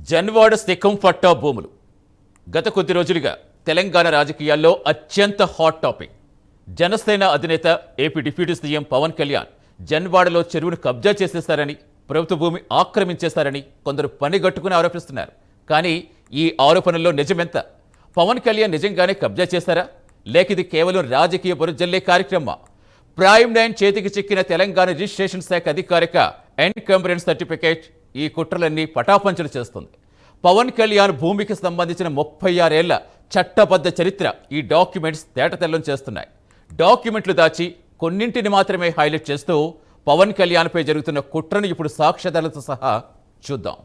జన్వాడ శిఖం పట్టా భూములు గత కొద్ది రోజులుగా తెలంగాణ రాజకీయాల్లో అత్యంత హాట్ టాపిక్. జనసేన అధినేత AP deputy CM Pawan Kalyan జన్వాడలో చెరువును కబ్జా చేసేశారని, ప్రభుత్వ భూమి ఆక్రమించేశారని కొందరు పనిగట్టుకుని ఆరోపిస్తున్నారు. కానీ ఈ ఆరోపణల్లో నిజమెంత? పవన్ కళ్యాణ్ నిజంగానే కబ్జా చేశారా, లేక ఇది కేవలం రాజకీయ బురజల్లే కార్యక్రమమా? ప్రైమ్ 9 చేతికి చిక్కిన తెలంగాణ రిజిస్ట్రేషన్ శాఖ అధికారిక ఎన్కంబరెన్స్ సర్టిఫికేట్ ఈ కుట్రలన్నీ పటాపంచలు చేస్తుంది. పవన్ కళ్యాణ్ భూమికి సంబంధించిన 36 ఏళ్ల చట్టబద్ధ చరిత్ర ఈ డాక్యుమెంట్స్ తేటతెల్లం చేస్తున్నాయి. డాక్యుమెంట్లు దాచి కొన్నింటిని మాత్రమే హైలైట్ చేస్తూ పవన్ కళ్యాణ్పై జరుగుతున్న కుట్రను ఇప్పుడు సాక్ష్యాధారాలతో సహా చూద్దాం.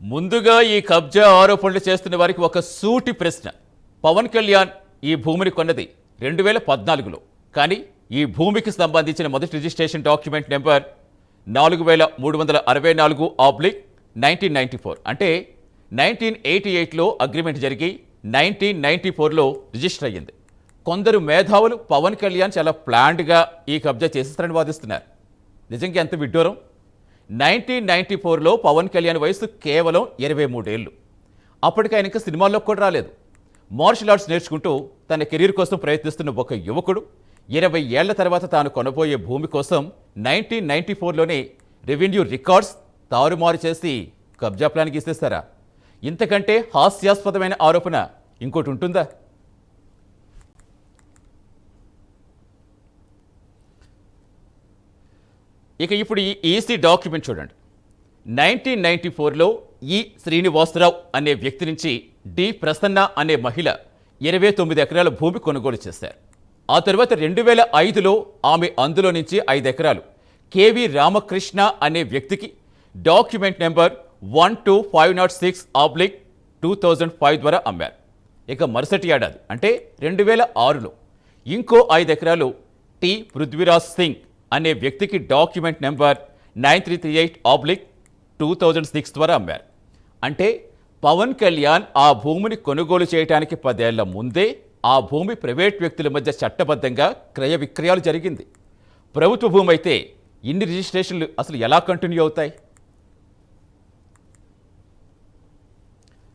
ముందుగా ఈ కబ్జా ఆరోపణలు చేస్తున్న వారికి ఒక సూటి ప్రశ్న. పవన్ కళ్యాణ్ ఈ భూమిని కొన్నది 2014లో. కానీ ఈ భూమికి సంబంధించిన మొదటి రిజిస్ట్రేషన్ డాక్యుమెంట్ నెంబర్ 4364/1994. అంటే 1988లో అగ్రిమెంట్ జరిగి 1994లో రిజిస్టర్ అయ్యింది. కొందరు మేధావులు పవన్ కళ్యాణ్ చాలా ప్లాన్డ్గా ఈ కబ్జా చేసేస్తారని వాదిస్తున్నారు. నిజంగా ఎంత విడ్డూరం! 1994లో పవన్ కళ్యాణ్ వయసు కేవలం 23 ఏళ్ళు. అప్పటికి ఆయనకి సినిమాల్లో కూడా రాలేదు. మార్షల్ ఆర్ట్స్ నేర్చుకుంటూ తన కెరీర్ కోసం ప్రయత్నిస్తున్న ఒక యువకుడు 20 ఏళ్ల తర్వాత తాను కొనబోయే భూమి కోసం 1994లోనే రెవెన్యూ రికార్డ్స్ తారుమారు చేసి కబ్జా ప్లాన్ గీసేస్తారా? ఇంతకంటే హాస్యాస్పదమైన ఆరోపణ ఇంకోటి ఉంటుందా? ఇక ఇప్పుడు ఈ ఈసీ డాక్యుమెంట్ చూడండి. 1994లో ఈ శ్రీనివాసరావు అనే వ్యక్తి నుంచి డి ప్రసన్న అనే మహిళ 29 ఎకరాల భూమి కొనుగోలు చేశారు. ఆ తర్వాత 2005లో ఆమె అందులో నుంచి 5 ఎకరాలు కేవి రామకృష్ణ అనే వ్యక్తికి డాక్యుమెంట్ నెంబర్ 12506/2005 ద్వారా అమ్మారు. ఇక మరుసటి ఏడాది అంటే 2006లో ఇంకో 5 ఎకరాలు టి పృథ్వీరాజ్ సింగ్ అనే వ్యక్తికి డాక్యుమెంట్ నెంబర్ 9338/2006 ద్వారా అమ్మారు. అంటే పవన్ కళ్యాణ్ ఆ భూమిని కొనుగోలు చేయడానికి 10 ఏళ్ల ముందే ఆ భూమి ప్రైవేట్ వ్యక్తుల మధ్య చట్టబద్ధంగా క్రయ విక్రయాలు జరిగింది. ప్రభుత్వ భూమి అయితే ఇన్ని రిజిస్ట్రేషన్లు అసలు ఎలా కంటిన్యూ అవుతాయి?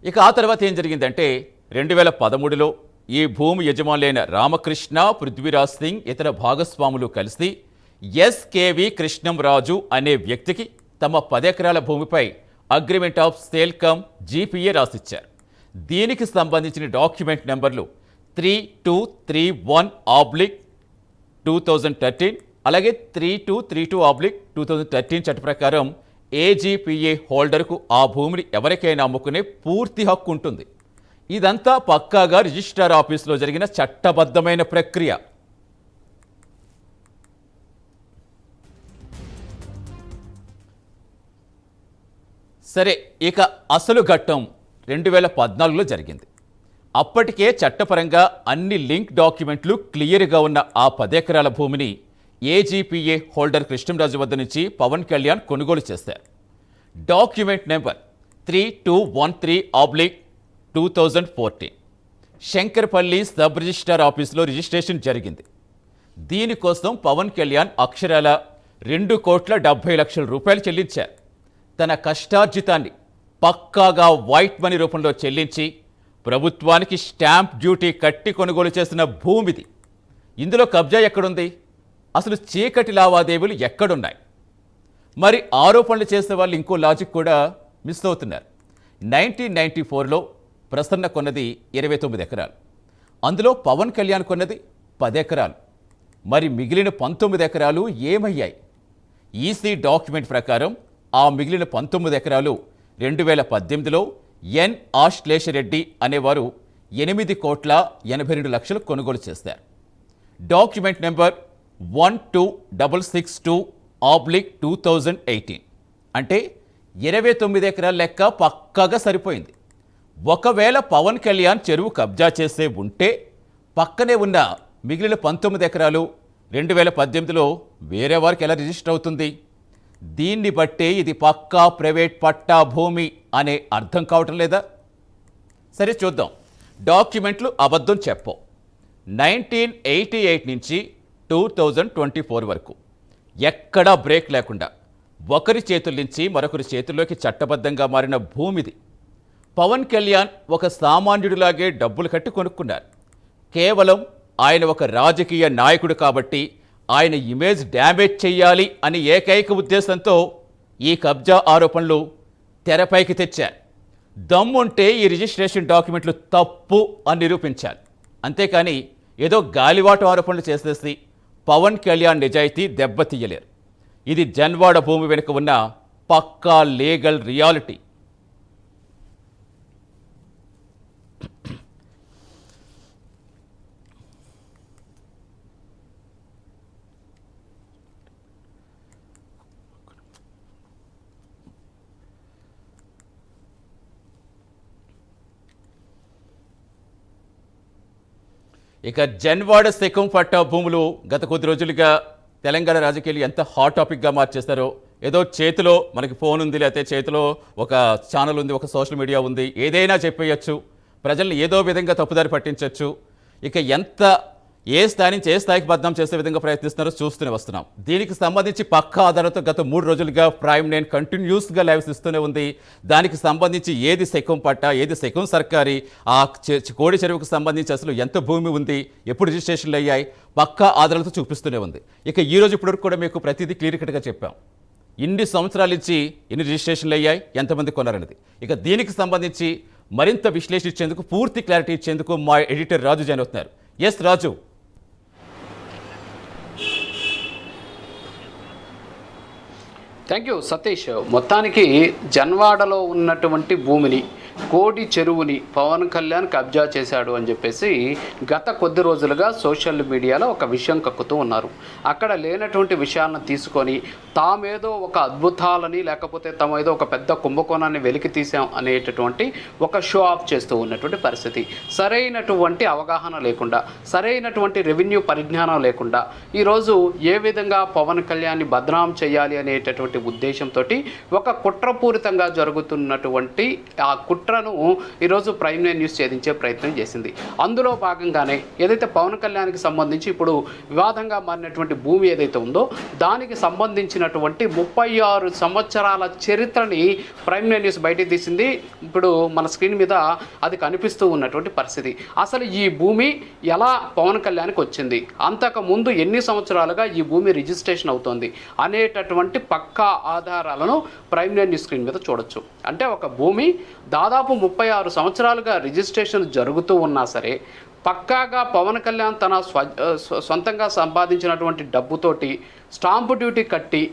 ఇక ఆ తర్వాత ఏం జరిగిందంటే 2013లో ఈ భూమి యజమానులైన రామకృష్ణ, పృథ్వీరాజ్ సింగ్ ఇతర భాగస్వాములు కలిసి ఎస్కేవి కృష్ణంరాజు అనే వ్యక్తికి తమ 10 ఎకరాల భూమిపై agreement of sale cum GPA రాసిచ్చారు. దీనికి సంబంధించిన డాక్యుమెంట్ నెంబర్లు 3231/2013 అలాగే 3232/2013 చట్ట ప్రకారం ఏజీపీఏ హోల్డర్కు ఆ భూమిని ఎవరికైనా అమ్ముకునే పూర్తి హక్కు ఉంటుంది. ఇదంతా పక్కాగా రిజిస్ట్రార్ ఆఫీసులో జరిగిన చట్టబద్ధమైన ప్రక్రియ. సరే, ఇక అసలు ఘట్టం 2014లో జరిగింది. అప్పటికే చట్టపరంగా అన్ని లింక్ డాక్యుమెంట్లు క్లియర్గా ఉన్న ఆ 10 ఎకరాల భూమిని ఏజీపీఏ హోల్డర్ కృష్ణంరాజు వద్ద నుంచి పవన్ కళ్యాణ్ కొనుగోలు చేశారు. Document number 3213/2014 Shankarpalli sub registrar ఆఫీసులో రిజిస్ట్రేషన్ జరిగింది. దీనికోసం పవన్ కళ్యాణ్ అక్షరాల 2,70,00,000 చెల్లించారు. తన కష్టార్జితాన్ని పక్కాగా వైట్ మనీ రూపంలో చెల్లించి ప్రభుత్వానికి స్టాంప్ డ్యూటీ కట్టి కొనుగోలు చేసిన భూమిది. ఇందులో కబ్జా ఎక్కడుంది? అసలు చీకటి లావాదేవీలు ఎక్కడున్నాయి? మరి ఆరోపణలు చేసే వాళ్ళు ఇంకో లాజిక్ కూడా మిస్ అవుతున్నారు. 1994లో ప్రసన్న కొన్నది 29 ఎకరాలు. అందులో పవన్ కళ్యాణ్ కొన్నది 10 ఎకరాలు. మరి మిగిలిన 19 ఎకరాలు ఏమయ్యాయి? ఈసీ డాక్యుమెంట్ ప్రకారం ఆ మిగిలిన 19 ఎకరాలు 2018లో ఎన్ ఆశ్లేషరెడ్డి అనేవారు 8,82,00,000 కొనుగోలు చేశారు. డాక్యుమెంట్ నెంబర్ 12662/2018 అంటే 29 ఎకరాల లెక్క పక్కాగా సరిపోయింది. ఒకవేళ పవన్ కళ్యాణ్ చెరువు కబ్జా చేసే ఉంటే పక్కనే ఉన్న మిగిలిన 19 ఎకరాలు 2018లో వేరే వారికి ఎలా రిజిస్టర్ అవుతుంది? దీన్ని బట్టే ఇది పక్కా ప్రైవేట్ పట్టా భూమి అనే అర్థం కావటం లేదా? సరే చూద్దాం. డాక్యుమెంట్లు అబద్ధం చెప్పవు. 1988 నుంచి 2024 వరకు ఎక్కడా బ్రేక్ లేకుండా ఒకరి చేతుల నుంచి మరొకరి చేతుల్లోకి చట్టబద్ధంగా మారిన భూమిది. పవన్ కళ్యాణ్ ఒక సామాన్యుడిలాగే డబ్బులు కట్టి కొనుక్కున్నారు. కేవలం ఆయన ఒక రాజకీయ నాయకుడు కాబట్టి ఆయన ఇమేజ్ డ్యామేజ్ చేయాలి అని ఏకైక ఉద్దేశంతో ఈ కబ్జా ఆరోపణలు తెరపైకి తెచ్చారు. దమ్ముంటే ఈ రిజిస్ట్రేషన్ డాక్యుమెంట్లు తప్పు అని నిరూపించాలి. అంతేకాని ఏదో గాలివాటు ఆరోపణలు చేసేసి పవన్ కళ్యాణ్ నిజాయితీ దెబ్బతీయలేరు. ఇది జన్వాడ భూమి వెనుక ఉన్న పక్కా లీగల్ రియాలిటీ. ఇక జన్వాడ సెకం పట్టా భూములు గత కొద్ది రోజులుగా తెలంగాణ రాజకీయాలు ఎంత హాట్ టాపిక్గా మార్చేస్తారో. ఏదో చేతిలో మనకి ఫోన్ ఉంది, లేకపోతే చేతిలో ఒక ఛానల్ ఉంది, ఒక సోషల్ మీడియా ఉంది, ఏదైనా చెప్పేయచ్చు, ప్రజల్ని ఏదో విధంగా తప్పుదారి పట్టించవచ్చు. ఇక ఎంత ఏ స్థాయి నుంచి ఏ స్థాయికి బద్నాం చేసే విధంగా ప్రయత్నిస్తున్నారో చూస్తూనే వస్తున్నాం. దీనికి సంబంధించి పక్కా ఆధారంతో గత 3 రోజులుగా ప్రైమ్ లైన్ కంటిన్యూస్గా లైవ్స్ ఇస్తూనే ఉంది. దానికి సంబంధించి ఏది సెకం పట్టా, ఏది సెకం సర్కారీ, ఆ కోడి చెరువుకు సంబంధించి అసలు ఎంత భూమి ఉంది, ఎప్పుడు రిజిస్ట్రేషన్లు అయ్యాయి, పక్కా ఆధారాలతో చూపిస్తూనే ఉంది. ఇక ఈ రోజు ఇప్పటివరకు కూడా మీకు ప్రతిదీ క్లియర్ కట్గా చెప్పాం. ఇన్ని సంవత్సరాల నుంచి ఎన్ని రిజిస్ట్రేషన్లు అయ్యాయి, ఎంతమంది కొన్నారనేది. ఇక దీనికి సంబంధించి మరింత విశ్లేషించేందుకు, పూర్తి క్లారిటీ ఇచ్చేందుకు మా ఎడిటర్ రాజు జాయిన్ అవుతున్నారు. Yes Raju. Thank you Satish. మొత్తానికి జన్వాడలో ఉన్నటువంటి భూమిని, కోడి చెరువుని పవన్ కళ్యాణ్ కబ్జా చేశాడు అని చెప్పేసి గత కొద్ది రోజులుగా సోషల్ మీడియాలో ఒక విషయం కక్కుతూ ఉన్నారు. అక్కడ లేనటువంటి విషయాలను తీసుకొని తామేదో ఒక అద్భుతాలని, లేకపోతే తామేదో ఒక పెద్ద కుంభకోణాన్ని వెలికి తీసాం అనేటటువంటి ఒక షో ఆఫ్ చేస్తూ ఉన్నటువంటి పరిస్థితి. సరైనటువంటి అవగాహన లేకుండా, సరైనటువంటి రెవెన్యూ పరిజ్ఞానం లేకుండా ఈరోజు ఏ విధంగా పవన్ కళ్యాణ్ని బద్నాం చేయాలి అనేటటువంటి ఉద్దేశంతో ఒక కుట్రపూరితంగా జరుగుతున్నటువంటి ఆ కుట్రను ఈరోజు ప్రైమ్ లైన్ న్యూస్ ఛేదించే ప్రయత్నం చేసింది. అందులో భాగంగానే ఏదైతే పవన్ కళ్యాణ్కి సంబంధించి ఇప్పుడు వివాదంగా మారినటువంటి భూమి ఏదైతే ఉందో దానికి సంబంధించినటువంటి 36 సంవత్సరాల చరిత్రని ప్రైమ్ లైన్ న్యూస్ బయటికి తీసింది. ఇప్పుడు మన స్క్రీన్ మీద అది కనిపిస్తూ ఉన్నటువంటి పరిస్థితి. అసలు ఈ భూమి ఎలా పవన్ కళ్యాణ్కి వచ్చింది, అంతకుముందు ఎన్ని సంవత్సరాలుగా ఈ భూమి రిజిస్ట్రేషన్ అవుతోంది అనేటటువంటి పక్కా ఆధారాలను ప్రైమ్ లైన్ న్యూస్ స్క్రీన్ మీద చూడొచ్చు. అంటే ఒక భూమి దాదాపు 36 సంవత్సరాలుగా రిజిస్ట్రేషన్ జరుగుతూ ఉన్నా సరే పక్కాగా పవన్ కళ్యాణ్ తన సొంతంగా సంపాదించినటువంటి డబ్బుతోటి స్టాంపు డ్యూటీ కట్టి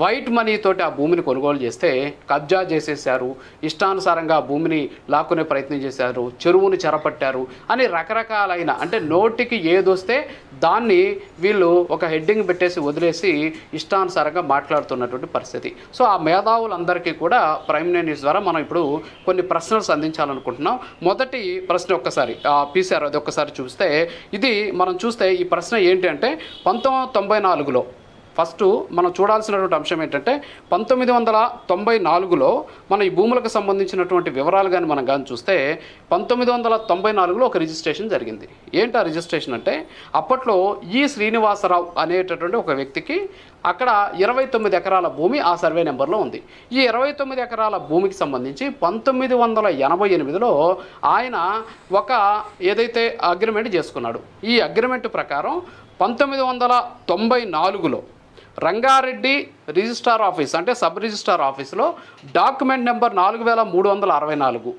వైట్ మనీతోటి ఆ భూమిని కొనుగోలు చేస్తే కబ్జా చేసేసారు, ఇష్టానుసారంగా ఆ భూమిని లాక్కునే ప్రయత్నం చేశారు, చెరువుని చెరపట్టారు అని రకరకాలైన, అంటే నోటికి ఏదొస్తే దాన్ని వీళ్ళు ఒక హెడ్డింగ్ పెట్టేసి వదిలేసి ఇష్టానుసారంగా మాట్లాడుతున్నటువంటి పరిస్థితి. సో ఆ మేధావులందరికీ కూడా ప్రైమ్ లైన్ న్యూస్ ద్వారా మనం ఇప్పుడు కొన్ని ప్రశ్నలు సంధించాలనుకుంటున్నాం. మొదటి ప్రశ్న ఒక్కసారి పీసీఆర్ అది ఒక్కసారి చూస్తే, ఇది మనం చూస్తే ఈ ప్రశ్న ఏంటి అంటే 1994లో ఫస్ట్ మనం చూడాల్సినటువంటి అంశం ఏంటంటే 1994లో మన ఈ భూములకు సంబంధించినటువంటి వివరాలు కానీ మనం కానీ చూస్తే 1994లో ఒక రిజిస్ట్రేషన్ జరిగింది. ఏంటి ఆ రిజిస్ట్రేషన్ అంటే, అప్పట్లో ఈ శ్రీనివాసరావు అనేటటువంటి ఒక వ్యక్తికి అక్కడ 29 ఎకరాల భూమి ఆ సర్వే నెంబర్లో ఉంది. ఈ 29 ఎకరాల భూమికి సంబంధించి 1988లో ఆయన ఒక ఏదైతే అగ్రిమెంట్ చేసుకున్నాడు. ఈ అగ్రిమెంట్ ప్రకారం 1994లో రంగారెడ్డి రిజిస్ట్రార్ ఆఫీస్ అంటే సబ్ రిజిస్ట్రార్ ఆఫీసులో డాక్యుమెంట్ నెంబర్ 4364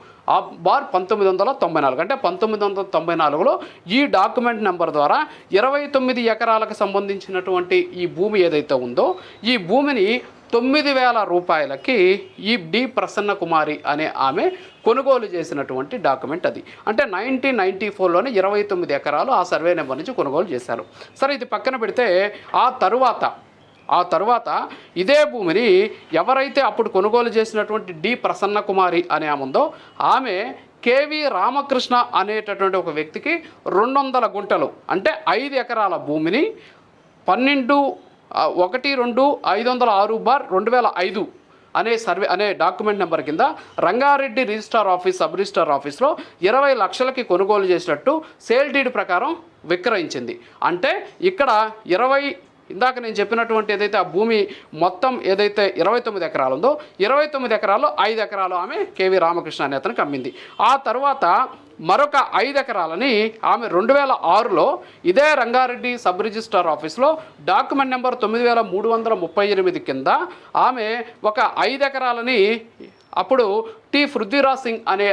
బార్ 1994. అంటే 1994లో ఈ డాక్యుమెంట్ నెంబర్ ద్వారా 29 ఎకరాలకు సంబంధించినటువంటి ఈ భూమి ఏదైతే ఉందో ఈ భూమిని 9,000 రూపాయలకి ఈ డి ప్రసన్న కుమారి అనే ఆమె కొనుగోలు చేసినటువంటి డాక్యుమెంట్ అది. అంటే 1994లోనే 29 ఎకరాలు ఆ సర్వే నెంబర్ నుంచి కొనుగోలు చేశారు. సరే, ఇది పక్కన పెడితే ఆ తరువాత ఇదే భూమిని ఎవరైతే అప్పుడు కొనుగోలు చేసినటువంటి డి ప్రసన్న కుమారి అనే ఆమె ఉందో ఆమె కేవి రామకృష్ణ అనేటటువంటి ఒక వ్యక్తికి 200 గుంటలు అంటే 5 ఎకరాల భూమిని 12/506/2005 అనే డాక్యుమెంట్ నెంబర్ కింద Rangareddy registrar office sub registrar ఆఫీస్లో 20 లక్షలకి కొనుగోలు చేసినట్టు సేల్ డీడ్ ప్రకారం విక్రయించింది. అంటే ఇక్కడ ఇందాక నేను చెప్పినటువంటి ఏదైతే ఆ భూమి మొత్తం ఏదైతే 29 ఎకరాలు ఉందో 29 ఎకరాల్లో 5 ఎకరాలు ఆమె కేవి రామకృష్ణ అనే అతనికి అమ్మింది. ఆ తర్వాత మరొక 5 ఎకరాలని ఆమె 2006లో ఇదే రంగారెడ్డి సబ్ రిజిస్ట్రార్ ఆఫీస్లో డాక్యుమెంట్ నెంబర్ 9338 కింద ఆమె ఒక 5 ఎకరాలని అప్పుడు టి పృథ్వీరాజ్ సింగ్ అనే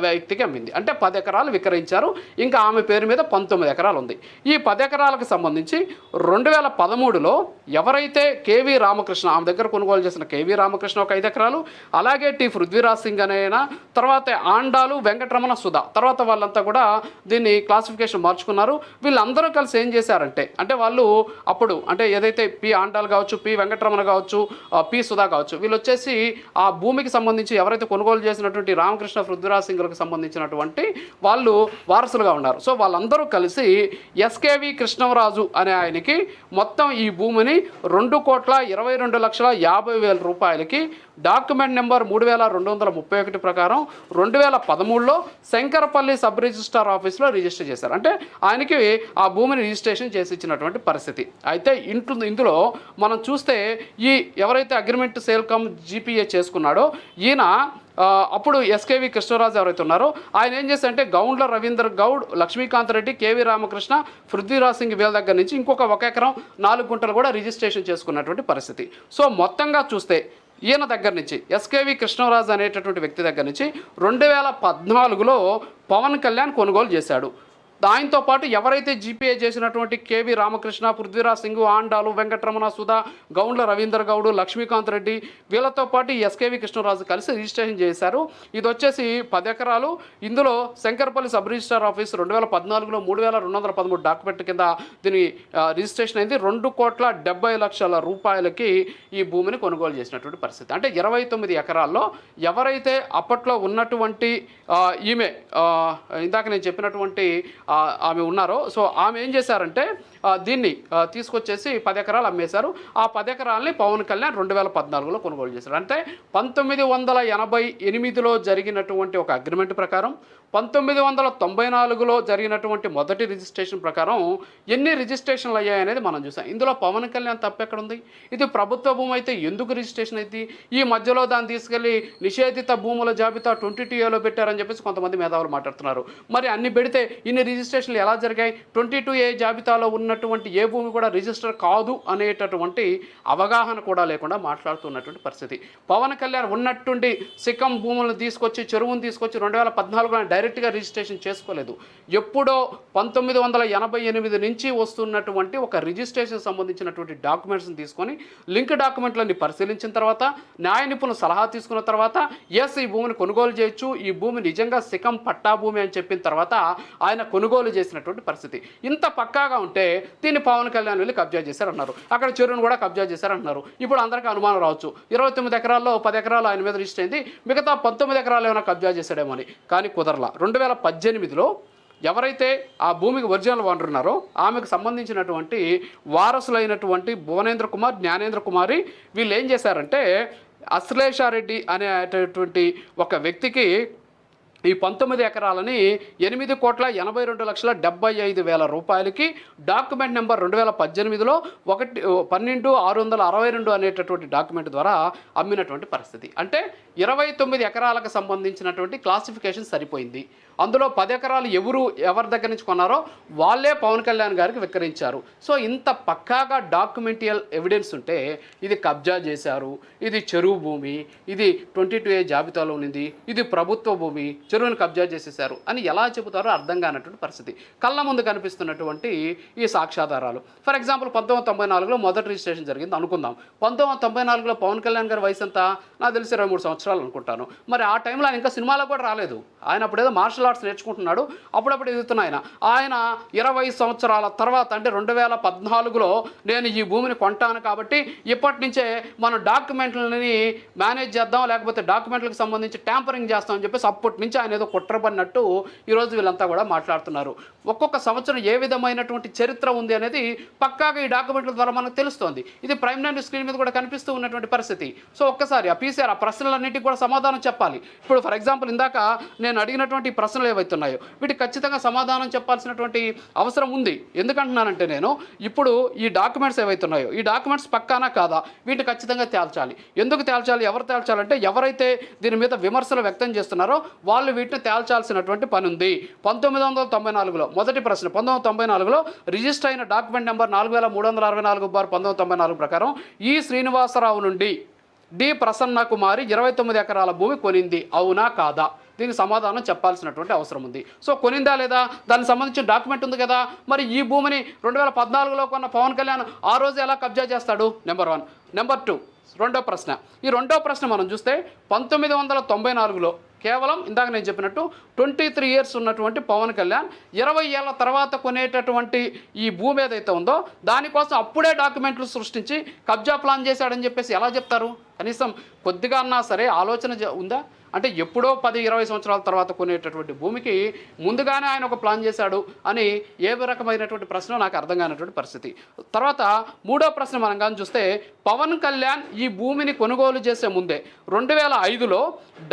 వ్యక్తికి అమ్మింది. అంటే 10 ఎకరాలు విక్రయించారు. ఇంకా ఆమె పేరు మీద 19 ఎకరాలు ఉంది. ఈ 10 ఎకరాలకు సంబంధించి 2013లో ఎవరైతే కేవి రామకృష్ణ ఆమె దగ్గర కొనుగోలు చేసిన కేవి రామకృష్ణ ఒక 5 ఎకరాలు, అలాగే టి పృథ్వీరాజ్ సింగ్ అనేనా, తర్వాత ఆండాలు వెంకటరమణ సుధా, తర్వాత వాళ్ళంతా కూడా దీన్ని క్లాసిఫికేషన్ మార్చుకున్నారు. వీళ్ళందరూ కలిసి ఏం చేశారంటే అంటే వాళ్ళు అప్పుడు అంటే ఏదైతే పి ఆండాలు కావచ్చు, పి వెంకటరమణ కావచ్చు, పి సుధా కావచ్చు, వీళ్ళు వచ్చేసి ఆ భూమికి సంబంధించి ఎవరైతే కొనుగోలు చేసినటువంటి రామకృష్ణ పృథ్వీరాజ్ సింగ్లకు సంబంధించినటువంటి వాళ్ళు వారసులుగా ఉన్నారు. సో వాళ్ళందరూ కలిసి ఎస్కేవి కృష్ణరాజు అనే ఆయనకి మొత్తం ఈ భూమిని 2,22,50,000 రూపాయలకి డాక్యుమెంట్ నెంబర్ 3231 ప్రకారం 2013లో శంకరపల్లి సబ్ రిజిస్ట్రార్ ఆఫీస్లో రిజిస్టర్ చేశారు. అంటే ఆయనకి ఆ భూమిని రిజిస్ట్రేషన్ చేసి ఇచ్చినటువంటి పరిస్థితి. అయితే ఇందులో మనం చూస్తే ఈ ఎవరైతే అగ్రిమెంట్ సేల్ కమ్ జీపీఏ చేసుకున్నాడో ఈయన అప్పుడు ఎస్కేవి కృష్ణరాజు ఎవరైతే ఉన్నారో ఆయన ఏం చేశారంటే గౌండ్ల రవీంద్ర గౌడ్, లక్ష్మీకాంత్ రెడ్డి, కేవి రామకృష్ణ, పృథ్వీరాజ్ సింగ్ వీళ్ళ దగ్గర నుంచి ఇంకొక 1 ఎకరం 4 గుంటలు కూడా రిజిస్ట్రేషన్ చేసుకున్నటువంటి పరిస్థితి. సో మొత్తంగా చూస్తే ఈయన దగ్గర నుంచి ఎస్కేవి కృష్ణరాజు అనేటటువంటి వ్యక్తి దగ్గర నుంచి 2014లో పవన్ కళ్యాణ్ కొనుగోలు చేశాడు. దాంతో పాటు ఎవరైతే జీపీఏ చేసినటువంటి కేవి రామకృష్ణ, పృథ్వీరాజ్ సింగ్, ఆండాలు వెంకటరమణ సుధా, గౌండ్ల రవీంద్ర గౌడ్, లక్ష్మీకాంత్ రెడ్డి వీళ్ళతో పాటు ఎస్కేవి కృష్ణరాజు కలిసి రిజిస్ట్రేషన్ చేశారు. ఇది వచ్చేసి 10 ఎకరాలు. ఇందులో శంకరపల్లి సబ్ రిజిస్ట్రార్ ఆఫీస్ 2014లో 3,213 డాక్యుమెంట్ కింద దీని రిజిస్ట్రేషన్ అయింది. 2,70,00,000 రూపాయలకి ఈ భూమిని కొనుగోలు చేసినటువంటి పరిస్థితి. అంటే 29 ఎకరాల్లో ఎవరైతే అప్పట్లో ఉన్నటువంటి ఈమె ఇందాక నేను చెప్పినటువంటి ఆమె ఉన్నారో సో ఆమె ఏం చేశారంటే దీన్ని తీసుకొచ్చేసి 10 ఎకరాలు అమ్మేశారు. ఆ 10 ఎకరాలని పవన్ కళ్యాణ్ 2014లో కొనుగోలు చేశారు. అంటే 1988లో జరిగినటువంటి ఒక అగ్రిమెంట్ ప్రకారం 1994లో జరిగినటువంటి మొదటి రిజిస్ట్రేషన్ ప్రకారం ఎన్ని రిజిస్ట్రేషన్లు అయ్యాయనేది మనం చూసాం. ఇందులో పవన్ కళ్యాణ్ తప్పెక్కడుంది? ఇది ప్రభుత్వ భూమి అయితే ఎందుకు రిజిస్ట్రేషన్ అయింది? ఈ మధ్యలో దాన్ని తీసుకెళ్లి నిషేధిత భూముల జాబితా 22A పెట్టారని చెప్పేసి కొంతమంది మేధావులు మాట్లాడుతున్నారు. మరి అన్ని పెడితే ఇన్ని రిజిస్ట్రేషన్లు ఎలా జరిగాయి? 22A జాబితాలో ఉన్నటువంటి ఏ భూమి కూడా రిజిస్టర్ కాదు అనేటటువంటి అవగాహన కూడా లేకుండా మాట్లాడుతున్నటువంటి పరిస్థితి. పవన్ కళ్యాణ్ ఉన్నట్టుండి సిక్కం భూములను తీసుకొచ్చి చెరువును తీసుకొచ్చి 2014లో డైరెక్ట్గా రిజిస్ట్రేషన్ చేసుకోలేదు. ఎప్పుడో 1988 నుంచి వస్తున్నటువంటి ఒక రిజిస్ట్రేషన్ సంబంధించినటువంటి డాక్యుమెంట్స్ని తీసుకొని లింక్ డాక్యుమెంట్లన్నీ పరిశీలించిన తర్వాత న్యాయ నిపుణుల సలహా తీసుకున్న తర్వాత ఎస్ ఈ భూమిని కొనుగోలు చేయొచ్చు, ఈ భూమి నిజంగా సిక్కం పట్టా భూమి అని చెప్పిన తర్వాత ఆయన కొనుగోలు చేసినటువంటి పరిస్థితి. ఇంత పక్కాగా ఉంటే దీన్ని పవన్ కళ్యాణ్ వెళ్ళి కబ్జా చేశారన్నారు. అక్కడ చెరువును కూడా కబ్జా చేశారన్నారు. ఇప్పుడు అందరికీ అనుమానం రావచ్చు 29 ఎకరాల్లో 10 ఎకరాలు ఆయన మీద రిజిస్టర్ అయింది, మిగతా 19 ఎకరాలు ఏమైనా కబ్జా చేశాడేమో అని. కానీ కుదరలా. 2018లో ఎవరైతే ఆ భూమికి ఒరిజినల్ ఓనర్ ఉన్నారో ఆమెకు సంబంధించినటువంటి వారసులైనటువంటి భువనేంద్ర కుమార్, జ్ఞానేంద్ర కుమారి వీళ్ళు ఏం చేశారంటే అశ్లేషారెడ్డి అనేటటువంటి ఒక వ్యక్తికి ఈ 19 ఎకరాలని 8,82,75,000 రూపాయలకి డాక్యుమెంట్ నెంబర్ 2018లో 12,662 అనేటటువంటి డాక్యుమెంట్ ద్వారా అమ్మినటువంటి పరిస్థితి. అంటే 29 ఎకరాలకు సంబంధించినటువంటి క్లాసిఫికేషన్ సరిపోయింది. అందులో 10 ఎకరాలు ఎవరి దగ్గర నుంచి కొన్నారో వాళ్ళే పవన్ కళ్యాణ్ గారికి విక్రయించారు. సో ఇంత పక్కాగా డాక్యుమెంటియల్ ఎవిడెన్స్ ఉంటే ఇది కబ్జా చేశారు, ఇది చెరువు భూమి, ఇది 22A జాబితాలో ఉన్నది, ఇది ప్రభుత్వ భూమి, చెరువుని కబ్జా చేసేశారు అని ఎలా చెబుతారో అర్థం కానటువంటి పరిస్థితి. కళ్ళ ముందు కనిపిస్తున్నటువంటి ఈ సాక్ష్యాధారాలు. ఫర్ ఎగ్జాంపుల్ 1994లో మొదటి రిజిస్ట్రేషన్ జరిగింది అనుకుందాం. 1994లో పవన్ కళ్యాణ్ గారి వయసు ఎంత? నాకు తెలిసి 23 సంవత్సరాలు అనుకుంటాను. మరి ఆ టైంలో ఆయన ఇంకా సినిమాలో కూడా రాలేదు. ఆయన అప్పుడేదో మార్షల్ ఆర్ట్స్ నేర్చుకుంటున్నాడు, అప్పుడప్పుడు ఎదుగుతున్న ఆయన 20 సంవత్సరాల తర్వాత అంటే 2014లో నేను ఈ భూమిని కొంటాను కాబట్టి ఇప్పటి నుంచే మనం డాక్యుమెంట్లని మేనేజ్ చేద్దాం, లేకపోతే డాక్యుమెంట్లకు సంబంధించి ట్యాంపరింగ్ చేస్తామని చెప్పేసి అప్పటి నుంచి ఆయన ఏదో కుట్రపడినట్టు ఈరోజు వీళ్ళంతా కూడా మాట్లాడుతున్నారు. ఒక్కొక్క సంవత్సరం ఏ విధమైనటువంటి చరిత్ర ఉంది అనేది పక్కాగా ఈ డాక్యుమెంట్ల ద్వారా మనకు తెలుస్తోంది. ఇది ప్రైమ్ లైన్ స్క్రీన్ మీద కూడా కనిపిస్తూ ఉన్నటువంటి పరిస్థితి. సో ఒక్కసారి ఆ పీసీఆర్ ఆ ప్రశ్నలన్నింటికి కూడా సమాధానం చెప్పాలి. ఇప్పుడు ఫర్ ఎగ్జాంపుల్ ఇందాక నేను అడిగినటువంటి ప్రశ్నలు ఏవైతున్నాయో వీటికి ఖచ్చితంగా సమాధానం చెప్పాల్సినటువంటి అవసరం ఉంది. ఎందుకంటున్నానంటే నేను ఇప్పుడు ఈ డాక్యుమెంట్స్ ఏవైతున్నాయో ఈ డాక్యుమెంట్స్ పక్కానా కాదా వీటిని ఖచ్చితంగా తేల్చాలి. ఎందుకు తేల్చాలి? ఎవరు తేల్చాలంటే ఎవరైతే దీని మీద విమర్శలు వ్యక్తం చేస్తున్నారో వాళ్ళు వీటిని తేల్చాల్సినటువంటి పని ఉంది. 1994లో మొదటి ప్రశ్న 1994లో రిజిస్టర్ అయిన డాక్యుమెంట్ నెంబర్ 4364/1994 ప్రకారం ఈ శ్రీనివాసరావు నుండి డి ప్రసన్న కుమారి 29 ఎకరాల భూమి కొనింది, అవునా కాదా? దీనికి సమాధానం చెప్పాల్సినటువంటి అవసరం ఉంది. సో కొనిందా లేదా దానికి సంబంధించిన డాక్యుమెంట్ ఉంది కదా. మరి ఈ భూమిని 2014లో కొన్న పవన్ కళ్యాణ్ ఆ రోజు ఎలా కబ్జా చేస్తాడు? నెంబర్ 1. నెంబర్ 2 రెండో ప్రశ్న. ఈ రెండో ప్రశ్న మనం చూస్తే 1994లో కేవలం ఇందాక నేను చెప్పినట్టు 23 ఇయర్స్ ఉన్నటువంటి పవన్ కళ్యాణ్ 20 ఏళ్ల తర్వాత కొనేటటువంటి ఈ భూమి ఏదైతే ఉందో దానికోసం అప్పుడే డాక్యుమెంట్లు సృష్టించి కబ్జా ప్లాన్ చేశాడని చెప్పేసి ఎలా చెప్తారు? కనీసం కొద్దిగా అన్నా సరే ఆలోచన ఉందా? అంటే ఎప్పుడో 10-20 సంవత్సరాల తర్వాత కొనేటటువంటి భూమికి ముందుగానే ఆయన ఒక ప్లాన్ చేశాడు అని ఏ రకమైనటువంటి ప్రశ్న నాకు అర్థం కానటువంటి పరిస్థితి. తర్వాత మూడో ప్రశ్న మనం కానీ చూస్తే పవన్ కళ్యాణ్ ఈ భూమిని కొనుగోలు చేసే ముందే 2005లో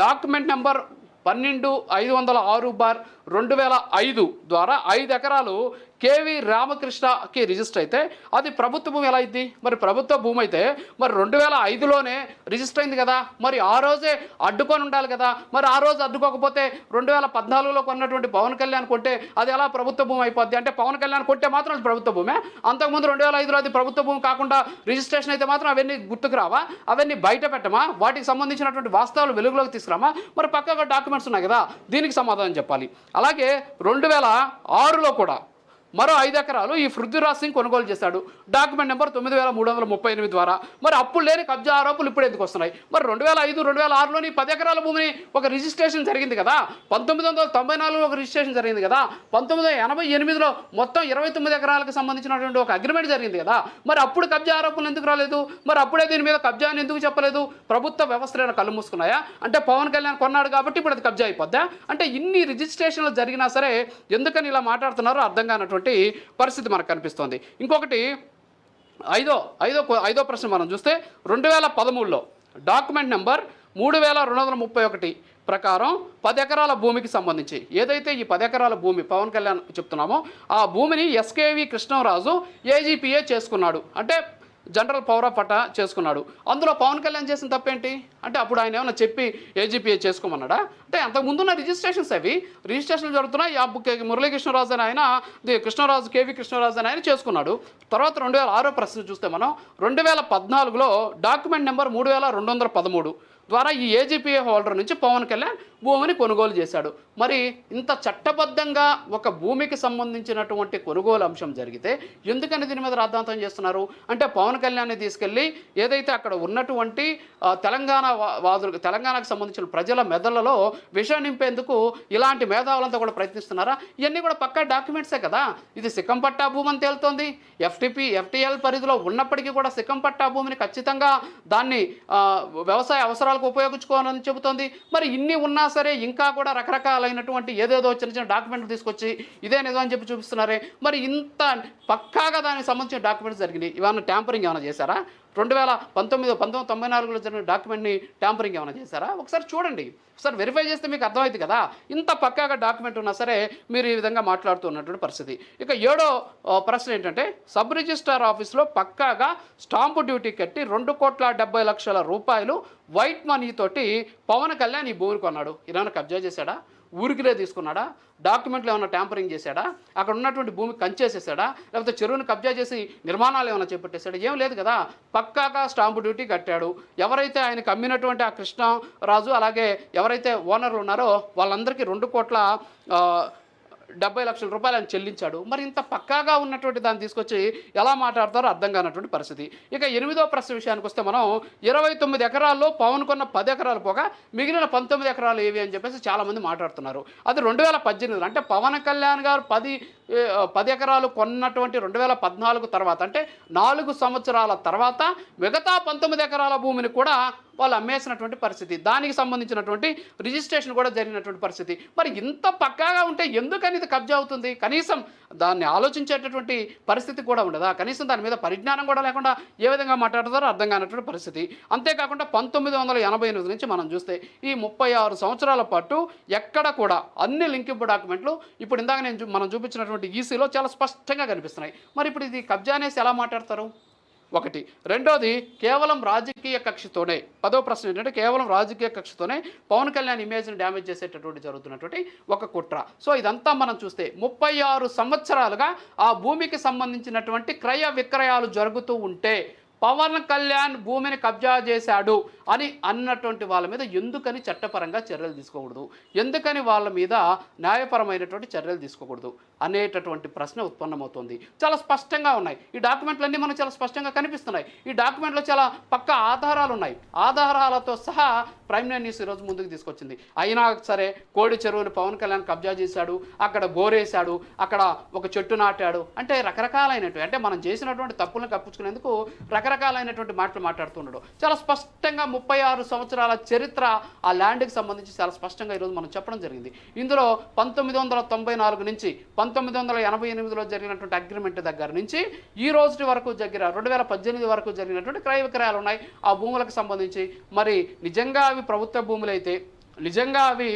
డాక్యుమెంట్ నెంబర్ 12506/2005 ద్వారా 5 ఎకరాలు కేవీ రామకృష్ణకి రిజిస్టర్ అయితే అది ప్రభుత్వ భూమి ఎలా అయింది? మరి ప్రభుత్వ భూమి అయితే మరి 2005లోనే రిజిస్టర్ అయింది కదా. మరి ఆ రోజే అడ్డుకొని ఉండాలి కదా. మరి ఆ రోజు అడ్డుకోకపోతే 2014లో కొన్నటువంటి పవన్ కళ్యాణ్ కొంటే అది ఎలా ప్రభుత్వ భూమి అయిపోద్ది? అంటే పవన్ కళ్యాణ్ కొంటే మాత్రం అది ప్రభుత్వ భూమే, అంతకుముందు 2005లో అది ప్రభుత్వ భూమి కాకుండా రిజిస్ట్రేషన్ అయితే మాత్రం అవన్నీ గుర్తుకు రావా? అవన్నీ బయట పెట్టమా? వాటికి సంబంధించినటువంటి వాస్తవాలు వెలుగులోకి తీసుకురామా? మరి పక్కగా డాక్యుమెంట్స్ ఉన్నాయి కదా, దీనికి సమాధానం చెప్పాలి. అలాగే 2006లో కూడా మరో 5 ఎకరాలు ఈ పృథ్వీరాజ్ సింగ్ కొనుగోలు చేశాడు డాక్యుమెంట్ నెంబర్ 9338 ద్వారా. మరి అప్పుడు లేని కబ్జా ఆరోపణలు ఇప్పుడు ఎందుకు వస్తున్నాయి? మరి 2005-2006లోని 10 ఎకరాల భూమిని ఒక రిజిస్ట్రేషన్ జరిగింది కదా. 1994లో ఒక రిజిస్ట్రేషన్ జరిగింది కదా. 1988లో మొత్తం 29 ఎకరాలకు సంబంధించినటువంటి ఒక అగ్రిమెంట్ జరిగింది కదా. మరి అప్పుడు కబ్జా ఆరోపణలు ఎందుకు రాలేదు? మరి అప్పుడే దీని మీద కబ్జా అని ఎందుకు చెప్పలేదు? ప్రభుత్వ వ్యవస్థలైన కళ్ళు మూసుకున్నాయా? అంటే పవన్ కళ్యాణ్ కొన్నాడు కాబట్టి ఇప్పుడు అది కబ్జా అయిపోద్దా? అంటే ఇన్ని రిజిస్ట్రేషన్లు జరిగినా సరే ఎందుకని ఇలా మాట్లాడుతున్నారో అర్థం కానటువంటి పరిస్థితి మనకు కనిపిస్తోంది. ఇంకొకటి ఐదో ప్రశ్న మనం చూస్తే 2013లో డాక్యుమెంట్ నెంబర్ 3231 ప్రకారం 10 ఎకరాల భూమికి సంబంధించి ఏదైతే ఈ 10 ఎకరాల భూమి పవన్ కళ్యాణ్ చెప్తున్నామో ఆ భూమిని ఎస్కేవి కృష్ణరాజు ఏజీపీఏ చేసుకున్నాడు, అంటే జనరల్ పవర్ ఆఫ్ పట్టా చేసుకున్నాడు. అందులో పవన్ కళ్యాణ్ చేసిన తప్పేంటి? అంటే అప్పుడు ఆయన ఏమన్నా చెప్పి ఏజీపీఏ చేసుకోమన్నాడా? అంటే అంతకుముందున్న రిజిస్ట్రేషన్స్ రిజిస్ట్రేషన్లు జరుగుతున్నాయి. ఆ మురళీకృష్ణరాజు అని ఆయన కేవీ కృష్ణరాజు అని ఆయన చేసుకున్నాడు. తర్వాత 2006 ప్రశ్న చూస్తే మనం 2014లో డాక్యుమెంట్ నెంబర్ 3213 ద్వారా ఈ ఏజీపీఏ హోల్డర్ నుంచి పవన్ కళ్యాణ్ భూమిని కొనుగోలు చేశాడు. మరి ఇంత చట్టబద్ధంగా ఒక భూమికి సంబంధించినటువంటి కొనుగోలు అంశం జరిగితే ఎందుకని దీని మీద రాద్ధాంతం చేస్తున్నారు? అంటే పవన్ కళ్యాణ్ని తీసుకెళ్ళి ఏదైతే అక్కడ ఉన్నటువంటి తెలంగాణకు సంబంధించిన ప్రజల మెదళ్లలో విషయం నింపేందుకు ఇలాంటి మేధావులంతా కూడా ప్రయత్నిస్తున్నారా? ఇవన్నీ కూడా పక్కా డాక్యుమెంట్సే కదా. ఇది సిక్కం పట్టా భూమి అని తేలుతోంది. ఎఫ్టీఎల్ పరిధిలో ఉన్నప్పటికీ కూడా సిక్కం పట్టా భూమిని ఖచ్చితంగా దాన్ని వ్యవసాయ అవసరాలకు ఉపయోగించుకోవాలని చెబుతోంది. మరి ఇన్ని ఉన్నా సరే ఇంకా కూడా రకరకాలైనటువంటి ఏదేదో చిన్న డాక్యుమెంట్లు తీసుకొచ్చి ఇదే నిజం అని చెప్పి చూపిస్తున్నారే. మరి ఇంత పక్కాగా దానికి సంబంధించిన డాక్యుమెంట్స్ జరిగినాయి. ఇవన్నీ ట్యాంపరింగ్ ఏమైనా చేశారా? 1994లో జరిగిన డాక్యుమెంట్ని ట్యాంపరింగ్ ఏమైనా చేశారా? ఒకసారి చూడండి, ఒకసారి వెరిఫై చేస్తే మీకు అర్థమవుతుంది కదా. ఇంత పక్కాగా డాక్యుమెంట్ ఉన్నా సరే మీరు ఈ విధంగా మాట్లాడుతున్నటువంటి పరిస్థితి. ఇక 7వ ప్రశ్న ఏంటంటే సబ్ రిజిస్ట్రార్ ఆఫీస్లో పక్కాగా స్టాంపు డ్యూటీ కట్టి 2,70,00,000 రూపాయలు వైట్ మనీ తోటి పవన్ కళ్యాణ్ ఈ భూమిని కొన్నాడు. ఇరాన్ కబ్జా చేశాడా? ఊరికిలే తీసుకున్నాడా, డాక్యుమెంట్లు ఏమైనా ట్యాంపరింగ్ చేశాడా, అక్కడ ఉన్నటువంటి భూమి కంచేసేసాడా, లేకపోతే చెరువుని కబ్జా చేసి నిర్మాణాలు ఏమైనా చేపట్టేశాడా? ఏం లేదు కదా. పక్కాగా స్టాంపు డ్యూటీ కట్టాడు. ఎవరైతే ఆయనకు అమ్మినటువంటి ఆ కృష్ణరాజు అలాగే ఎవరైతే ఓనర్లు ఉన్నారో వాళ్ళందరికీ 2,70,00,000 రూపాయలు ఆయన చెల్లించాడు. మరి ఇంత పక్కాగా ఉన్నటువంటి దాన్ని తీసుకొచ్చి ఎలా మాట్లాడతారో అర్థం కానటువంటి పరిస్థితి. ఇక 8వ ప్రశ్న విషయానికి వస్తే మనం 29 ఎకరాల్లో పవన్ కొన్న 10 ఎకరాలు పోగా మిగిలిన 19 ఎకరాలు ఏవి అని చెప్పేసి చాలామంది మాట్లాడుతున్నారు. అది 2018 అంటే పవన్ కళ్యాణ్ గారు 10 ఎకరాలు కొన్నటువంటి 2014 తర్వాత అంటే 4 సంవత్సరాల తర్వాత మిగతా 19 ఎకరాల భూమిని కూడా వాళ్ళు అమ్మేసినటువంటి పరిస్థితి. దానికి సంబంధించినటువంటి రిజిస్ట్రేషన్ కూడా జరిగినటువంటి పరిస్థితి. మరి ఇంత పక్కాగా ఉంటే ఎందుకని ఇది కబ్జా అవుతుంది? కనీసం దాన్ని ఆలోచించేటటువంటి పరిస్థితి కూడా ఉండదా? కనీసం దాని మీద పరిజ్ఞానం కూడా లేకుండా ఏ విధంగా మాట్లాడతారో అర్థం కానటువంటి పరిస్థితి. అంతేకాకుండా 1988 నుంచి మనం చూస్తే ఈ 36 సంవత్సరాల పాటు ఎక్కడ కూడా అన్ని లింకింపు డాక్యుమెంట్లు ఇప్పుడు ఇందాక మనం చూపించినటువంటి ఈసీలో చాలా స్పష్టంగా కనిపిస్తున్నాయి. మరి ఇప్పుడు ఇది కబ్జా అనేసి ఎలా మాట్లాడతారు? ఒకటి. రెండోది, కేవలం రాజకీయ కక్షతోనే 10వ ప్రశ్న ఏంటంటే కేవలం రాజకీయ కక్షతోనే పవన్ కళ్యాణ్ ఇమేజ్ని డ్యామేజ్ చేసేటటువంటి జరుగుతున్నటువంటి ఒక కుట్ర. సో ఇదంతా మనం చూస్తే 36 సంవత్సరాలుగా ఆ భూమికి సంబంధించినటువంటి క్రయ విక్రయాలు జరుగుతూ ఉంటే పవన్ కళ్యాణ్ భూమిని కబ్జా చేశాడు అని అన్నటువంటి వాళ్ళ మీద ఎందుకని చట్టపరంగా చర్యలు తీసుకోకూడదు, ఎందుకని వాళ్ళ మీద న్యాయపరమైనటువంటి చర్యలు తీసుకోకూడదు అనేటటువంటి ప్రశ్న ఉత్పన్నమవుతుంది. చాలా స్పష్టంగా ఉన్నాయి ఈ డాక్యుమెంట్లన్నీ మనకు చాలా స్పష్టంగా కనిపిస్తున్నాయి. ఈ డాక్యుమెంట్లో చాలా పక్కా ఆధారాలు ఉన్నాయి. ఆధారాలతో సహా ప్రైమ్ నైన్ న్యూస్ ఈరోజు ముందుకు తీసుకొచ్చింది. అయినా సరే కోడి చెరువుని పవన్ కళ్యాణ్ కబ్జా చేశాడు, అక్కడ బోరేశాడు, అక్కడ ఒక చెట్టు నాటాడు అంటే రకరకాలైనటువంటి అంటే మనం చేసినటువంటి తప్పులను కప్పించుకునేందుకు రకరకాలైనటువంటి మాటలు మాట్లాడుతున్నాడు. చాలా స్పష్టంగా 36 సంవత్సరాల చరిత్ర ఆ ల్యాండ్కి సంబంధించి చాలా స్పష్టంగా ఈరోజు మనం చెప్పడం జరిగింది. ఇందులో 1994 నుంచి 1988లో జరిగినటువంటి అగ్రిమెంట్ దగ్గర నుంచి ఈ రోజు వరకు జరిగిన 2018 వరకు జరిగినటువంటి క్రయ విక్రయాలు ఉన్నాయి ఆ భూములకు సంబంధించి. మరి నిజంగా అవి ప్రభుత్వ భూములు అయితే, నిజంగా అవి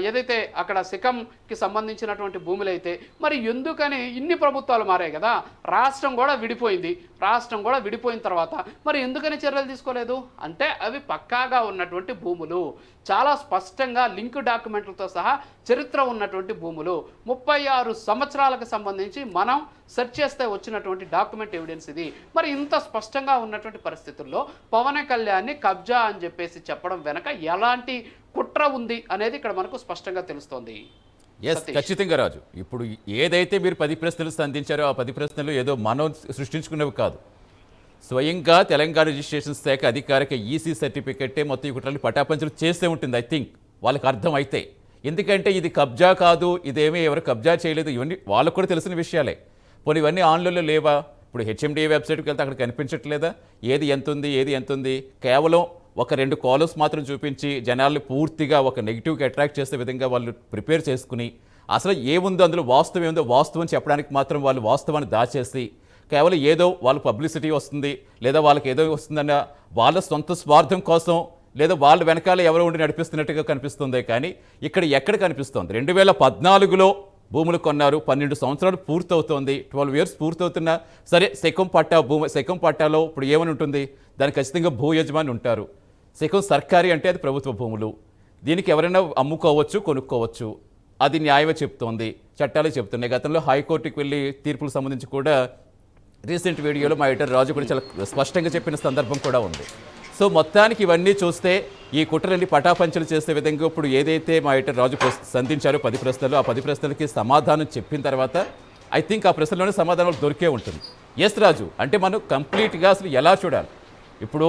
ఏదైతే అక్కడ సికంకి సంబంధించినటువంటి భూములైతే మరి ఎందుకని ఇన్ని ప్రభుత్వాలు మారాయి కదా, రాష్ట్రం కూడా విడిపోయింది. రాష్ట్రం కూడా విడిపోయిన తర్వాత మరి ఎందుకని చర్యలు తీసుకోలేదు అంటే అవి పక్కాగా ఉన్నటువంటి భూములు, చాలా స్పష్టంగా లింక్ డాక్యుమెంట్లతో సహా చరిత్ర ఉన్నటువంటి భూములు. 36 సంవత్సరాలకు సంబంధించి మనం సెర్చ్ చేస్తే వచ్చినటువంటి డాక్యుమెంట్ ఎవిడెన్స్ ఇది. మరి ఇంత స్పష్టంగా ఉన్నటువంటి పరిస్థితుల్లో పవన్ కళ్యాణ్ని కబ్జా అని చెప్పేసి చెప్పడం వెనక ఎలాంటి కుట్ర ఉంది అనేది ఇక్కడ మనకు స్పష్టంగా తెలుస్తోంది. ఎస్, ఖచ్చితంగా రాజు. ఇప్పుడు ఏదైతే మీరు 10 ప్రశ్నలు సంధించారో ఆ 10 ప్రశ్నలు ఏదో మనం సృష్టించుకున్నవి కాదు. స్వయంగా తెలంగాణ రిజిస్ట్రేషన్ శాఖ అధికారిక ఈసీ సర్టిఫికెట్టే మొత్తం ఈ కుట్రలు పటాపంచలు చేస్తే ఉంటుంది. ఐ థింక్ వాళ్ళకి అర్థం అయితే, ఎందుకంటే ఇది కబ్జా కాదు, ఇదేమీ ఎవరు కబ్జా చేయలేదు, ఇవన్నీ వాళ్ళకు కూడా తెలిసిన విషయాలే. పోనీ ఇవన్నీ ఆన్లైన్లో లేవా? ఇప్పుడు హెచ్ఎండిఏ వెబ్సైట్కి వెళ్తే అక్కడ కనిపించట్లేదా ఏది ఎంత ఉంది? కేవలం ఒక 2 కాలమ్స్ మాత్రం చూపించి జనాల్ని పూర్తిగా ఒక నెగిటివ్కి అట్రాక్ట్ చేసే విధంగా వాళ్ళు ప్రిపేర్ చేసుకుని అసలు ఏముందో అందులో వాస్తవం ఏముందో వాస్తవం చెప్పడానికి మాత్రం వాళ్ళు వాస్తవాన్ని దాచేసి కేవలం ఏదో వాళ్ళ పబ్లిసిటీ వస్తుంది లేదా వాళ్ళకి ఏదో వస్తుందన్న వాళ్ళ సొంత స్వార్థం కోసం లేదా వాళ్ళ వెనకాల ఎవరో ఉండి నడిపిస్తున్నట్టుగా కనిపిస్తుందే కానీ ఇక్కడ ఎక్కడ కనిపిస్తోంది? 2014లో భూములు కొన్నారు, 12 సంవత్సరాలు పూర్తవుతోంది, 12 ఇయర్స్ పూర్తవుతున్నా సరే సెకం పట్టాలో ఇప్పుడు ఏమని ఉంటుంది? దానికి ఖచ్చితంగా భూ యజమాని ఉంటారు. సెకం సర్కారీ అంటే అది ప్రభుత్వ భూములు, దీనికి ఎవరైనా అమ్ముకోవచ్చు, కొనుక్కోవచ్చు. అది న్యాయమే చెప్తోంది, చట్టాలే చెప్తున్నాయి. గతంలో హైకోర్టుకి వెళ్ళి తీర్పులకు సంబంధించి కూడా రీసెంట్ వీడియోలో మా ఎడిటర్ రాజు కూడా చాలా స్పష్టంగా చెప్పిన సందర్భం కూడా ఉంది. సో మొత్తానికి ఇవన్నీ చూస్తే ఈ కుట్రని పటాపంచలు చేసే విధంగా ఇప్పుడు ఏదైతే మా ఎడిటర్ రాజు సంధించారో 10 ప్రశ్నలు, ఆ 10 ప్రశ్నలకి సమాధానం చెప్పిన తర్వాత ఐ థింక్ ఆ ప్రశ్నలోనే సమాధానం దొరికే ఉంటుంది. ఎస్ రాజు, అంటే మనం కంప్లీట్గా అసలు ఎలా చూడాలి? ఇప్పుడు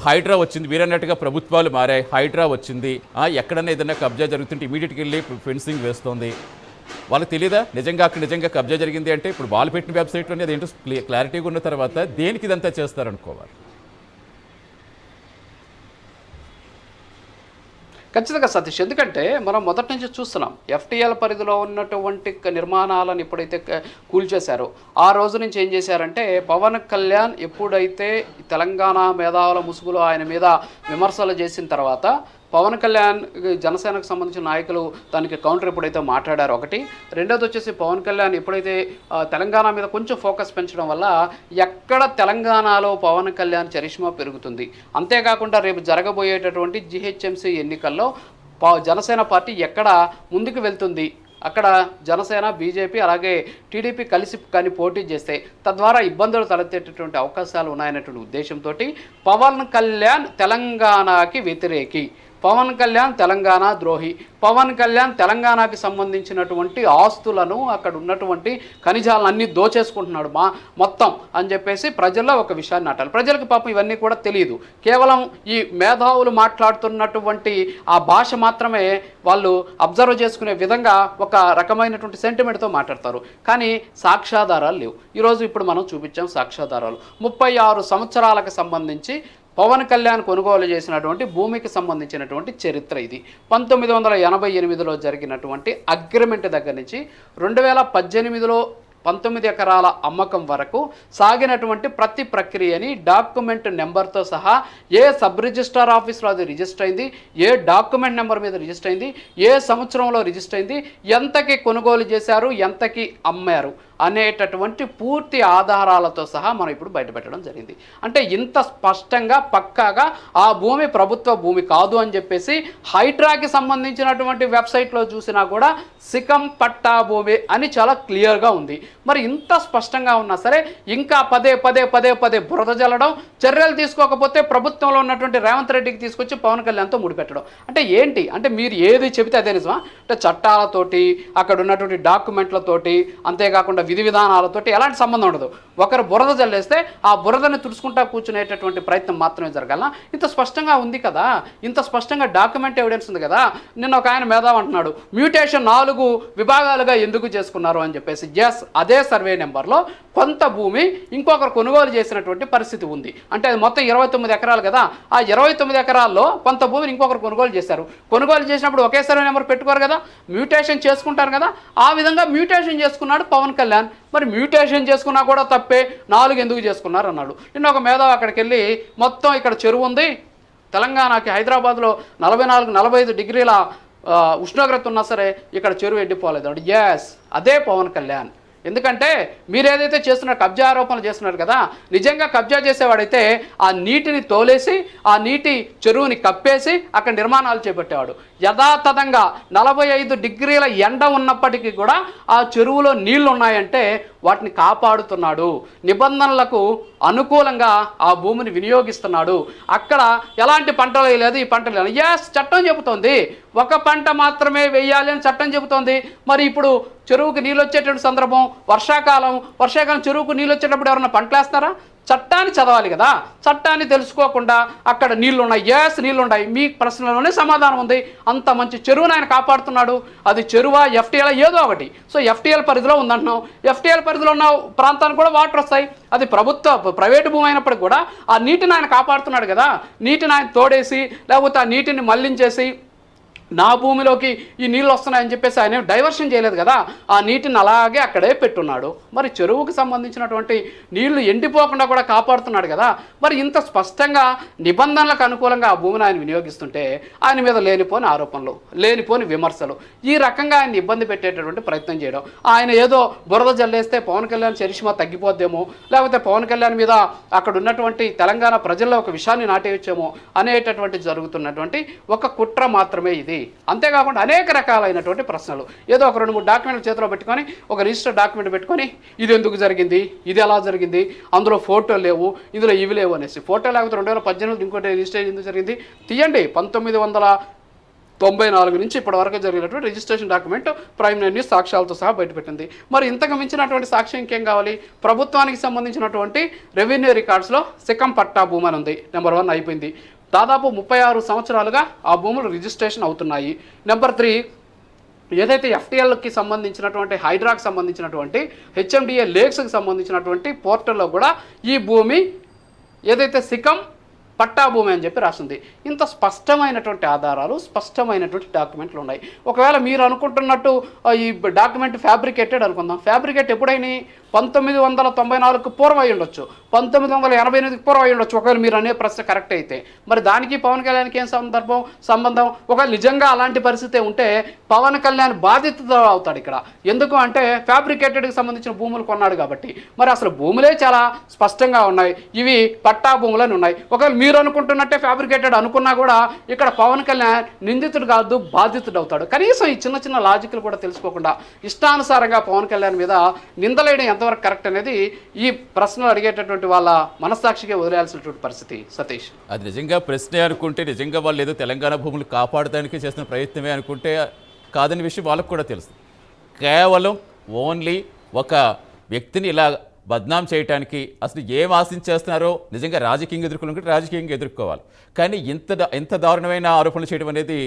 హైడ్రా వచ్చింది, వీరన్నట్టుగా ప్రభుత్వాలు మారాయి, హైడ్రా వచ్చింది, ఎక్కడన్నా ఏదైనా కబ్జా జరుగుతుంటే ఇమీడియట్గా వెళ్ళి ఫెన్సింగ్ వేస్తుంది. వాళ్ళకి తెలియదా నిజంగా అక్కడ నిజంగా కబ్జా జరిగింది అంటే? ఇప్పుడు వాళ్ళు పెట్టిన వెబ్సైట్లోనే అదేంటో క్లారిటీగా ఉన్న తర్వాత దేనికి ఇదంతా చేస్తారనుకోవాలి. ఖచ్చితంగా సతీష్, ఎందుకంటే మనం మొదటి నుంచి చూస్తున్నాం ఎఫ్టీఎల్ పరిధిలో ఉన్నటువంటి నిర్మాణాలను ఎప్పుడైతే కూల్చేశారో ఆ రోజు నుంచి ఏం చేశారంటే పవన్ కళ్యాణ్ ఎప్పుడైతే తెలంగాణ మేధావుల ముసుగులో ఆయన మీద విమర్శలు చేసిన తర్వాత పవన్ కళ్యాణ్ జనసేనకు సంబంధించిన నాయకులు దానికి కౌంటర్ ఎప్పుడైతే మాట్లాడారో ఒకటి, రెండోది వచ్చేసి పవన్ కళ్యాణ్ ఎప్పుడైతే తెలంగాణ మీద కొంచెం ఫోకస్ పెంచడం వల్ల ఎక్కడ తెలంగాణలో పవన్ కళ్యాణ్ చరిష్మా పెరుగుతుంది. అంతేకాకుండా రేపు జరగబోయేటటువంటి జిహెచ్ఎంసీ ఎన్నికల్లో జనసేన పార్టీ ఎక్కడ ముందుకు వెళ్తుంది, అక్కడ జనసేన, బీజేపీ అలాగే టీడీపీ కలిసి కానీ పోటీ చేస్తే తద్వారా ఇబ్బందులు తలెత్తేటటువంటి అవకాశాలు ఉన్నాయనేటువంటి ఉద్దేశంతో పవన్ కళ్యాణ్ తెలంగాణకి వ్యతిరేకి, పవన్ కళ్యాణ్ తెలంగాణ ద్రోహి, పవన్ కళ్యాణ్ తెలంగాణకి సంబంధించినటువంటి ఆస్తులను అక్కడ ఉన్నటువంటి ఖనిజాలను అన్నీ దోచేసుకుంటున్నాడు మొత్తం అని చెప్పేసి ప్రజల్లో ఒక విషయాన్ని నాటాలి. ప్రజలకు పాపం ఇవన్నీ కూడా తెలియదు. కేవలం ఈ మేధావులు మాట్లాడుతున్నటువంటి ఆ భాష మాత్రమే వాళ్ళు అబ్జర్వ్ చేసుకునే విధంగా ఒక రకమైనటువంటి సెంటిమెంట్తో మాట్లాడతారు. కానీ సాక్ష్యాధారాలు లేవు. ఈరోజు ఇప్పుడు మనం చూపించాం సాక్ష్యాధారాలు. 36 సంవత్సరాలకు సంబంధించి పవన్ కళ్యాణ్ కొనుగోలు చేసినటువంటి భూమికి సంబంధించినటువంటి చరిత్ర ఇది. 1988లో జరిగినటువంటి అగ్రిమెంట్ దగ్గర నుంచి 2018లో 19 ఎకరాల అమ్మకం వరకు సాగినటువంటి ప్రతి ప్రక్రియని డాక్యుమెంట్ నెంబర్తో సహా ఏ సబ్ రిజిస్ట్రార్ ఆఫీస్లో అది రిజిస్టర్ అయింది, ఏ డాక్యుమెంట్ నెంబర్ మీద రిజిస్టర్ అయింది, ఏ సంవత్సరంలో రిజిస్టర్ అయింది, ఎంతకి కొనుగోలు చేశారు, ఎంతకి అమ్మారు అనేటటువంటి పూర్తి ఆధారాలతో సహా మనం ఇప్పుడు బయటపెట్టడం జరిగింది. అంటే ఇంత స్పష్టంగా పక్కాగా ఆ భూమి ప్రభుత్వ భూమి కాదు అని చెప్పేసి హైడ్రాకి సంబంధించినటువంటి వెబ్సైట్లో చూసినా కూడా సికం పట్టా భూమి అని చాలా క్లియర్గా ఉంది. మరి ఇంత స్పష్టంగా ఉన్నా సరే ఇంకా పదే పదే పదే పదే బురద జల్లడం, చర్యలు తీసుకోకపోతే ప్రభుత్వంలో ఉన్నటువంటి రేవంత్ రెడ్డికి తీసుకొచ్చి పవన్ కళ్యాణ్తో ముడిపెట్టడం. అంటే ఏంటి అంటే మీరు ఏది చెబితే అదే నిజమా? అంటే చట్టాలతోటి, అక్కడ ఉన్నటువంటి డాక్యుమెంట్లతోటి, అంతేకాకుండా విధి విధానాలతోటి ఎలాంటి సంబంధం ఉండదు. ఒకరు బురద జల్లేస్తే ఆ బురదని తుడుచుకుంటా కూర్చునేటటువంటి ప్రయత్నం మాత్రమే జరగాల. ఇంత స్పష్టంగా ఉంది కదా, ఇంత స్పష్టంగా డాక్యుమెంట్ ఎవిడెన్స్ ఉంది కదా. నిన్న ఒక ఆయన మేధావి అంటున్నాడు మ్యూటేషన్ 4 విభాగాలుగా ఎందుకు చేసుకున్నారు అని చెప్పేసి. ఎస్, అదే సర్వే నెంబర్లో కొంత భూమి ఇంకొకరు కొనుగోలు చేసినటువంటి పరిస్థితి ఉంది. అంటే అది మొత్తం 29 ఎకరాలు కదా, ఆ 29 ఎకరాల్లో కొంత భూమిని ఇంకొకరు కొనుగోలు చేశారు. కొనుగోలు చేసినప్పుడు ఒకే సర్వే నెంబర్ పెట్టుకోరు కదా, మ్యూటేషన్ చేసుకుంటారు కదా. ఆ విధంగా మ్యూటేషన్ చేసుకున్నాడు పవన్ కళ్యాణ్. మరి మ్యూటేషన్ చేసుకున్నా కూడా తప్పే, 4 ఎందుకు చేసుకున్నారు అన్నాడు. నిన్న ఒక మేధావి అక్కడికి వెళ్ళి మొత్తం ఇక్కడ చెరువు ఉంది, తెలంగాణకి హైదరాబాద్లో 44-45 డిగ్రీల ఉష్ణోగ్రత ఉన్నా సరే ఇక్కడ చెరువు ఎండిపోలేదు అంటే. ఎస్, అదే పవన్ కళ్యాణ్. ఎందుకంటే మీరు ఏదైతే చేస్తున్నారు, కబ్జా ఆరోపణలు చేస్తున్నారు కదా, నిజంగా కబ్జా చేసేవాడైతే ఆ నీటిని తోలేసి ఆ నీటి చెరువుని కప్పేసి అక్కడ నిర్మాణాలు చేపట్టేవాడు. యథాతథంగా 45 డిగ్రీల ఎండ ఉన్నప్పటికీ కూడా ఆ చెరువులో నీళ్లు ఉన్నాయంటే వాటిని కాపాడుతున్నాడు, నిబంధనలకు అనుకూలంగా ఆ భూమిని వినియోగిస్తున్నాడు. అక్కడ ఎలాంటి పంటలు వేయలేదు, ఈ పంటలు వేయలేదు. ఎస్, చట్టం చెబుతోంది ఒక పంట మాత్రమే వేయాలి అని చట్టం చెబుతోంది. మరి ఇప్పుడు చెరువుకు నీళ్ళు వచ్చేటువంటి సందర్భం వర్షాకాలం చెరువుకు నీళ్ళు వచ్చేటప్పుడు ఎవరన్నా పంటలు వేస్తారా? చట్టాన్ని చదవాలి కదా. చట్టాన్ని తెలుసుకోకుండా అక్కడ నీళ్లు ఉన్నాయి, ఎస్ నీళ్ళు ఉన్నాయి, మీ ప్రశ్నలోనే సమాధానం ఉంది. అంత మంచి చెరువును ఆయన కాపాడుతున్నాడు. అది చెరువా, ఎఫ్టీఎల్ ఏదో ఒకటి. సో ఎఫ్టీఎల్ పరిధిలో ఉందంటున్నాం, ఎఫ్టీఎల్ పరిధిలో ఉన్న ప్రాంతానికి కూడా వాటర్ వస్తాయి. అది ప్రైవేటు భూమి అయినప్పటికీ కూడా ఆ నీటిని ఆయన కాపాడుతున్నాడు కదా. నీటిని ఆయన తోడేసి లేకపోతే ఆ నీటిని మళ్లించేసి నా భూమిలోకి ఈ నీళ్ళు వస్తున్నాయని చెప్పేసి ఆయన డైవర్షన్ చేయలేదు కదా. ఆ నీటిని అలాగే అక్కడే పెట్టున్నాడు. మరి చెరువుకు సంబంధించినటువంటి నీళ్లు ఎండిపోకుండా కూడా కాపాడుతున్నాడు కదా. మరి ఇంత స్పష్టంగా నిబంధనలకు అనుకూలంగా ఆ భూమిని ఆయన వినియోగిస్తుంటే ఆయన మీద లేనిపోని ఆరోపణలు, లేనిపోని విమర్శలు, ఈ రకంగా ఆయన ఇబ్బంది పెట్టేటటువంటి ప్రయత్నం చేయడం, ఆయన ఏదో బురద జల్లేస్తే పవన్ కళ్యాణ్ చరిష్మా తగ్గిపోద్దేమో, లేకపోతే పవన్ కళ్యాణ్ మీద అక్కడ ఉన్నటువంటి తెలంగాణ ప్రజల్లో ఒక విషయాన్ని నాటేయచ్చేమో అనేటటువంటి జరుగుతున్నటువంటి ఒక కుట్ర మాత్రమే ఇది. అంతేకాకుండా అనేక రకాలైనటువంటి ప్రశ్నలు, ఏదో ఒక 2-3 డాక్యుమెంట్లు చేతిలో పెట్టుకొని, ఒక రిజిస్టర్ డాక్యుమెంట్ పెట్టుకొని ఇది ఎందుకు జరిగింది, ఇది ఎలా జరిగింది, అందులో ఫోటోలు లేవు, ఇందులో ఇవి లేవు అనేసి. ఫోటో లేకపోతే 2018 ఇంకోటి రిజిస్ట్రేషన్ ఎందుకు జరిగింది తీయండి. 1994 నుంచి ఇప్పటి వరకు జరిగినటువంటి రిజిస్ట్రేషన్ డాక్యుమెంట్ ప్రైమ్ న్యూస్ సాక్ష్యాలతో సహా బయటపెట్టింది. మరి ఇంతకు మించినటువంటి సాక్ష్యం ఇంకేం కావాలి? ప్రభుత్వానికి సంబంధించినటువంటి రెవెన్యూ రికార్డ్స్లో సికం పట్టా భూమి అని ఉంది, నెంబర్ 1 అయిపోయింది. దాదాపు 36 సంవత్సరాలుగా ఆ భూములు రిజిస్ట్రేషన్ అవుతున్నాయి. నెంబర్ 3, ఏదైతే ఎఫ్టీఎల్కి సంబంధించినటువంటి హైడ్రాకి సంబంధించినటువంటి హెచ్ఎండిఏ లేక్స్కి సంబంధించినటువంటి పోర్టల్లో కూడా ఈ భూమి ఏదైతే సికం పట్టా భూమి అని చెప్పి రాస్తుంది. ఇంత స్పష్టమైనటువంటి ఆధారాలు, స్పష్టమైనటువంటి డాక్యుమెంట్లు ఉన్నాయి. ఒకవేళ మీరు అనుకుంటున్నట్టు ఈ డాక్యుమెంట్ ఫ్యాబ్రికేటెడ్ అనుకుందాం. ఫ్యాబ్రికేట్ ఎప్పుడైనా 1994కు పూర్వం అయి ఉండొచ్చు, 1988కి పూర్వం అయి ఉండొచ్చు. ఒకవేళ మీరు అనే ప్రశ్న కరెక్ట్ అయితే మరి దానికి పవన్ కళ్యాణ్కి ఏం సంబంధం? ఒకవేళ నిజంగా అలాంటి పరిస్థితి ఉంటే పవన్ కళ్యాణ్ బాధితుడు అవుతాడు ఇక్కడ. ఎందుకు అంటే ఫ్యాబ్రికేటెడ్కి సంబంధించిన భూములు కొన్నాడు కాబట్టి. మరి అసలు భూములే చాలా స్పష్టంగా ఉన్నాయి, ఇవి పట్టా భూములని ఉన్నాయి. ఒకవేళ మీరు అనుకుంటున్నట్టే ఫ్యాబ్రికేటెడ్ అనుకున్నా కూడా ఇక్కడ పవన్ కళ్యాణ్ నిందితుడు కాదు, బాధితుడు అవుతాడు. కనీసం ఈ చిన్న చిన్న లాజిక్లు కూడా తెలుసుకోకుండా ఇష్టానుసారంగా పవన్ కళ్యాణ్ మీద నిందలేయడం ఎంతవరకు కరెక్ట్ అనేది ఈ ప్రశ్నలు అడిగేటటువంటి వాళ్ళ మనస్సాక్షిగా వదిలేయాల్సినటువంటి పరిస్థితి. సతీష్, అది నిజంగా ప్రశ్నే అనుకుంటే, నిజంగా వాళ్ళు ఏదో తెలంగాణ భూములు కాపాడడానికి చేసిన ప్రయత్నమే అనుకుంటే కాదని విషయం వాళ్ళకు కూడా తెలుసు. కేవలం ఓన్లీ ఒక వ్యక్తిని ఇలా బద్నాం చేయడానికి అసలు ఏం ఆశించేస్తున్నారో నిజంగా రాజకీయంగా ఎదుర్కోవాలంటే రాజకీయంగా ఎదుర్కోవాలి. కానీ ఇంత దారుణమైన ఆరోపణలు చేయడం అనేది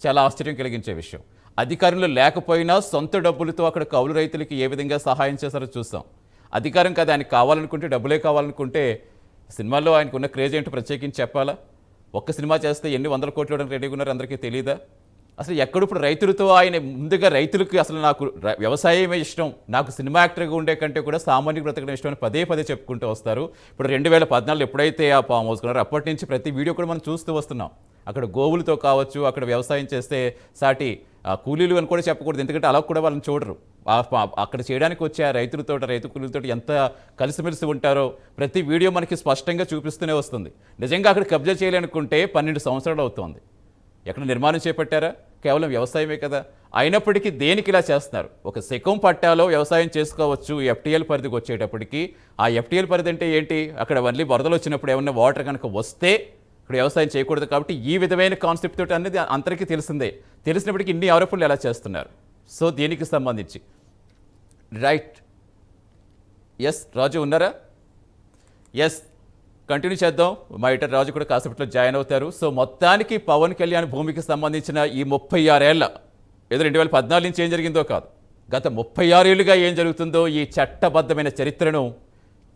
చాలా ఆశ్చర్యం కలిగించే విషయం. అధికారంలో లేకపోయినా సొంత డబ్బులతో అక్కడ కౌలు రైతులకి ఏ విధంగా సహాయం చేశారో చూస్తాం. అధికారం కదా, ఆయనకు కావాలనుకుంటే, డబ్బులే కావాలనుకుంటే సినిమాల్లో ఆయనకు ఉన్న క్రేజ్ ఏంటో ప్రత్యేకించి చెప్పాలా? ఒక్క సినిమా చేస్తే ఎన్ని వందల కోట్లు ఇవ్వడానికి రెడీగా ఉన్నారో అందరికీ తెలియదా? అసలు ఎక్కడిప్పుడు రైతులతో ఆయన ముందుగా రైతులకి అసలు నాకు వ్యవసాయమే ఇష్టం, నాకు సినిమా యాక్టర్గా ఉండే కంటే కూడా సామాన్య బ్రతకడం ఇష్టం అని పదే చెప్పుకుంటూ వస్తారు. ఇప్పుడు 2014 ఎప్పుడైతే ఆ ఫామ్ హౌస్ కొన్నారో అప్పటి నుంచి ప్రతి వీడియో కూడా మనం చూస్తూ వస్తున్నాం. అక్కడ గోవులతో కావచ్చు, అక్కడ వ్యవసాయం చేస్తే సాటి కూలీలు అని కూడా చెప్పకూడదు, ఎందుకంటే అలా కూడా వాళ్ళని చూడరు. అక్కడ చేయడానికి వచ్చే ఆ రైతు కూలీలతో ఎంత కలిసిమెలిసి ఉంటారో ప్రతి వీడియో మనకి స్పష్టంగా చూపిస్తూనే వస్తుంది. నిజంగా అక్కడ కబ్జా చేయాలనుకుంటే 12 సంవత్సరాలు అవుతుంది. ఎక్కడ నిర్మాణం చేపట్టారా? కేవలం వ్యవసాయమే కదా. అయినప్పటికీ దేనికి ఇలా చేస్తున్నారు? ఒక సెకం పట్టాలో వ్యవసాయం చేసుకోవచ్చు ఎఫ్టీఎల్ పరిధికి వచ్చేటప్పటికి. ఆ ఎఫ్టీఎల్ పరిధి అంటే ఏంటి? అక్కడ మళ్ళీ వరదలు వచ్చినప్పుడు ఏమన్నా వాటర్ కనుక వస్తే ఇక్కడ వ్యవసాయం చేయకూడదు. కాబట్టి ఈ విధమైన కాన్సెప్ట్ తోటి అనేది అందరికీ తెలిసిందే. తెలిసినప్పటికీ ఇన్ని ఆరోపణలు ఎలా చేస్తున్నారు? సో దీనికి సంబంధించి రైట్. ఎస్ రాజు ఉన్నారా? ఎస్, కంటిన్యూ చేద్దాం. మా ఎడిటర్ రాజు కూడా కాసేపట్లో జాయిన్ అవుతారు. సో మొత్తానికి పవన్ కళ్యాణ్ భూమికి సంబంధించిన ఈ 36 ఏళ్ళ, ఏదో 2014 నుంచి ఏం జరిగిందో కాదు, గత 36 ఏళ్ళుగా ఏం జరుగుతుందో ఈ చట్టబద్ధమైన చరిత్రను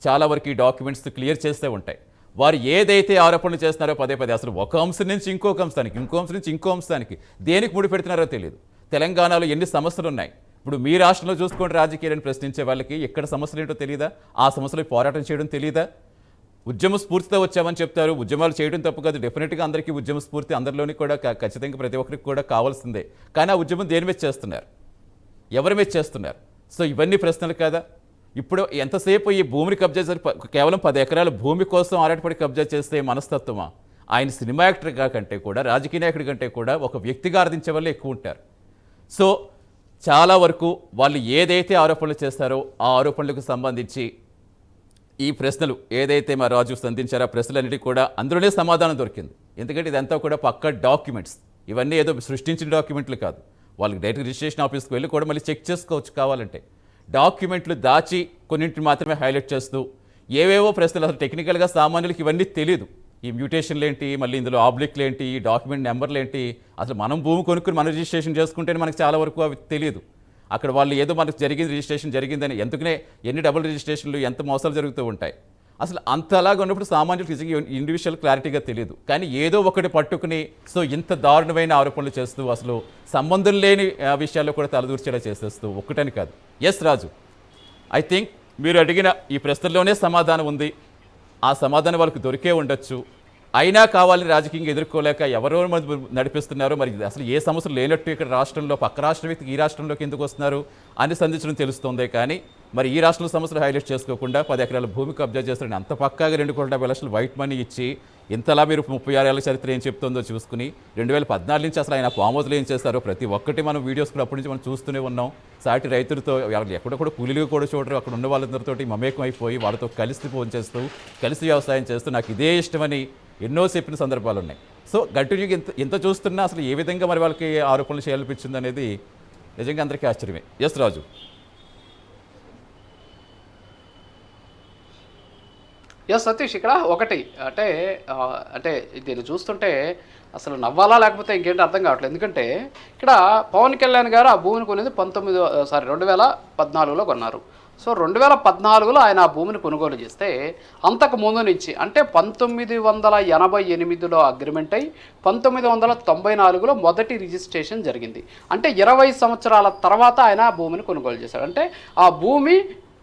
చాలా వరకు ఈ డాక్యుమెంట్స్ క్లియర్ చేస్తూ ఉంటాయి. వారు ఏదైతే ఆరోపణలు చేస్తున్నారో పదే అసలు ఒక అంశం నుంచి ఇంకొక అంశానికి, ఇంకో అంశం నుంచి ఇంకో అంశానికి దేనికి ముడి పెడుతున్నారో తెలియదు. తెలంగాణలో ఎన్ని సమస్యలు ఉన్నాయి. ఇప్పుడు మీ రాష్ట్రంలో చూసుకోండి, రాజకీయాలను ప్రశ్నించే వాళ్ళకి ఎక్కడ సమస్యలు ఏంటో తెలియదా? ఆ సమస్యలకు పోరాటం చేయడం తెలియదా? ఉద్యమ స్ఫూర్తితో వచ్చామని చెప్తారు. ఉద్యమాలు చేయడం తప్పు కాదు, డెఫినెట్గా అందరికీ ఉద్యమ స్ఫూర్తి అందరిలోని కూడా ఖచ్చితంగా ప్రతి ఒక్కరికి కూడా కావాల్సిందే. కానీ ఆ ఉద్యమం దేని మీద చేస్తున్నారు, ఎవరి మీద చేస్తున్నారు? సో ఇవన్నీ ప్రశ్నలు కదా. ఇప్పుడు ఎంతసేపు ఈ భూమిని కబ్జా చేసి కేవలం 10 ఎకరాల భూమి కోసం ఆరాటపడి కబ్జా చేస్తే మనస్తత్వమా? ఆయన సినిమా యాక్టర్గా కంటే కూడా, రాజకీయ నాయకుడి కంటే కూడా ఒక వ్యక్తిగా అర్థించే వాళ్ళు ఎక్కువ ఉంటారు. సో చాలా వరకు వాళ్ళు ఏదైతే ఆరోపణలు చేస్తారో ఆ ఆరోపణలకు సంబంధించి ఈ ప్రశ్నలు ఏదైతే మా రాజు సంధించారో ఆ ప్రశ్నలన్నిటికీ కూడా అందులోనే సమాధానం దొరికింది. ఎందుకంటే ఇదంతా కూడా పక్క డాక్యుమెంట్స్, ఇవన్నీ ఏదో సృష్టించిన డాక్యుమెంట్లు కాదు. వాళ్ళకి డైరెక్ట్ రిజిస్ట్రేషన్ ఆఫీస్కి వెళ్ళి కూడా మళ్ళీ చెక్ చేసుకోవచ్చు కావాలంటే. డాక్యుమెంట్లు దాచి కొన్నింటిని మాత్రమే హైలైట్ చేస్తూ ఏవేవో ప్రశ్నలు, అసలు టెక్నికల్గా సామాన్యులకి ఇవన్నీ తెలియదు. ఈ మ్యూటేషన్లు ఏంటి, మళ్ళీ ఇందులో ఆబ్లిక్లు ఏంటి, ఈ డాక్యుమెంట్ నెంబర్లు ఏంటి, అసలు మనం భూమి కొనుక్కుని మనం రిజిస్ట్రేషన్ చేసుకుంటేనే మనకు చాలా వరకు అవి తెలియదు. అక్కడ వాళ్ళు ఏదో మనకు రిజిస్ట్రేషన్ జరిగిందని, ఎందుకనే ఎన్ని డబుల్ రిజిస్ట్రేషన్లు, ఎంత మోసాలు జరుగుతూ ఉంటాయి. అసలు అంతలాగా ఉన్నప్పుడు సామాన్యులకు నిజంగా ఇండివిజువల్ క్లారిటీగా తెలియదు. కానీ ఏదో ఒకటి పట్టుకుని సో ఇంత దారుణమైన ఆరోపణలు చేస్తూ అసలు సంబంధం లేని విషయాల్లో కూడా తలదూర్చేలా చేసేస్తూ ఒక్కటని కాదు. ఎస్ రాజు, ఐ థింక్ మీరు అడిగిన ఈ ప్రశ్నల్లోనే సమాధానం ఉంది. ఆ సమాధానం వాళ్ళకి దొరికే ఉండొచ్చు. అయినా కావాలని రాజకీయంగా ఎదుర్కోలేక ఎవరో నడిపిస్తున్నారో, మరి అసలు ఏ సమస్యలు లేనట్టు ఇక్కడ రాష్ట్రంలో పక్క రాష్ట్ర వ్యక్తికి ఈ రాష్ట్రంలోకి ఎందుకు వస్తున్నారు అని సంధించడం తెలుస్తుందే. కానీ మరి ఈ రాష్ట్రంలో సమస్యలు హైలైట్ చేసుకోకుండా 10 ఎకరాల భూమి కబ్జా చేస్తారని అంత పక్కాగా 2,50 లక్షలు వైట్ మనీ ఇచ్చి ఇంతలా మీరు 36 ఏళ్ల చరిత్ర ఏం చెప్తుందో చూసుకుని 2014 నుంచి అసలు ఆయన ఫామ్ హౌస్లో ఏం చేస్తారో ప్రతి ఒక్కటి మనం వీడియోస్ కూడా అప్పటి నుంచి మనం చూస్తూనే ఉన్నాం. సాటి రైతులతో ఎక్కడ కూడా కూలీలు కూడా చూడరు, అక్కడ ఉన్న వాళ్ళందరితో మమేకం అయిపోయి వాళ్ళతో కలిసి ఫోన్ చేస్తూ కలిసి వ్యవసాయం చేస్తూ నాకు ఇదే ఇష్టమని ఎన్నో చెప్పిన సందర్భాలు ఉన్నాయి. సో కంటిన్యూగా ఇంత చూస్తున్నా అసలు ఏ విధంగా మరి వాళ్ళకి ఆరోపణలు చేయాలనిపించింది అనేది నిజంగా అందరికీ ఆశ్చర్యమే. ఎస్ రాజు. ఎస్ సతీష్, ఇక్కడ ఒకటి అంటే దీన్ని చూస్తుంటే అసలు నవ్వాలా లేకపోతే ఇంకేంటి అర్థం కావట్లేదు. ఎందుకంటే ఇక్కడ పవన్ కళ్యాణ్ గారు ఆ భూమిని కొనేది 2014లో కొన్నారు. సో 2014లో ఆయన ఆ భూమిని కొనుగోలు చేస్తే అంతకు ముందు నుంచి అంటే 1988లో అగ్రిమెంట్ అయి 1994లో మొదటి రిజిస్ట్రేషన్ జరిగింది. అంటే 20 సంవత్సరాల తర్వాత ఆయన ఆ భూమిని కొనుగోలు చేశాడు. అంటే ఆ భూమి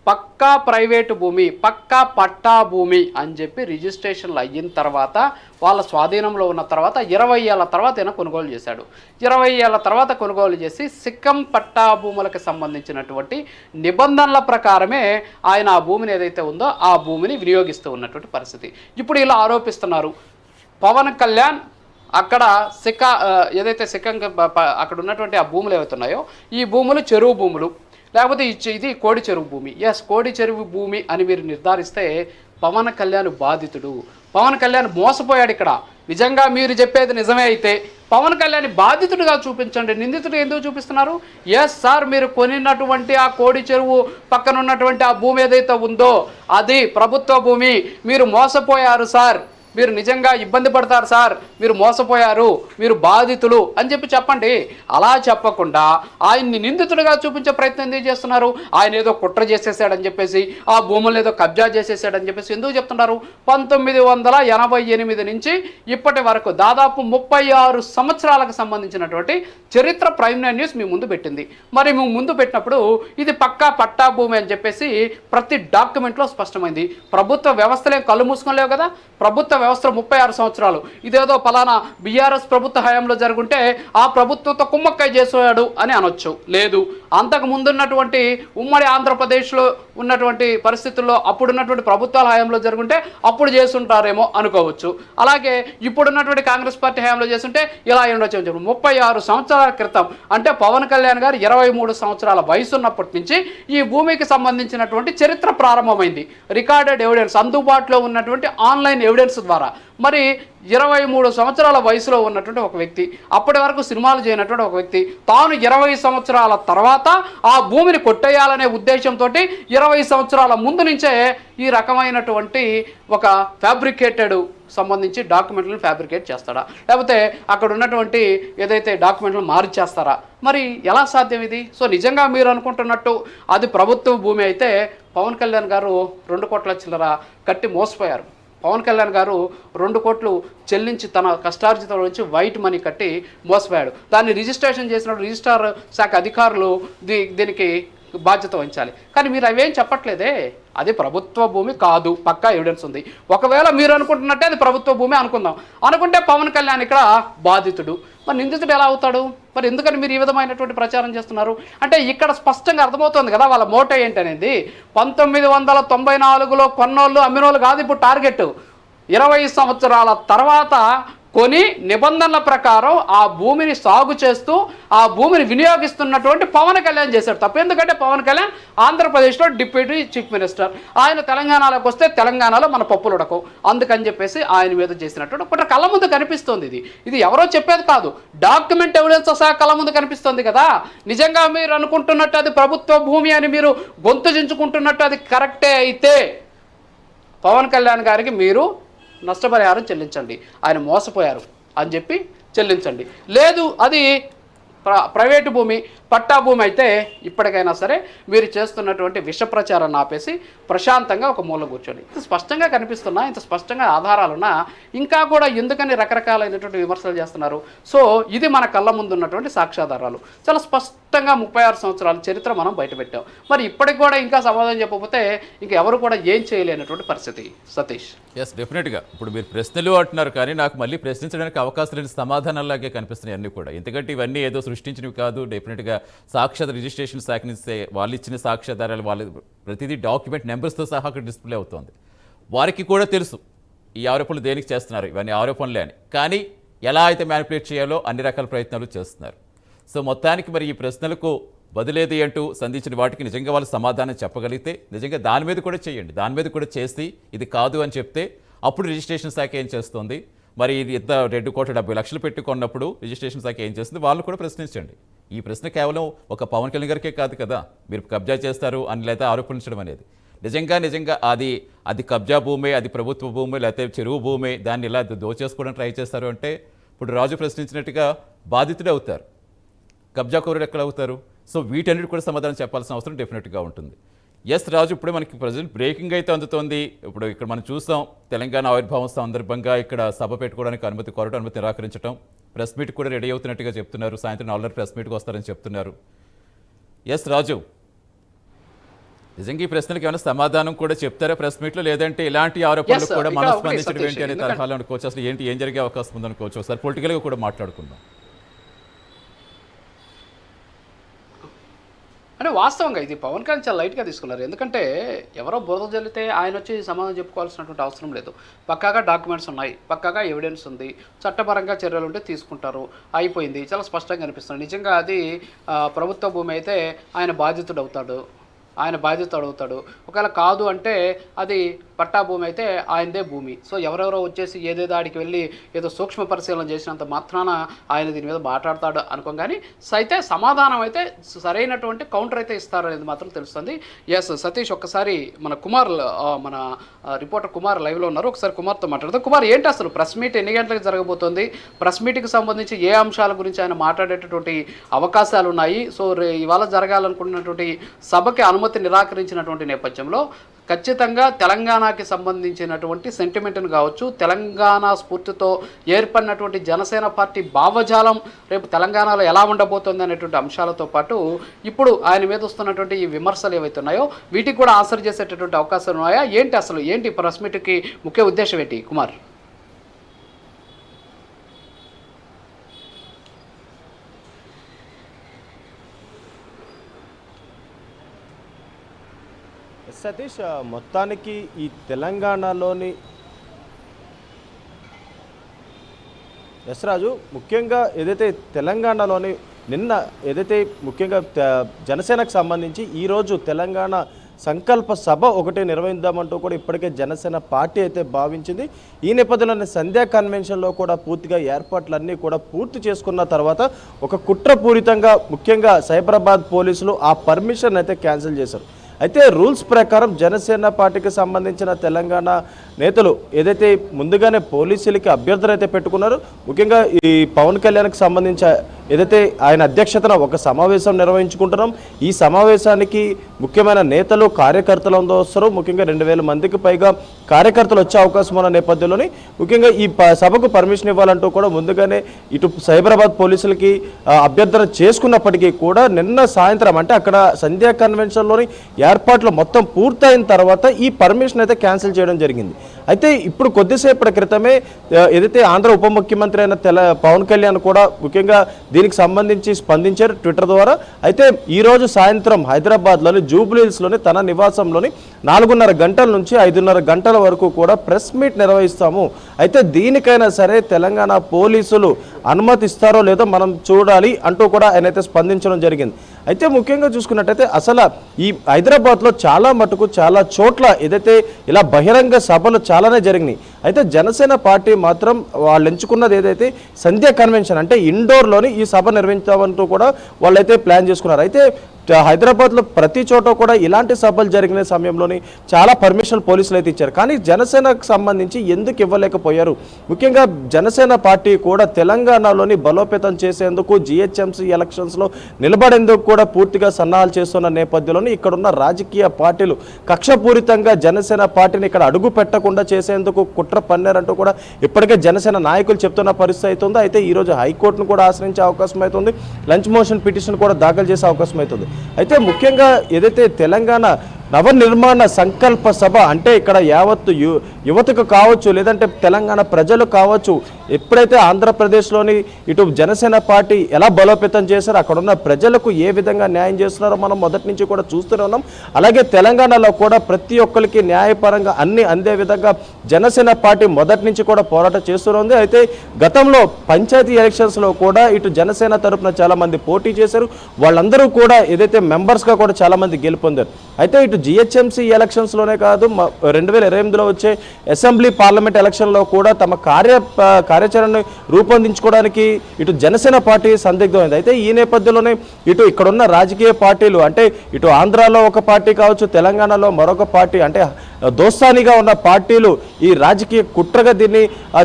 పక్కా ప్రైవేటు భూమి, పక్కా పట్టా భూమి అని చెప్పి రిజిస్ట్రేషన్లు అయిన తర్వాత వాళ్ళ స్వాధీనంలో ఉన్న తర్వాత 20 ఏళ్ల తర్వాత ఈయన కొనుగోలు చేశాడు. 20 ఏళ్ల తర్వాత కొనుగోలు చేసి సిక్కం పట్టా భూములకు సంబంధించినటువంటి నిబంధనల ప్రకారమే ఆయన ఆ భూమిని ఏదైతే ఉందో ఆ భూమిని వినియోగిస్తూ ఉన్నటువంటి పరిస్థితి. ఇప్పుడు ఇలా ఆరోపిస్తున్నారు పవన్ కళ్యాణ్ అక్కడ ఏదైతే సిక్కం అక్కడ ఉన్నటువంటి ఆ భూములు ఏవైతే ఉన్నాయో ఈ భూములు చెరువు భూములు, లేకపోతే ఇది కోడి చెరువు భూమి. కోడి చెరువు భూమి అని మీరు నిర్ధారిస్తే పవన్ కళ్యాణ్ బాధితుడు. పవన్ కళ్యాణ్ మోసపోయాడు. ఇక్కడ నిజంగా మీరు చెప్పేది నిజమే అయితే పవన్ కళ్యాణ్ బాధితుడిగా చూపించండి, నిందితుడు ఎందుకు చూపిస్తున్నారు? సార్, మీరు కొనినటువంటి ఆ కోడి చెరువు పక్కన ఉన్నటువంటి ఆ భూమి ఏదైతే ఉందో అది ప్రభుత్వ భూమి, మీరు మోసపోయారు సార్, మీరు నిజంగా ఇబ్బంది పడతారు సార్, మీరు మోసపోయారు, మీరు బాధితులు అని చెప్పండి. అలా చెప్పకుండా ఆయన్ని నిందితుడిగా చూపించే ప్రయత్నం ఎందుకు చేస్తున్నారు? ఆయన ఏదో కుట్ర చేసేసాడని చెప్పేసి, ఆ భూములను ఏదో కబ్జా చేసేసాడని చెప్పేసి ఎందుకు చెప్తున్నారు? 1988 నుంచి ఇప్పటి వరకు దాదాపు 36 సంవత్సరాలకు సంబంధించినటువంటి చరిత్ర ప్రైమ్ నైన్ న్యూస్ మీ ముందు పెట్టింది. మరి మేము ముందు పెట్టినప్పుడు ఇది పక్కా పట్టా భూమి అని చెప్పేసి ప్రతి డాక్యుమెంట్లో స్పష్టమైంది. ప్రభుత్వ వ్యవస్థలే కళ్ళు మూసుకోలేవు కదా. ప్రభుత్వ వ్యవస్థ 36 సంవత్సరాలు, ఇదేదో పలానా బీఆర్ఎస్ ప్రభుత్వ హయాంలో జరుగుంటే ఆ ప్రభుత్వంతో కుమ్మక్కై చేసాడు అని అనొచ్చు. లేదు, అంతకు ముందున్నటువంటి ఉమ్మడి ఆంధ్రప్రదేశ్లో ఉన్నటువంటి పరిస్థితుల్లో అప్పుడున్నటువంటి ప్రభుత్వాల హయాంలో జరుగుంటే అప్పుడు చేస్తుంటారేమో అనుకోవచ్చు. అలాగే ఇప్పుడున్నటువంటి కాంగ్రెస్ పార్టీ హయాంలో చేస్తుంటే ఇలా ఉండొచ్చు. 36 సంవత్సరాల క్రితం అంటే పవన్ కళ్యాణ్ గారు 23 సంవత్సరాల వయసు ఉన్నప్పటి నుంచి ఈ భూమికి సంబంధించినటువంటి చరిత్ర ప్రారంభమైంది. రికార్డెడ్ ఎవిడెన్స్, అందుబాటులో ఉన్నటువంటి ఆన్లైన్ ఎవిడెన్స్ ద్వారా. మరి 23 సంవత్సరాల వయసులో ఉన్నటువంటి ఒక వ్యక్తి, అప్పటి వరకు సినిమాలు చేయనటువంటి ఒక వ్యక్తి, తాను 20 సంవత్సరాల తర్వాత ఆ భూమిని కొట్టేయాలనే ఉద్దేశంతో 20 సంవత్సరాల ముందు నుంచే ఈ రకమైనటువంటి ఒక ఫ్యాబ్రికేటెడ్ సంబంధించి డాక్యుమెంట్లను ఫ్యాబ్రికేట్ చేస్తాడా, లేకపోతే అక్కడ ఉన్నటువంటి ఏదైతే డాక్యుమెంట్లను మార్చేస్తారా? మరి ఎలా సాధ్యం ఇది? సో నిజంగా మీరు అనుకుంటున్నట్టు అది ప్రభుత్వ భూమి అయితే పవన్ కళ్యాణ్ గారు 2 కోట్ల చిల్లర కట్టి మోసపోయారు. పవన్ కళ్యాణ్ గారు 2 కోట్లు చెల్లించి తన కష్టార్జితం నుంచి వైట్ మనీ కట్టి మోసపోయాడు. దాన్ని రిజిస్ట్రేషన్ చేసినప్పుడు రిజిస్ట్రార్ శాఖ అధికారులు దీనికి బాధ్యత వహించాలి. కానీ మీరు అవేం చెప్పట్లేదే. అది ప్రభుత్వ భూమి కాదు, పక్కా ఎవిడెన్స్ ఉంది. ఒకవేళ మీరు అనుకుంటున్నట్టే అది ప్రభుత్వ భూమి అనుకుంటే పవన్ కళ్యాణ్ ఇక్కడ బాధితుడు, మరి నిందితుడు ఎలా అవుతాడు? మరి ఎందుకని మీరు ఈ విధమైనటువంటి ప్రచారం చేస్తున్నారు? అంటే ఇక్కడ స్పష్టంగా అర్థమవుతుంది కదా వాళ్ళ మోటో ఏంటనేది. 1994లో కొన్నోళ్ళు అమ్మినోళ్ళు కాదు ఇప్పుడు టార్గెట్. 20 సంవత్సరాల తర్వాత కొని నిబంధనల ప్రకారం ఆ భూమిని సాగు చేస్తూ ఆ భూమిని వినియోగిస్తున్నటువంటి పవన్ కళ్యాణ్ చేశాడు తప్పు. ఎందుకంటే పవన్ కళ్యాణ్ ఆంధ్రప్రదేశ్లో డిప్యూటీ చీఫ్ మినిస్టర్, ఆయన తెలంగాణలోకి వస్తే తెలంగాణలో మన పప్పులు ఉడకవు, అందుకని చెప్పేసి ఆయన మీద చేసినటువంటి ఒకటి కళ్ళ ముందు కనిపిస్తుంది. ఇది ఎవరో చెప్పేది కాదు, డాక్యుమెంట్ ఎవిడెన్స్ సహా కళ్ళ ముందు కనిపిస్తుంది కదా. నిజంగా మీరు అనుకుంటున్నట్టు అది ప్రభుత్వ భూమి అని మీరు గొంతు చించుకుంటున్నట్టు అది కరెక్టే అయితే పవన్ కళ్యాణ్ గారికి మీరు నష్టపరిహారం చెల్లించండి. ఆయన మోసపోయారు అని చెప్పి చెల్లించండి. లేదు అది ప్రైవేటు భూమి, పట్టా భూమి అయితే ఇప్పటికైనా సరే మీరు చేస్తున్నటువంటి విష ప్రచారాన్ని ఆపేసి ప్రశాంతంగా ఒక మూల కూర్చోండి. ఇంత స్పష్టంగా కనిపిస్తున్నా, ఇంత స్పష్టంగా ఆధారాలున్నా ఇంకా కూడా ఎందుకని రకరకాలైనటువంటి విమర్శలు చేస్తున్నారు? సో ఇది మన కళ్ళ ముందు ఉన్నటువంటి సాక్ష్యాధారాలు, చాలా స్పష్టంగా 36 సంవత్సరాల చరిత్ర మనం బయటపెట్టాం. మరి ఇప్పటికి కూడా ఇంకా సమాధానం చెప్పకపోతే ఇంకా ఎవరు కూడా ఏం చేయలేనటువంటి పరిస్థితి. సతీష్. డెఫినెట్గా ఇప్పుడు మీరు ప్రశ్నలు అంటున్నారు, కానీ నాకు మళ్ళీ ప్రశ్నించడానికి అవకాశం లేని సమాధానాలాగే కనిపిస్తున్నాయి అన్నీ కూడా. ఎందుకంటే ఇవన్నీ ఏదో సృష్టించినవి కాదు. డెఫినెట్గా సాక్ష్య రిజిస్ట్రేషన్ శాఖ నుంచి వాళ్ళు ఇచ్చిన సాక్ష్యాధారాలు, వాళ్ళు ప్రతిదీ డాక్యుమెంట్ నెంబర్స్తో సహా అక్కడ డిస్ప్లే అవుతుంది. వారికి కూడా తెలుసు ఈ ఆరోపణలు దేనికి చేస్తున్నారు, ఇవన్నీ ఆరోపణలే అని. కానీ ఎలా అయితే మ్యానిపులేట్ చేయాలో అన్ని రకాల ప్రయత్నాలు చేస్తున్నారు. సో మొత్తానికి మరి ఈ ప్రశ్నలకు బదులేది అంటూ సంధించిన వాటికి నిజంగా వాళ్ళు సమాధానం చెప్పగలిగితే నిజంగా దాని మీద కూడా చేయండి. దాని మీద కూడా చేసి ఇది కాదు అని చెప్తే అప్పుడు రిజిస్ట్రేషన్ శాఖ ఏం చేస్తుంది, మరి ఇది ఎంత 2,70,00,000 పెట్టుకున్నప్పుడు రిజిస్ట్రేషన్ శాఖ ఏం చేస్తుంది, వాళ్ళు కూడా ప్రశ్నించండి. ఈ ప్రశ్న కేవలం ఒక పవన్ కళ్యాణ్ గారికే కాదు కదా, మీరు కబ్జా చేస్తారు అని లేదా ఆరోపించడం అనేది. నిజంగా అది కబ్జా భూమి, అది ప్రభుత్వ భూమి, లేకపోతే చెరువు భూమి, దాన్ని ఇలా దోచేసుకోవడానికి ట్రై చేస్తారు అంటే ఇప్పుడు రాజు ప్రశ్నించినట్టుగా బాధితుడే అవుతారు, కబ్జాకోరుడు ఎక్కడ అవుతారు? సో వీటన్నిటి కూడా సమాధానం చెప్పాల్సిన అవసరం డెఫినెట్గా ఉంటుంది. రాజు, ఇప్పుడే మనకి ప్రజెంట్ బ్రేకింగ్ అయితే అందుతోంది. ఇప్పుడు ఇక్కడ మనం చూస్తాం, తెలంగాణ ఆవిర్భావం సందర్భంగా ఇక్కడ సభ పెట్టుకోవడానికి అనుమతి నిరాకరించడం, ప్రెస్ మీట్ కూడా రెడీ అవుతున్నట్టుగా చెప్తున్నారు. సాయంత్రం 4 ప్రెస్ మీట్కి వస్తారని చెప్తున్నారు. రాజు. నిజంగా ఈ ప్రశ్నలకు ఏమైనా సమాధానం కూడా చెప్తారా ప్రెస్ మీట్లో, లేదంటే ఇలాంటి ఆరోపణలు Yes, కూడా ఇక్కడ మనం ఒకటి స్పందించడం సతీష్, ఏంటి అనే తరహాలో అనుకోవచ్చు, అసలు ఏంటి ఏం జరిగే అవకాశం ఉందనుకోవచ్చు, ఒకసారి పొలిటికల్గా కూడా మాట్లాడుకుందాం. అంటే వాస్తవంగా ఇది పవన్ కళ్యాణ్ చాలా లైట్గా తీసుకున్నారు. ఎందుకంటే ఎవరో బురద జల్లితే ఆయన వచ్చి సమాధానం చెప్పుకోవాల్సినటువంటి అవసరం లేదు. పక్కాగా డాక్యుమెంట్స్ ఉన్నాయి, పక్కాగా ఎవిడెన్స్ ఉంది, చట్టపరంగా చర్యలు ఉంటే తీసుకుంటారు, అయిపోయింది. చాలా స్పష్టంగా అనిపిస్తుంది. నిజంగా అది ప్రభుత్వ భూమి అయితే ఆయన బాధితుడు అవుతాడు, ఒకవేళ కాదు అంటే అది పట్టా భూమి అయితే ఆయనదే భూమి. సో ఎవరెవరో వచ్చేసి ఏదేదో ఆడికి వెళ్ళి ఏదో సూక్ష్మ పరిశీలన చేసినంత మాత్రాన ఆయన దీని మీద మాట్లాడతాడు అనుకోం. కానీ అయితే సమాధానం అయితే సరైనటువంటి కౌంటర్ అయితే ఇస్తారనేది మాత్రం తెలుస్తుంది. ఎస్ సతీష్, ఒక్కసారి మన కుమార్, మన రిపోర్టర్ కుమార్ లైవ్లో ఉన్నారు, ఒకసారి కుమార్తో మాట్లాడదాం. కుమార్, ఏంటి అసలు ప్రెస్ మీట్ ఎన్ని గంటలకు జరగబోతోంది? ప్రెస్ మీట్కి సంబంధించి ఏ అంశాల గురించి ఆయన మాట్లాడేటటువంటి అవకాశాలు ఉన్నాయి? సో ఇవాళ జరగాలనుకున్నటువంటి సభకి అనుమతి నిరాకరించినటువంటి నేపథ్యంలో ఖచ్చితంగా తెలంగాణకి సంబంధించినటువంటి సెంటిమెంట్ను కావచ్చు, తెలంగాణ స్ఫూర్తితో ఏర్పడినటువంటి జనసేన పార్టీ భావజాలం రేపు తెలంగాణలో ఎలా ఉండబోతోంది అనేటువంటి అంశాలతో పాటు ఇప్పుడు ఆయన మీద వస్తున్నటువంటి ఈ విమర్శలు ఏవైతే ఉన్నాయో వీటికి కూడా ఆన్సర్ చేసేటటువంటి అవకాశాలు ఉన్నాయా? ఏంటి ప్రెస్ మీట్కి ముఖ్య ఉద్దేశం ఏంటి కుమార్? సతీష్, మొత్తానికి ఈ తెలంగాణలోని యశ్రాజు ముఖ్యంగా ఏదైతే తెలంగాణలోని నిన్న ఏదైతే ముఖ్యంగా జనసేనకు సంబంధించి ఈరోజు తెలంగాణ సంకల్ప సభ ఒకటి నిర్వహిద్దామంటూ కూడా ఇప్పటికే జనసేన పార్టీ అయితే భావించింది. ఈ నేపథ్యంలోనే సంధ్యా కన్వెన్షన్లో కూడా పూర్తిగా ఏర్పాట్లన్నీ కూడా పూర్తి చేసుకున్న తర్వాత ఒక కుట్రపూరితంగా ముఖ్యంగా సైబరాబాద్ పోలీసులు ఆ పర్మిషన్ అయితే క్యాన్సిల్ చేశారు. అయితే రూల్స్ ప్రకారం జనసేన పార్టీకి సంబంధించిన తెలంగాణ నేతలు ఏదైతే ముందుగానే పోలీసులకి అభ్యర్థులు అయితే పెట్టుకున్నారు, ముఖ్యంగా ఈ పవన్ కళ్యాణ్కి సంబంధించి ఏదైతే ఆయన అధ్యక్షతన ఒక సమావేశం నిర్వహించుకుంటున్నాం. ఈ సమావేశానికి ముఖ్యమైన నేతలు కార్యకర్తలు వస్తారు. ముఖ్యంగా 2000 మందికి పైగా కార్యకర్తలు వచ్చే అవకాశం ఉన్న నేపథ్యంలోని ముఖ్యంగా ఈ సభకు పర్మిషన్ ఇవ్వాలంటూ కూడా ముందుగానే ఇటు సైబరాబాద్ పోలీసులకి అభ్యర్థన చేసుకున్నప్పటికీ కూడా నిన్న సాయంత్రం అంటే అక్కడ సంధ్యా కన్వెన్షన్లోని ఏర్పాట్లు మొత్తం పూర్తయిన తర్వాత ఈ పర్మిషన్ అయితే క్యాన్సిల్ చేయడం జరిగింది. అయితే ఇప్పుడు కొద్దిసేపటి క్రితమే ఏదైతే ఆంధ్ర ఉప ముఖ్యమంత్రి అయిన పవన్ కళ్యాణ్ కూడా ముఖ్యంగా దీనికి సంబంధించి స్పందించారు ట్విట్టర్ ద్వారా. అయితే ఈరోజు సాయంత్రం హైదరాబాద్లోని జూబ్లీహిల్స్లోని తన నివాసంలోని 4:30 గంటల నుంచి 5:30 గంటల వరకు కూడా ప్రెస్ మీట్ నిర్వహిస్తాము. అయితే దీనికైనా సరే తెలంగాణ పోలీసులు అనుమతిస్తారో లేదో మనం చూడాలి అంటూ కూడా ఆయన అయితే స్పందించడం జరిగింది. అయితే ముఖ్యంగా చూసుకున్నట్టయితే అసలు ఈ హైదరాబాద్లో చాలా మటుకు చాలా చోట్ల ఏదైతే ఇలా బహిరంగ సభలు చాలానే జరిగినాయి. అయితే జనసేన పార్టీ మాత్రం వాళ్ళు ఎంచుకున్నది ఏదైతే సంధ్యా కన్వెన్షన్ అంటే ఇండోర్లోని ఈ సభ నిర్వహించామంటూ కూడా వాళ్ళైతే ప్లాన్ చేసుకున్నారు. అయితే హైదరాబాద్లో ప్రతి చోట కూడా ఇలాంటి సభలు జరిగిన సమయంలోని చాలా పర్మిషన్ పోలీసులు అయితే ఇచ్చారు. కానీ జనసేనకు సంబంధించి ఎందుకు ఇవ్వలేకపోయారు? ముఖ్యంగా జనసేన పార్టీ కూడా తెలంగాణలోని బలోపేతం చేసేందుకు జిహెచ్ఎంసీ ఎలక్షన్స్లో నిలబడేందుకు కూడా పూర్తిగా సన్నాహాలు చేస్తున్న నేపథ్యంలోని ఇక్కడున్న రాజకీయ పార్టీలు కక్షపూరితంగా జనసేన పార్టీని ఇక్కడ అడుగు పెట్టకుండా చేసేందుకు కుట్ర పన్నారంటూ కూడా ఇప్పటికే జనసేన నాయకులు చెప్తున్న పరిస్థితి అవుతుంది. అయితే ఈరోజు హైకోర్టును కూడా ఆశ్రయించే అవకాశం అవుతుంది, లంచ్ మోషన్ పిటిషన్ కూడా దాఖలు చేసే అవకాశం అవుతుంది. అయితే ముఖ్యంగా ఏదైతే తెలంగాణ నవనిర్మాణ సంకల్ప సభ అంటే ఇక్కడ యావత్తు యువతకు కావచ్చు, లేదంటే తెలంగాణ ప్రజలు కావచ్చు, ఎప్పుడైతే ఆంధ్రప్రదేశ్లోని ఇటు జనసేన పార్టీ ఎలా బలోపేతం చేశారో అక్కడ ఉన్న ప్రజలకు ఏ విధంగా న్యాయం చేస్తున్నారో మనం మొదటి నుంచి కూడా చూస్తూనే ఉన్నాం. అలాగే తెలంగాణలో కూడా ప్రతి ఒక్కరికి న్యాయపరంగా అన్ని అందే విధంగా జనసేన పార్టీ మొదటి నుంచి కూడా పోరాటం చేస్తూనే ఉంది. అయితే గతంలో పంచాయతీ ఎలక్షన్స్లో కూడా ఇటు జనసేన తరఫున చాలామంది పోటీ చేశారు. వాళ్ళందరూ కూడా ఏదైతే మెంబర్స్గా కూడా చాలామంది గెలుపొందారు. అయితే ఇటు జిహెచ్ఎంసీ ఎలక్షన్స్లోనే కాదు 2028లో వచ్చే అసెంబ్లీ పార్లమెంట్ ఎలక్షన్లో కూడా తమ కార్యాచరణను రూపొందించుకోవడానికి ఇటు జనసేన పార్టీ సందిగ్ధమైంది. అయితే ఈ నేపథ్యంలోనే ఇక్కడున్న రాజకీయ పార్టీలు అంటే ఇటు ఆంధ్రాలో ఒక పార్టీ కావచ్చు, తెలంగాణలో మరొక పార్టీ అంటే దోస్తానిగా ఉన్న పార్టీలు ఈ రాజకీయ కుట్రగా దీన్ని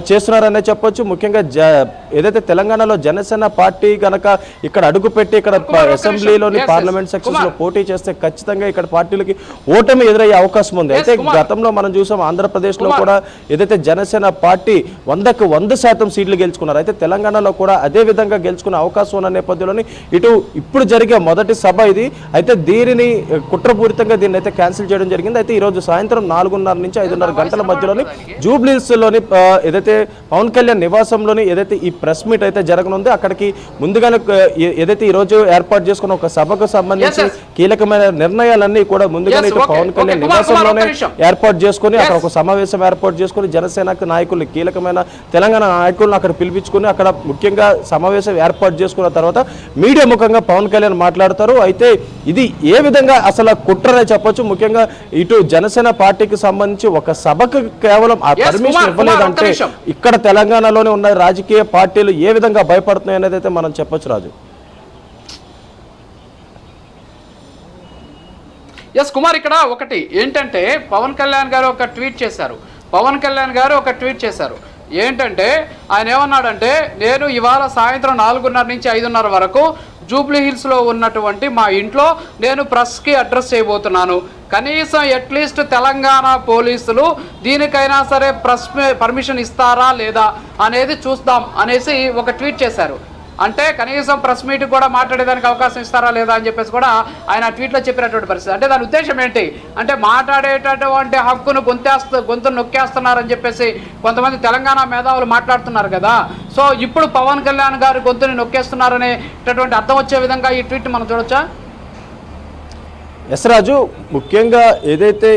చేస్తున్నారనే చెప్పొచ్చు. ముఖ్యంగా ఏదైతే తెలంగాణలో జనసేన పార్టీ కనుక ఇక్కడ అడుగుపెట్టి ఇక్కడ అసెంబ్లీలోని పార్లమెంట్ సెక్షన్స్లో పోటీ చేస్తే ఖచ్చితంగా ఇక్కడ పార్టీలకి ఓటమి ఎదురయ్యే అవకాశం ఉంది. అయితే గతంలో మనం చూసాం ఆంధ్రప్రదేశ్లో కూడా ఏదైతే జనసేన పార్టీ 100కు 100% సీట్లు గెలుచుకున్నారు. అయితే తెలంగాణలో కూడా అదే విధంగా గెలుచుకునే అవకాశం ఉన్న నేపథ్యంలోని ఇప్పుడు జరిగే మొదటి సభ ఇది. అయితే దీనిని కుట్రపూరితంగా దీన్ని అయితే క్యాన్సిల్ చేయడం జరిగింది. అయితే ఈ రోజు సాయంత్రం 4:30 నుంచి 5:30 గంటల మధ్యలోని జూబ్లీహిల్స్ లోని ఏదైతే పవన్ కళ్యాణ్ నివాసంలోని ఏదైతే ఈ ప్రెస్ మీట్ అయితే జరగనుంది అక్కడికి ముందుగానే ఏదైతే ఈ రోజు ఏర్పాటు చేసుకున్న ఒక సభకు సంబంధించి కీలకమైన నిర్ణయాలన్నీ కూడా ముందుగానే పవన్ కళ్యాణ్ నివాసంలోనే ఏర్పాటు చేసుకుని అక్కడ ఒక సమావేశం ఏర్పాటు చేసుకుని జనసేన నాయకులు కీలకమైన తెలంగాణ నాయకులను అక్కడ పిలిపించుకుని అక్కడ ముఖ్యంగా సమావేశం ఏర్పాటు చేసుకున్న తర్వాత మీడియా ముఖంగా పవన్ కళ్యాణ్ మాట్లాడతారు. అయితే ఇది ఏ విధంగా అసలు కుట్రనే చెప్పొచ్చు. ముఖ్యంగా ఇటు జనసేన పార్టీకి సంబంధించి ఒక సభకు కేవలం ఆ పర్మిషన్ ఇవ్వలేదంటే ఇక్కడ తెలంగాణలోనే ఉన్న రాజకీయ పార్టీలు ఏ విధంగా భయపడుతున్నాయి అనేది అయితే మనం చెప్పొచ్చు రాజు. ఎస్ కుమార్, ఇక్కడ ఒకటి ఏంటంటే పవన్ కళ్యాణ్ గారు ఒక ట్వీట్ చేశారు. ఏంటంటే ఆయన ఏమన్నాడంటే, నేను ఇవాళ సాయంత్రం 4:30 నుంచి 5:30 వరకు జూబ్లీహిల్స్లో ఉన్నటువంటి మా ఇంట్లో నేను ప్రెస్కి అడ్రస్ చేయబోతున్నాను. కనీసం అట్లీస్ట్ తెలంగాణ పోలీసులు దీనికైనా సరే ప్రెస్ పర్మిషన్ ఇస్తారా లేదా అనేది చూద్దాం అనేసి ఒక ట్వీట్ చేశారు. అంటే కనీసం ప్రెస్ మీట్ కూడా మాట్లాడేదానికి అవకాశం ఇస్తారా లేదా అని చెప్పేసి కూడా ఆయన ట్వీట్లో చెప్పినటువంటి పరిస్థితి. అంటే దాని ఉద్దేశం ఏంటి అంటే, మాట్లాడేటటువంటి హక్కును గొంతు నొక్కేస్తున్నారని చెప్పేసి కొంతమంది తెలంగాణ మేధావులు మాట్లాడుతున్నారు కదా. సో ఇప్పుడు పవన్ కళ్యాణ్ గారు గొంతుని నొక్కేస్తున్నారనేటటువంటి అర్థం వచ్చే విధంగా ఈ ట్వీట్ మనం చూడొచ్చా? ఎస్ రాజు, ముఖ్యంగా ఏదైతే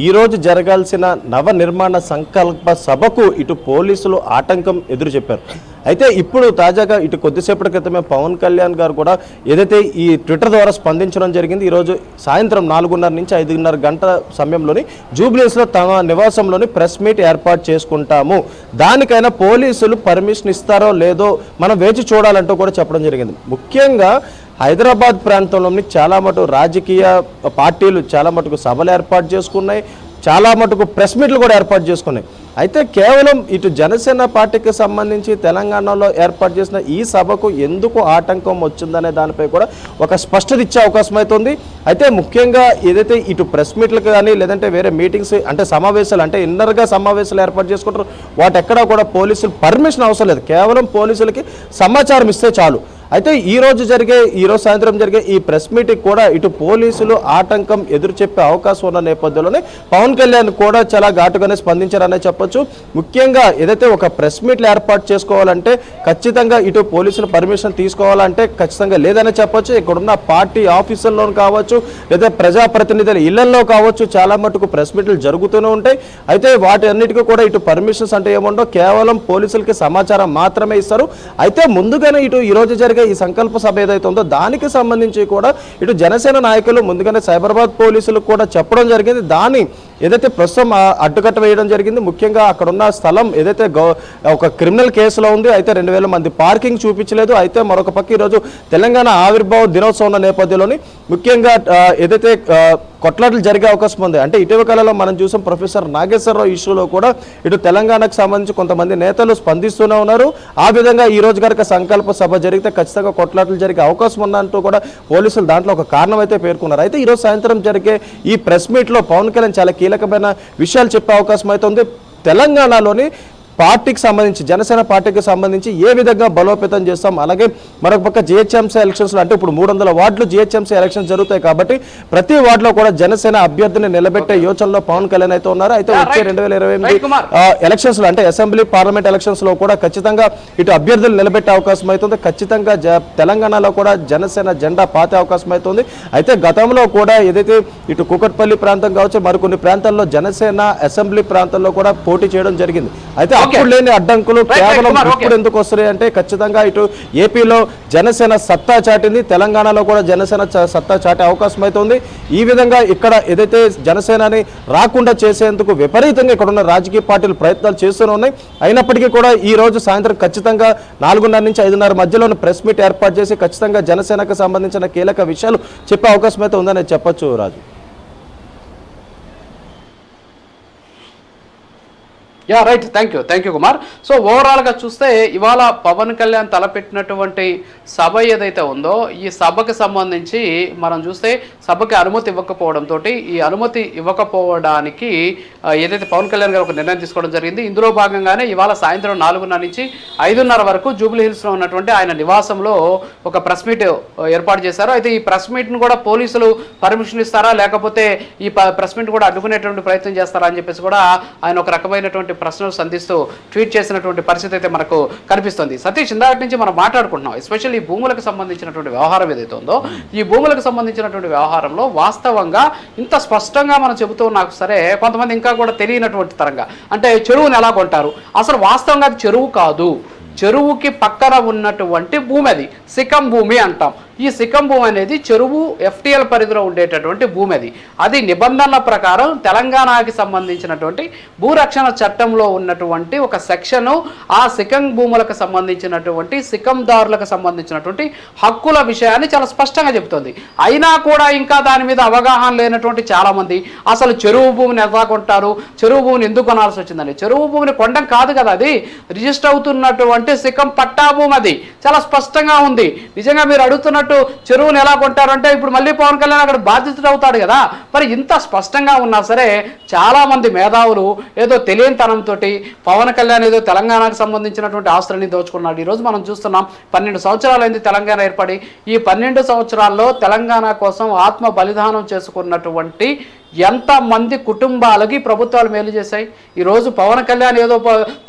ఈరోజు జరగాల్సిన నవనిర్మాణ సంకల్ప సభకు ఇటు పోలీసులు ఆటంకం ఎదురు చెప్పారు. అయితే ఇప్పుడు తాజాగా ఇటు కొద్దిసేపటి క్రితమే పవన్ కళ్యాణ్ గారు కూడా ఏదైతే ఈ ట్విట్టర్ ద్వారా స్పందించడం జరిగింది. ఈరోజు సాయంత్రం 4:30 నుంచి 5:30 గంటల సమయంలోని జూబ్లీహిల్స్లో తమ నివాసంలోని ప్రెస్ మీట్ ఏర్పాటు చేసుకుంటాము, దానికైనా పోలీసులు పర్మిషన్ ఇస్తారో లేదో మనం వేచి చూడాలంటూ కూడా చెప్పడం జరిగింది. ముఖ్యంగా హైదరాబాద్ ప్రాంతంలోని చాలా మటుకు రాజకీయ పార్టీలు చాలా మటుకు సభలు ఏర్పాటు చేసుకున్నాయి, చాలా మటుకు ప్రెస్ మీట్లు కూడా ఏర్పాటు చేసుకున్నాయి. అయితే కేవలం ఇటు జనసేన పార్టీకి సంబంధించి తెలంగాణలో ఏర్పాటు చేసిన ఈ సభకు ఎందుకు ఆటంకం వచ్చిందనే దానిపై కూడా ఒక స్పష్టత ఇచ్చే అవకాశం అవుతుంది. అయితే ముఖ్యంగా ఏదైతే ఇటు ప్రెస్ మీట్లకు కానీ లేదంటే వేరే మీటింగ్స్ అంటే సమావేశాలు అంటే ఇన్నర్గా సమావేశాలు ఏర్పాటు చేసుకుంటారు, వాటెక్కడా కూడా పోలీసులు పర్మిషన్ అవసరం లేదు, కేవలం పోలీసులకి సమాచారం ఇస్తే చాలు. అయితే ఈరోజు సాయంత్రం జరిగే ఈ ప్రెస్ మీటింగ్ కూడా ఇటు పోలీసులు ఆటంకం ఎదురు చెప్పే అవకాశం ఉన్న నేపథ్యంలోనే పవన్ కళ్యాణ్ కూడా చాలా ఘాటుగానే స్పందించారనే చెప్పొచ్చు. ముఖ్యంగా ఏదైతే ఒక ప్రెస్ మీట్లు ఏర్పాటు చేసుకోవాలంటే ఖచ్చితంగా ఇటు పోలీసులు పర్మిషన్ తీసుకోవాలంటే ఖచ్చితంగా లేదనే చెప్పొచ్చు. ఇక్కడున్న పార్టీ ఆఫీసుల్లో కావచ్చు లేదా ప్రజాప్రతినిధుల ఇళ్లలో కావచ్చు చాలా మటుకు ప్రెస్ మీట్లు జరుగుతూనే ఉంటాయి. అయితే వాటి అన్నిటికీ కూడా ఇటు పర్మిషన్స్ అంటే ఏముండో, కేవలం పోలీసులకి సమాచారం మాత్రమే ఇస్తారు. అయితే ముందుగానే ఇటు ఈరోజు జరిగే ఈ సంకల్ప సభ ఏదైతే ఉందో దానికి సంబంధించి కూడా ఇటు జనసేన నాయకులు ముందుగానే సైబరాబాద్ పోలీసులకు కూడా చెప్పడం జరిగింది. దాన్ని ఏదైతే ప్రస్తుతం అడ్డుకట్ట వేయడం జరిగింది. ముఖ్యంగా అక్కడ ఉన్న స్థలం ఏదైతే ఒక క్రిమినల్ కేసులో ఉంది. అయితే 2000 మంది పార్కింగ్ చూపించలేదు. అయితే మరొక పక్క ఈరోజు తెలంగాణ ఆవిర్భావ దినోత్సవం ఉన్న నేపథ్యంలోని ముఖ్యంగా ఏదైతే కొట్లాటలు జరిగే అవకాశం ఉంది. అంటే ఇటీవల కాలంలో మనం చూసాం ప్రొఫెసర్ నాగేశ్వరరావు ఇష్యూలో కూడా ఇటు తెలంగాణకు సంబంధించి కొంతమంది నేతలు స్పందిస్తూనే ఉన్నారు. ఆ విధంగా ఈ రోజు కనుక సంకల్ప సభ జరిగితే ఖచ్చితంగా కొట్లాటలు జరిగే అవకాశం ఉందంటూ కూడా పోలీసులు దాంట్లో ఒక కారణం అయితే పేర్కొన్నారు. అయితే ఈరోజు సాయంత్రం జరిగే ఈ ప్రెస్ మీట్లో పవన్ కళ్యాణ్ చాలా కీలకమైన విషయాలు చెప్పే అవకాశం అయితే ఉంది. తెలంగాణలోని పార్టీకి సంబంధించి జనసేన పార్టీకి సంబంధించి ఏ విధంగా బలోపేతం చేస్తాం, అలాగే మరొక పక్క జిహెచ్ఎంసీ ఎలక్షన్స్లో అంటే ఇప్పుడు 300 వార్డులు జిహెచ్ఎంసీ ఎలక్షన్స్ జరుగుతాయి కాబట్టి ప్రతి వార్డులో కూడా జనసేన అభ్యర్థిని నిలబెట్టే యోచనలో పవన్ కళ్యాణ్ అయితే ఉన్నారు. అయితే వచ్చే 2028 ఎలక్షన్స్ లో అంటే అసెంబ్లీ పార్లమెంట్ ఎలక్షన్స్ లో కూడా ఖచ్చితంగా ఇటు అభ్యర్థులు నిలబెట్టే అవకాశం అవుతుంది. ఖచ్చితంగా తెలంగాణలో కూడా జనసేన జెండా పాతే అవకాశం అవుతుంది. అయితే గతంలో కూడా ఏదైతే ఇటు కూకట్పల్లి ప్రాంతం కావచ్చు మరికొన్ని ప్రాంతాల్లో జనసేన అసెంబ్లీ ప్రాంతాల్లో కూడా పోటీ చేయడం జరిగింది. అయితే అప్పుడు లేని అడ్డంకులు కేవలం ఇప్పుడు ఎందుకు వస్తున్నాయి అంటే ఖచ్చితంగా ఇటు ఏపీలో జనసేన సత్తా చాటింది, తెలంగాణలో కూడా జనసేన సత్తా చాటే అవకాశం అవుతుంది. ఈ విధంగా ఇక్కడ ఏదైతే జనసేనని రాకుండా చేసేందుకు విపరీతంగా ఇక్కడ ఉన్న రాజకీయ పార్టీలు ప్రయత్నాలు చేస్తూనే ఉన్నాయి. అయినప్పటికీ కూడా ఈ రోజు సాయంత్రం ఖచ్చితంగా 4:30 నుంచి 5:30 మధ్యలోని ప్రెస్ మీట్ ఏర్పాటు చేసి ఖచ్చితంగా జనసేనకు సంబంధించిన కీలక విషయాలు చెప్పే అవకాశం అయితే ఉందని చెప్పొచ్చు Raju. Ya right, thank you Kumar. So ఓవరాల్గా చూస్తే ఇవాళ పవన్ కళ్యాణ్ తలపెట్టినటువంటి సభ ఏదైతే ఉందో ఈ సభకు సంబంధించి మనం చూస్తే సభకి అనుమతి ఇవ్వకపోవడంతో ఈ అనుమతి ఇవ్వకపోవడానికి ఏదైతే పవన్ కళ్యాణ్ గారు ఒక నిర్ణయం తీసుకోవడం జరిగింది. ఇందులో భాగంగానే ఇవాళ సాయంత్రం 4:30 నుంచి 5:30 వరకు జూబ్లీ హిల్స్లో ఉన్నటువంటి ఆయన నివాసంలో ఒక ప్రెస్ మీట్ ఏర్పాటు చేశారు. అయితే ఈ ప్రెస్ మీట్ను కూడా పోలీసులు పర్మిషన్ ఇస్తారా లేకపోతే ఈ ప్రెస్ మీట్ కూడా అడ్డుకునేటువంటి ప్రయత్నం చేస్తారా అని చెప్పేసి కూడా ఆయన ఒక రకమైనటువంటి ప్రశ్నలు సంధిస్తూ ట్వీట్ చేసినటువంటి పరిస్థితి అయితే మనకు కనిపిస్తుంది. సతీష్, ఇందాటి నుంచి మనం మాట్లాడుకుంటున్నాం ఎస్పెషల్లీ ఈ భూములకు సంబంధించినటువంటి వ్యవహారం ఏదైతే ఉందో ఈ భూములకు సంబంధించినటువంటి వ్యవహారంలో వాస్తవంగా ఇంత స్పష్టంగా మనం చెబుతూ నాకు సరే కొంతమంది ఇంకా కూడా తెలియనటువంటి తరంగా అంటే చెరువుని ఎలా కొంటారు, అసలు వాస్తవంగా అది చెరువు కాదు, చెరువుకి పక్కన ఉన్నటువంటి భూమి అది సికం భూమి అంటాం. ఈ సికం భూమి అనేది చెరువు FTL పరిధిలో ఉండేటటువంటి భూమి అది నిబంధనల ప్రకారం తెలంగాణకి సంబంధించినటువంటి భూరక్షణ చట్టంలో ఉన్నటువంటి ఒక సెక్షను ఆ సికం భూములకు సంబంధించినటువంటి సికందారులకు సంబంధించినటువంటి హక్కుల విషయాన్ని చాలా స్పష్టంగా చెబుతుంది. అయినా కూడా ఇంకా దాని మీద అవగాహన లేనటువంటి చాలామంది అసలు చెరువు భూమిని ఎలా కొంటారు, చెరువు భూమిని ఎందుకు కొనాల్సి వచ్చిందని. చెరువు భూమిని కొనడం కాదు కదా, అది రిజిస్టర్ అవుతున్నటువంటి సికం పట్టా భూమి, అది చాలా స్పష్టంగా ఉంది. నిజంగా మీరు అడుగుతున్నట్టు చెరువుని ఎలా కొంటారంటే ఇప్పుడు మళ్ళీ పవన్ కళ్యాణ్ అక్కడ బాధితుడు అవుతాడు కదా. మరి ఇంత స్పష్టంగా ఉన్నా సరే చాలా మంది మేధావులు ఏదో తెలియనితనంతో పవన్ కళ్యాణ్ ఏదో తెలంగాణకు సంబంధించినటువంటి ఆస్తులని దోచుకున్నాడు. ఈరోజు మనం చూస్తున్నాం 12 సంవత్సరాలైంది తెలంగాణ ఏర్పడి. ఈ 12 సంవత్సరాల్లో తెలంగాణ కోసం ఆత్మ బలిదానం చేసుకున్నటువంటి ఎంతమంది కుటుంబాలకి ప్రభుత్వాలు మేలు చేశాయి. ఈరోజు పవన్ కళ్యాణ్ ఏదో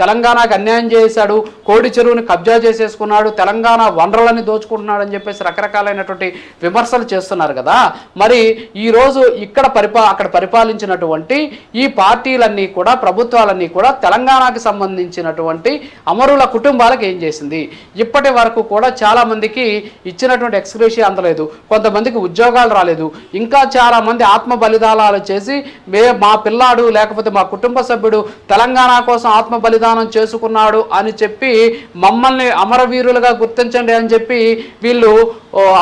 తెలంగాణకు అన్యాయం చేశాడు, కోడి చెరువుని కబ్జా చేసేసుకున్నాడు, తెలంగాణ వనరులని దోచుకుంటున్నాడు అని చెప్పేసి రకరకాలైనటువంటి విమర్శలు చేస్తున్నారు కదా. మరి ఈరోజు అక్కడ పరిపాలించినటువంటి ఈ పార్టీలన్నీ కూడా ప్రభుత్వాలన్నీ కూడా తెలంగాణకు సంబంధించినటువంటి అమరుల కుటుంబాలకు ఏం చేసింది? ఇప్పటి వరకు కూడా చాలామందికి ఇచ్చినటువంటి ఎక్స్గ్రేషియా అందలేదు, కొంతమందికి ఉద్యోగాలు రాలేదు, ఇంకా చాలామంది ఆత్మ బలిదానాలు చేసి మా పిల్లాడు లేకపోతే మా కుటుంబ సభ్యుడు తెలంగాణ కోసం ఆత్మ బలిదానం చేసుకున్నాడు అని చెప్పి మమ్మల్ని అమరవీరులుగా గుర్తించండి అని చెప్పి వీళ్ళు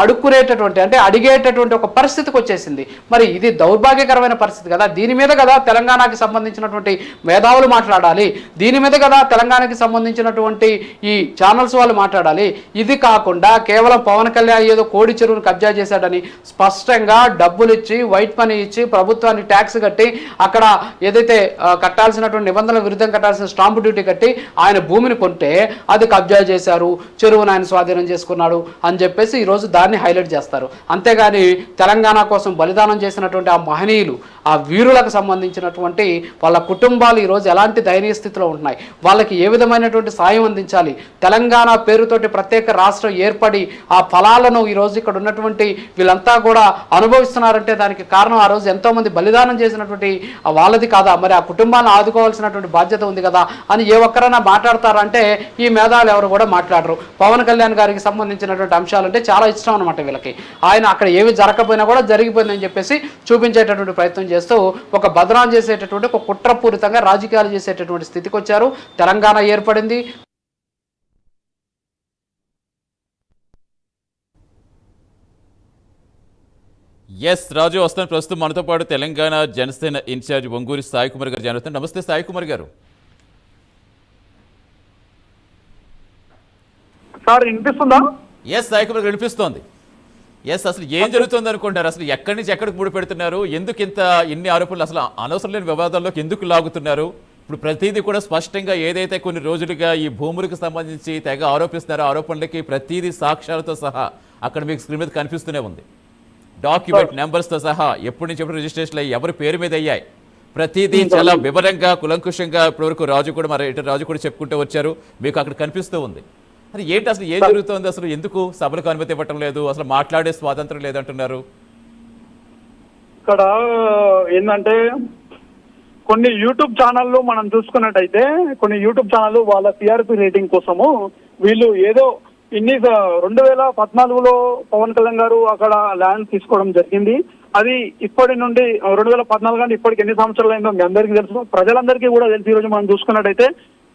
అడుక్కునేటటువంటి అంటే అడిగేటటువంటి ఒక పరిస్థితికి వచ్చేసింది. మరి ఇది దౌర్భాగ్యకరమైన పరిస్థితి కదా. దీని మీద కదా తెలంగాణకి సంబంధించినటువంటి మేధావులు మాట్లాడాలి, దీని మీద కదా తెలంగాణకి సంబంధించినటువంటి ఈ ఛానల్స్ వాళ్ళు మాట్లాడాలి. ఇది కాకుండా కేవలం పవన్ కళ్యాణ్ ఏదో కోడి చెరువును కబ్జా చేశాడని స్పష్టంగా డబ్బులు ఇచ్చి వైట్ మనీ ఇచ్చి ప్రభుత్వాన్ని ట్యాక్స్ కట్టి అక్కడ ఏదైతే కట్టాల్సినటువంటి నిబంధనల విరుద్ధం కట్టాల్సిన స్టాంపు డ్యూటీ కట్టి ఆయన భూమిని కొంటే అది కబ్జా చేశారు, చెరువును ఆయన స్వాధీనం చేసుకున్నాడు అని చెప్పేసి ఈరోజు దాన్ని హైలైట్ చేస్తారు. అంతేగాని తెలంగాణ కోసం బలిదానం చేసినటువంటి ఆ మహనీయులు ఆ వీరులకు సంబంధించినటువంటి వాళ్ళ కుటుంబాలు ఈరోజు ఎలాంటి దయనీయ స్థితిలో ఉంటున్నాయి, వాళ్ళకి ఏ విధమైనటువంటి సాయం అందించాలి, తెలంగాణ పేరుతోటి ప్రత్యేక రాష్ట్రం ఏర్పడి ఆ ఫలాలను ఈరోజు ఇక్కడ ఉన్నటువంటి వీళ్ళంతా కూడా అనుభవిస్తున్నారంటే దానికి కారణం ఆ రోజు ఎంతోమంది బలిదానం చేసినటువంటి వాళ్ళది కాదా? మరి ఆ కుటుంబాన్ని ఆదుకోవాల్సినటువంటి బాధ్యత ఉంది కదా అని ఏ ఒక్కరైనా మాట్లాడతారంటే ఈ మేధావులు ఎవరు కూడా మాట్లాడరు. పవన్ కళ్యాణ్ గారికి సంబంధించినటువంటి అంశాలంటే చాలా ఇష్టం అనమాట వీళ్ళకి. ఆయన అక్కడ ఏమి జరగకపోయినా కూడా జరిగిపోయిందని చెప్పేసి చూపించేటటువంటి ప్రయత్నం చేస్తూ ఒక బదనాం చేసేటటువంటి ఒక కుట్రపూరితంగా రాజకీయాలు చేసేటటువంటి స్థితికి వచ్చారు. తెలంగాణ ఏర్పడింది. ఎస్ రాజు వస్తాను. ప్రస్తుతం మనతో పాటు తెలంగాణ జనసేన ఇన్ఛార్జ్ వంగూరి సాయి కుమార్ గారు జాయిన్ అవుతారు. నమస్తే సాయి కుమార్ గారు. సార్ వినిపిస్తుందా? ఎస్ సాయి కుమార్ వినిపిస్తోంది. ఎస్, అసలు ఏం జరుగుతుంది అనుకుంటారు? అసలు ఎక్కడి నుంచి ఎక్కడికి ముడి పెడుతున్నారు? ఎందుకు ఇన్ని ఆరోపణలు అసలు అనవసరం లేని వివాదాల్లోకి ఎందుకు లాగుతున్నారు? ఇప్పుడు ప్రతిదీ కూడా స్పష్టంగా ఏదైతే కొన్ని రోజులుగా ఈ భూములకు సంబంధించి తెగ ఆరోపిస్తున్నారో ఆరోపణలకి ప్రతిదీ సాక్ష్యాలతో సహా అక్కడ మీకు స్క్రీన్ మీద కనిపిస్తూనే ఉంది. డాక్యుమెంట్ నెంబర్స్తో సహా ఎప్పటి నుంచి ఎప్పుడు రిజిస్ట్రేషన్ అయ్యి ఎవరి పేరు మీద అయ్యాయి ప్రతిదీ చాలా వివరంగా కులంకుశంగా ఇప్పటివరకు రాజు కూడా చెప్పుకుంటూ వచ్చారు. మీకు అక్కడ కనిపిస్తూ ఉంది. అది ఏంటి అసలు ఏం జరుగుతుంది? అసలు ఎందుకు సభలకు అనుమతి ఇవ్వటం లేదు? అసలు మాట్లాడే స్వాతంత్రం లేదంటున్నారు. ఇక్కడ ఏంటంటే కొన్ని యూట్యూబ్ ఛానళ్ళు మనం చూసుకున్నట్టయితే కొన్ని యూట్యూబ్ ఛానళ్ళు వాళ్ళ టీఆర్పీ రేటింగ్ కోసము వీళ్ళు ఏదో 2014లో పవన్ కళ్యాణ్ గారు అక్కడ ల్యాండ్ తీసుకోవడం జరిగింది. అది ఇప్పటి నుండి 2014 అంటే ఇప్పటికి ఎన్ని సంవత్సరాలు అయిందో మీ అందరికీ తెలుసు, ప్రజలందరికీ కూడా తెలుసు. ఈరోజు మనం చూసుకున్నట్టయితే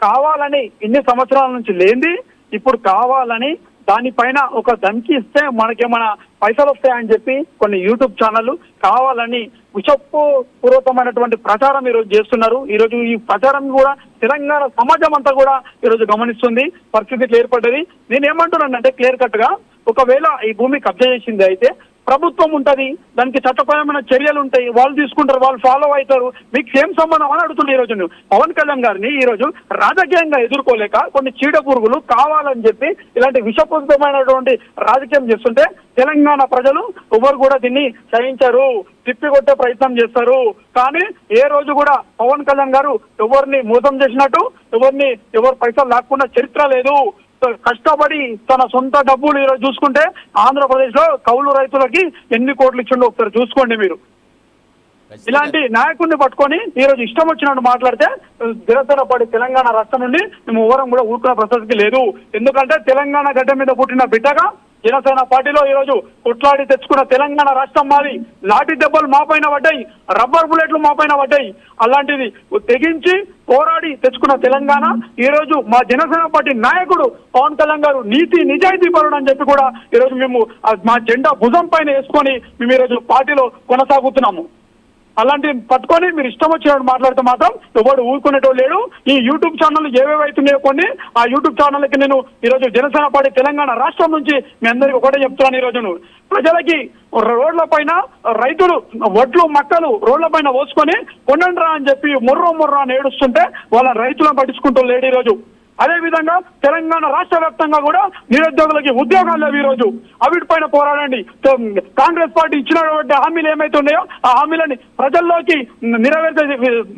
కావాలని ఇన్ని సంవత్సరాల నుంచి లేనిది ఇప్పుడు కావాలని దానిపైన ఒక ధమ్కి ఇస్తే మనకేమైనా పైసలు వస్తాయని చెప్పి కొన్ని యూట్యూబ్ ఛానళ్ళు కావాలని విషపూర్వకమైనటువంటి ప్రచారం ఈరోజు చేస్తున్నారు. ఈరోజు ఈ ప్రచారం కూడా తెలంగాణ సమాజం అంతా కూడా ఈరోజు గమనిస్తుంది. పరిస్థితి ఇట్లా ఏర్పడ్డది. నేను ఏమంటున్నానంటే క్లియర్ కట్ గా, ఒకవేళ ఈ భూమి కబ్జా చేసింది అయితే ప్రభుత్వం ఉంటది, దానికి చట్టపరమైన చర్యలు ఉంటాయి, వాళ్ళు తీసుకుంటారు, వాళ్ళు ఫాలో అవుతారు. మీకు సేమ్ సంబంధం అని అడుగుతున్నా. ఈ రోజు పవన్ కళ్యాణ్ గారిని ఈ రోజు రాజకీయంగా ఎదుర్కోలేక కొన్ని చీడ పురుగులు కావాలని చెప్పి ఇలాంటి విషపూరితమైనటువంటి రాజకీయం చేస్తుంటే తెలంగాణ ప్రజలు ఎవరు కూడా దీన్ని సహించరు, తిప్పికొట్టే ప్రయత్నం చేస్తారు. కానీ ఏ రోజు కూడా పవన్ కళ్యాణ్ గారు ఎవరిని మోసం చేసినట్టు, ఎవరు పైసలు లాక్కున్న చరిత్ర లేదు. కష్టపడి తన సొంత డబ్బులు ఈరోజు చూసుకుంటే ఆంధ్రప్రదేశ్ లో కౌలు రైతులకి ఎన్ని కోట్లు ఇచ్చిండో ఒకసారి చూసుకోండి మీరు. ఇలాంటి నాయకుడిని పట్టుకొని ఈ రోజు ఇష్టం వచ్చినట్టు మాట్లాడితే దిరతరపడి తెలంగాణ రాష్ట్రం నుండి మేము ఎవరం కూడా ఊరుకునే ప్రసక్తి లేదు. ఎందుకంటే తెలంగాణ గడ్డ మీద పుట్టిన బిడ్డగా జనసేన పార్టీలో ఈ రోజు కొట్లాడి తెచ్చుకున్న తెలంగాణ రాష్ట్రం మాది. లాఠీ దెబ్బలు మా పైన పడ్డాయి, రబ్బర్ బుల్లెట్లు మా పైన పడ్డాయి. అలాంటిది తెగించి పోరాడి తెచ్చుకున్న తెలంగాణ ఈ రోజు మా జనసేన పార్టీ నాయకుడు పవన్ కళ్యాణ్ గారు నీతి నిజాయితీ పరుడు అని చెప్పి కూడా ఈ రోజు మేము మా జెండా భుజం పైన వేసుకొని మేము ఈ రోజు పార్టీలో కొనసాగుతున్నాము. అలాంటి పట్టుకొని మీరు ఇష్టం వచ్చినట్టు మాట్లాడితే మాత్రం ఎవడు ఊరుకునేటోడు లేడు. ఈ యూట్యూబ్ ఛానల్ ఏవేవైతున్నాయో కొన్ని, ఆ యూట్యూబ్ ఛానల్కి నేను ఈరోజు జనసేన పార్టీ తెలంగాణ రాష్ట్రం నుంచి మీ అందరికీ ఒకటే చెప్తున్నాను. ఈరోజు ప్రజలకి రోడ్ల పైన రైతులు వడ్లు మక్కలు రోడ్ల పైన పోసుకొని కొనండ్రా అని చెప్పి మొర్రో అని ఏడుస్తుంటే వాళ్ళ రైతులను పట్టించుకుంటూ లేడు ఈరోజు. అదే విధంగా తెలంగాణ రాష్ట్ర వ్యాప్తంగా కూడా నిరుద్యోగులకి ఉద్యోగాలు లేవు. ఈ రోజు అవిటిపైన పోరాడండి. కాంగ్రెస్ పార్టీ ఇచ్చినటువంటి హామీలు ఏమైతే ఉన్నాయో ఆ హామీలని ప్రజల్లోకి నెరవేర్చే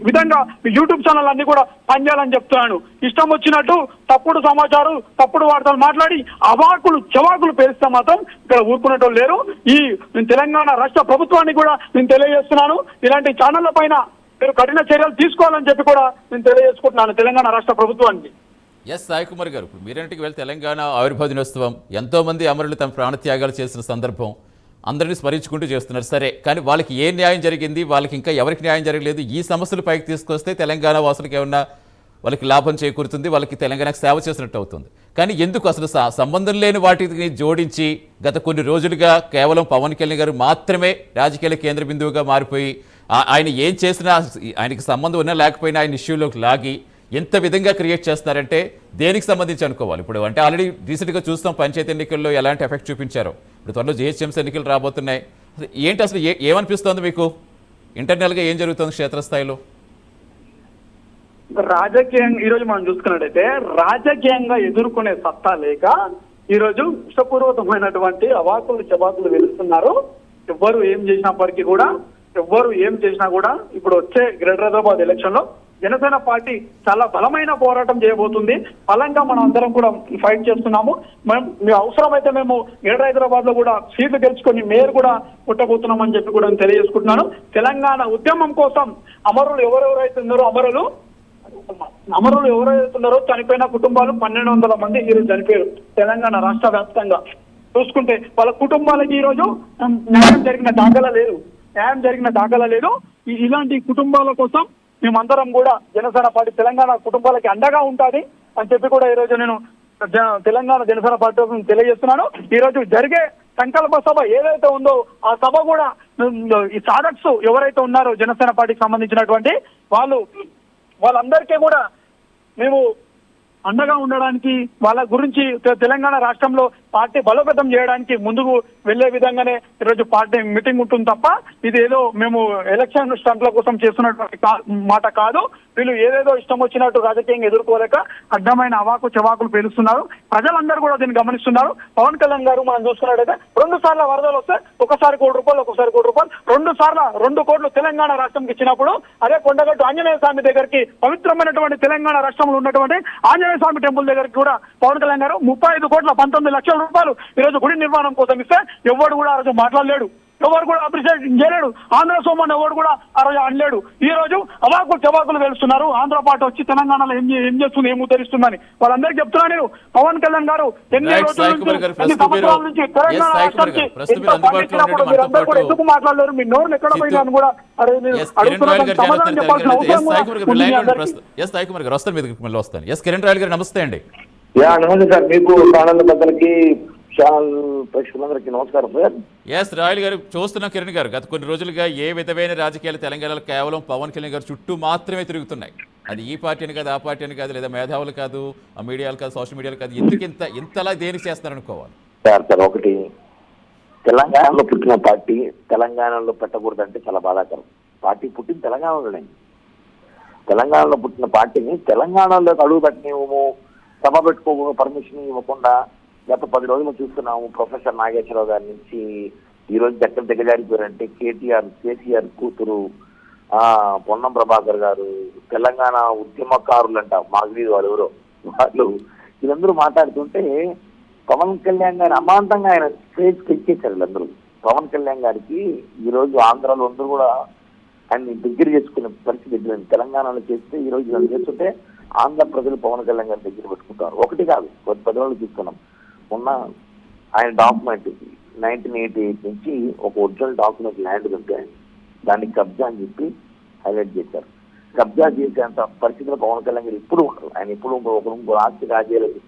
విధంగా యూట్యూబ్ ఛానల్ అన్ని కూడా పనిచేయాలని చెప్తున్నాను. ఇష్టం వచ్చినట్టు తప్పుడు సమాచారం, తప్పుడు వార్తలు మాట్లాడి అవాకులు చవాకులు పేరిస్తే మాత్రం ఇక్కడ ఊరుకునేటోళ్ళు లేరు. ఈ తెలంగాణ రాష్ట్ర ప్రభుత్వాన్ని కూడా నేను తెలియజేస్తున్నాను, ఇలాంటి ఛానళ్ల పైన మీరు కఠిన చర్యలు తీసుకోవాలని చెప్పి కూడా నేను తెలియజేసుకుంటున్నాను తెలంగాణ రాష్ట్ర ప్రభుత్వానికి. ఎస్ సాయి కుమార్ గారు, ఇప్పుడు మీరింటికి వెళ్ళి తెలంగాణ ఆవిర్భావ దినోత్సవం, ఎంతోమంది అమరులు తమ ప్రాణత్యాగాలు చేసిన సందర్భం, అందరినీ స్మరించుకుంటూ చేస్తున్నారు. సరే, కానీ వాళ్ళకి ఏ న్యాయం జరిగింది, వాళ్ళకి ఇంకా ఎవరికి న్యాయం జరగలేదు, ఈ సమస్యలు పైకి తీసుకొస్తే తెలంగాణ వాసులకు ఏమన్నా వాళ్ళకి లాభం చేకూరుతుంది, వాళ్ళకి తెలంగాణకు సేవ చేసినట్టు అవుతుంది. కానీ ఎందుకు అసలు సంబంధం లేని వాటిని జోడించి గత కొన్ని రోజులుగా కేవలం పవన్ కళ్యాణ్ గారు మాత్రమే రాజకీయాల కేంద్ర బిందువుగా మారిపోయి ఆయన ఏం చేసినా ఆయనకి సంబంధం ఉన్నా లేకపోయినా ఆయన ఇష్యూలోకి లాగి ఎంత విధంగా క్రియేట్ చేస్తున్నారంటే దేనికి సంబంధించి అనుకోవాలి. ఇప్పుడు అంటే ఆల్రెడీ రీసెంట్గా చూస్తాం పంచాయతీ ఎన్నికల్లో ఎలాంటి ఎఫెక్ట్ చూపించారో, ఇప్పుడు త్వరలో జిహెచ్ఎంసీ ఎన్నికలు రాబోతున్నాయి. ఏంటి అసలు ఏమనిపిస్తోంది మీకు? ఇంటర్నల్గా ఏం జరుగుతుంది క్షేత్రస్థాయిలో? రాజకీయంగా ఈరోజు మనం చూసుకున్నట్టయితే రాజకీయంగా ఎదుర్కొనే సత్తా లేక ఈరోజు విషపూర్వకమైనటువంటి అవాకులు చవాకులు వెలుస్తున్నారు. ఎవ్వరు ఏం చేసినప్పటికీ కూడా, ఎవ్వరు ఏం చేసినా కూడా ఇప్పుడు వచ్చే గ్రేటర్ హైదరాబాద్ ఎలక్షన్ లో జనసేన పార్టీ చాలా బలమైన పోరాటం చేయబోతుంది. బలంగా మనం అందరం కూడా ఫైట్ చేస్తున్నాము. మేము అవసరమైతే మేము గ్రేటర్ హైదరాబాద్ లో కూడా సీట్లు గెలుచుకొని మేయర్ కూడా కొట్టబోతున్నామని చెప్పి కూడా తెలియజేసుకుంటున్నాను. తెలంగాణ ఉద్యమం కోసం అమరులు ఎవరెవరైతే ఉన్నారో అమరులు ఎవరైతే ఉన్నారో చనిపోయిన కుటుంబాలు 1200 మంది ఈరోజు చనిపోయారు తెలంగాణ రాష్ట్ర వ్యాప్తంగా చూసుకుంటే. వాళ్ళ కుటుంబాలకి ఈరోజు న్యాయం జరిగిన దాఖలా లేదు. ఇలాంటి కుటుంబాల కోసం మేమందరం కూడా జనసేన పార్టీ తెలంగాణ కుటుంబాలకి అండగా ఉంటుంది అని చెప్పి కూడా ఈరోజు నేను తెలంగాణ జనసేన పార్టీ తెలియజేస్తున్నాను. ఈ రోజు జరిగే సంకల్ప సభ ఏదైతే ఉందో ఆ సభ కూడా ఈ సాధక్స్ ఎవరైతే ఉన్నారో జనసేన పార్టీకి సంబంధించినటువంటి వాళ్ళందరికీ కూడా మేము అండగా ఉండడానికి, వాళ్ళ గురించి తెలంగాణ రాష్ట్రంలో పార్టీ బలోపేతం చేయడానికి ముందుకు వెళ్లే విధంగానే ఈరోజు పార్టీ మీటింగ్ ఉంటుంది తప్ప ఇది ఏదో మేము ఎలక్షన్ స్టంట్ల కోసం చేస్తున్నటువంటి మాట కాదు. వీళ్ళు ఏదేదో ఇష్టం వచ్చినట్టు రాజకీయంగా ఎదుర్కోలేక అడ్డమైన అవాకు చవాకులు పేలుస్తున్నారు. ప్రజలందరూ కూడా దీన్ని గమనిస్తున్నారు. పవన్ కళ్యాణ్ గారు మనం చూసుకున్నట్టయితే 2 సార్లు వరదలు వస్తే ఒకసారి ₹1 కోటి, 2 సార్లు 2 కోట్లు తెలంగాణ రాష్ట్రంకి ఇచ్చినప్పుడు అదే కొండగట్టు ఆంజనేయ స్వామి దగ్గరికి పవిత్రమైనటువంటి తెలంగాణ రాష్ట్రంలో ఉన్నటువంటి ఆంజనేయ స్వామి టెంపుల్ దగ్గరికి కూడా పవన్ కళ్యాణ్ గారు 35 కోట్ల 19 లక్షల రూపాయలు ఈరోజు గుడి నిర్మాణం కోసం ఇస్తే ఎవరు కూడా ఆ రోజు మాట్లాడలేడు, ఎవరు కూడా అప్రిషియేట్ చేయలేడు. ఆంధ్ర సోమన్ ఎవరు కూడా ఆ రోజు అనలేడు. ఈ రోజు అవాకులు చవాకులు వెలుస్తున్నారు. ఆంధ్ర పార్టీ వచ్చి తెలంగాణలో ఏం చేస్తుంది, ఏం ఉద్ధరిస్తుందని వాళ్ళందరికీ చెప్తున్నా నేను. పవన్ కళ్యాణ్ గారు ఎన్ని సంవత్సరాల నుంచి తెలంగాణ రాష్ట్రానికి ఎందుకు మాట్లాడలేరు, మీ నోరు ఎక్కడ పోయినా అని కూడా కిరణ్ రాయల్ గారు నమస్తే అండి. నమస్తే సార్, మీకు ఛానల్ పెద్దలకి ఛానల్ ప్రేక్షకులందరికీ నమస్కారం సార్. ఎస్ రాయల్ గారు, చూస్తున్న కిరణ్ గారు, గత కొన్ని రోజులుగా ఏ విధమైన రాజకీయాలు తెలంగాణలో కేవలం పవన్ కళ్యాణ్ గారు చుట్టూ మాత్రమే తిరుగుతున్నాయి. అది ఈ పార్టీ అని కాదు, ఆ పార్టీ అని కాదు, లేదా మేధావులు కాదు, ఆ మీడియాలు కాదు, సోషల్ మీడియాలు కాదు, ఎందుకు ఇంతలా దేనికి చేస్తారనుకోవాలి సార్ ఒకటి, తెలంగాణలో పుట్టిన పార్టీ తెలంగాణలో పెట్టకూడదంటే చాలా బాధాకరం. పార్టీ పుట్టిన తెలంగాణలోనే, తెలంగాణలో పుట్టిన పార్టీని తెలంగాణలోకి అడుగు పెట్టనివ్వము, సభ పెట్టుకోకుండా పర్మిషన్ ఇవ్వకుండా గత 10 రోజులు చూస్తున్నాము. ప్రొఫెసర్ నాగేశ్వరరావు గారి నుంచి ఈ రోజు ఎక్కడ దిగజారిపోయారంటే కేసీఆర్ కూతురు పొన్నం ప్రభాకర్ గారు, తెలంగాణ ఉద్యమకారులంట మాగిరి వాళ్ళు ఎవరో వాళ్ళు వీళ్ళందరూ మాట్లాడుతుంటే పవన్ కళ్యాణ్ గారు అమాంతంగా ఆయన స్టేజ్కి ఎక్కేశారు. వీళ్ళందరూ పవన్ కళ్యాణ్ గారికి ఈ రోజు ఆంధ్రాలో అందరూ కూడా ఆయన్ని దగ్గర చేసుకునే పరిస్థితి ఎదురైంది. తెలంగాణలో చేస్తే ఈ రోజు వీళ్ళు చేస్తుంటే ఆంధ్ర ప్రజలు పవన్ కళ్యాణ్ గారి దగ్గర పెట్టుకుంటారు. ఒకటి కాదు, 10 రోజులు చూస్తున్నాం. మొన్న ఆయన డాక్యుమెంట్ 1988 నుంచి ఒక ఒరిజినల్ డాక్యుమెంట్ ల్యాండ్ ఉంటే దాన్ని కబ్జా అని చెప్పి హైలైట్ చేశారు. కబ్జా చేసేంత పరిస్థితుల్లో పవన్ కళ్యాణ్ గారు ఇప్పుడు ఉంటారు. ఆయన ఇప్పుడు ఇంకో ఆస్తి రాజేయాలని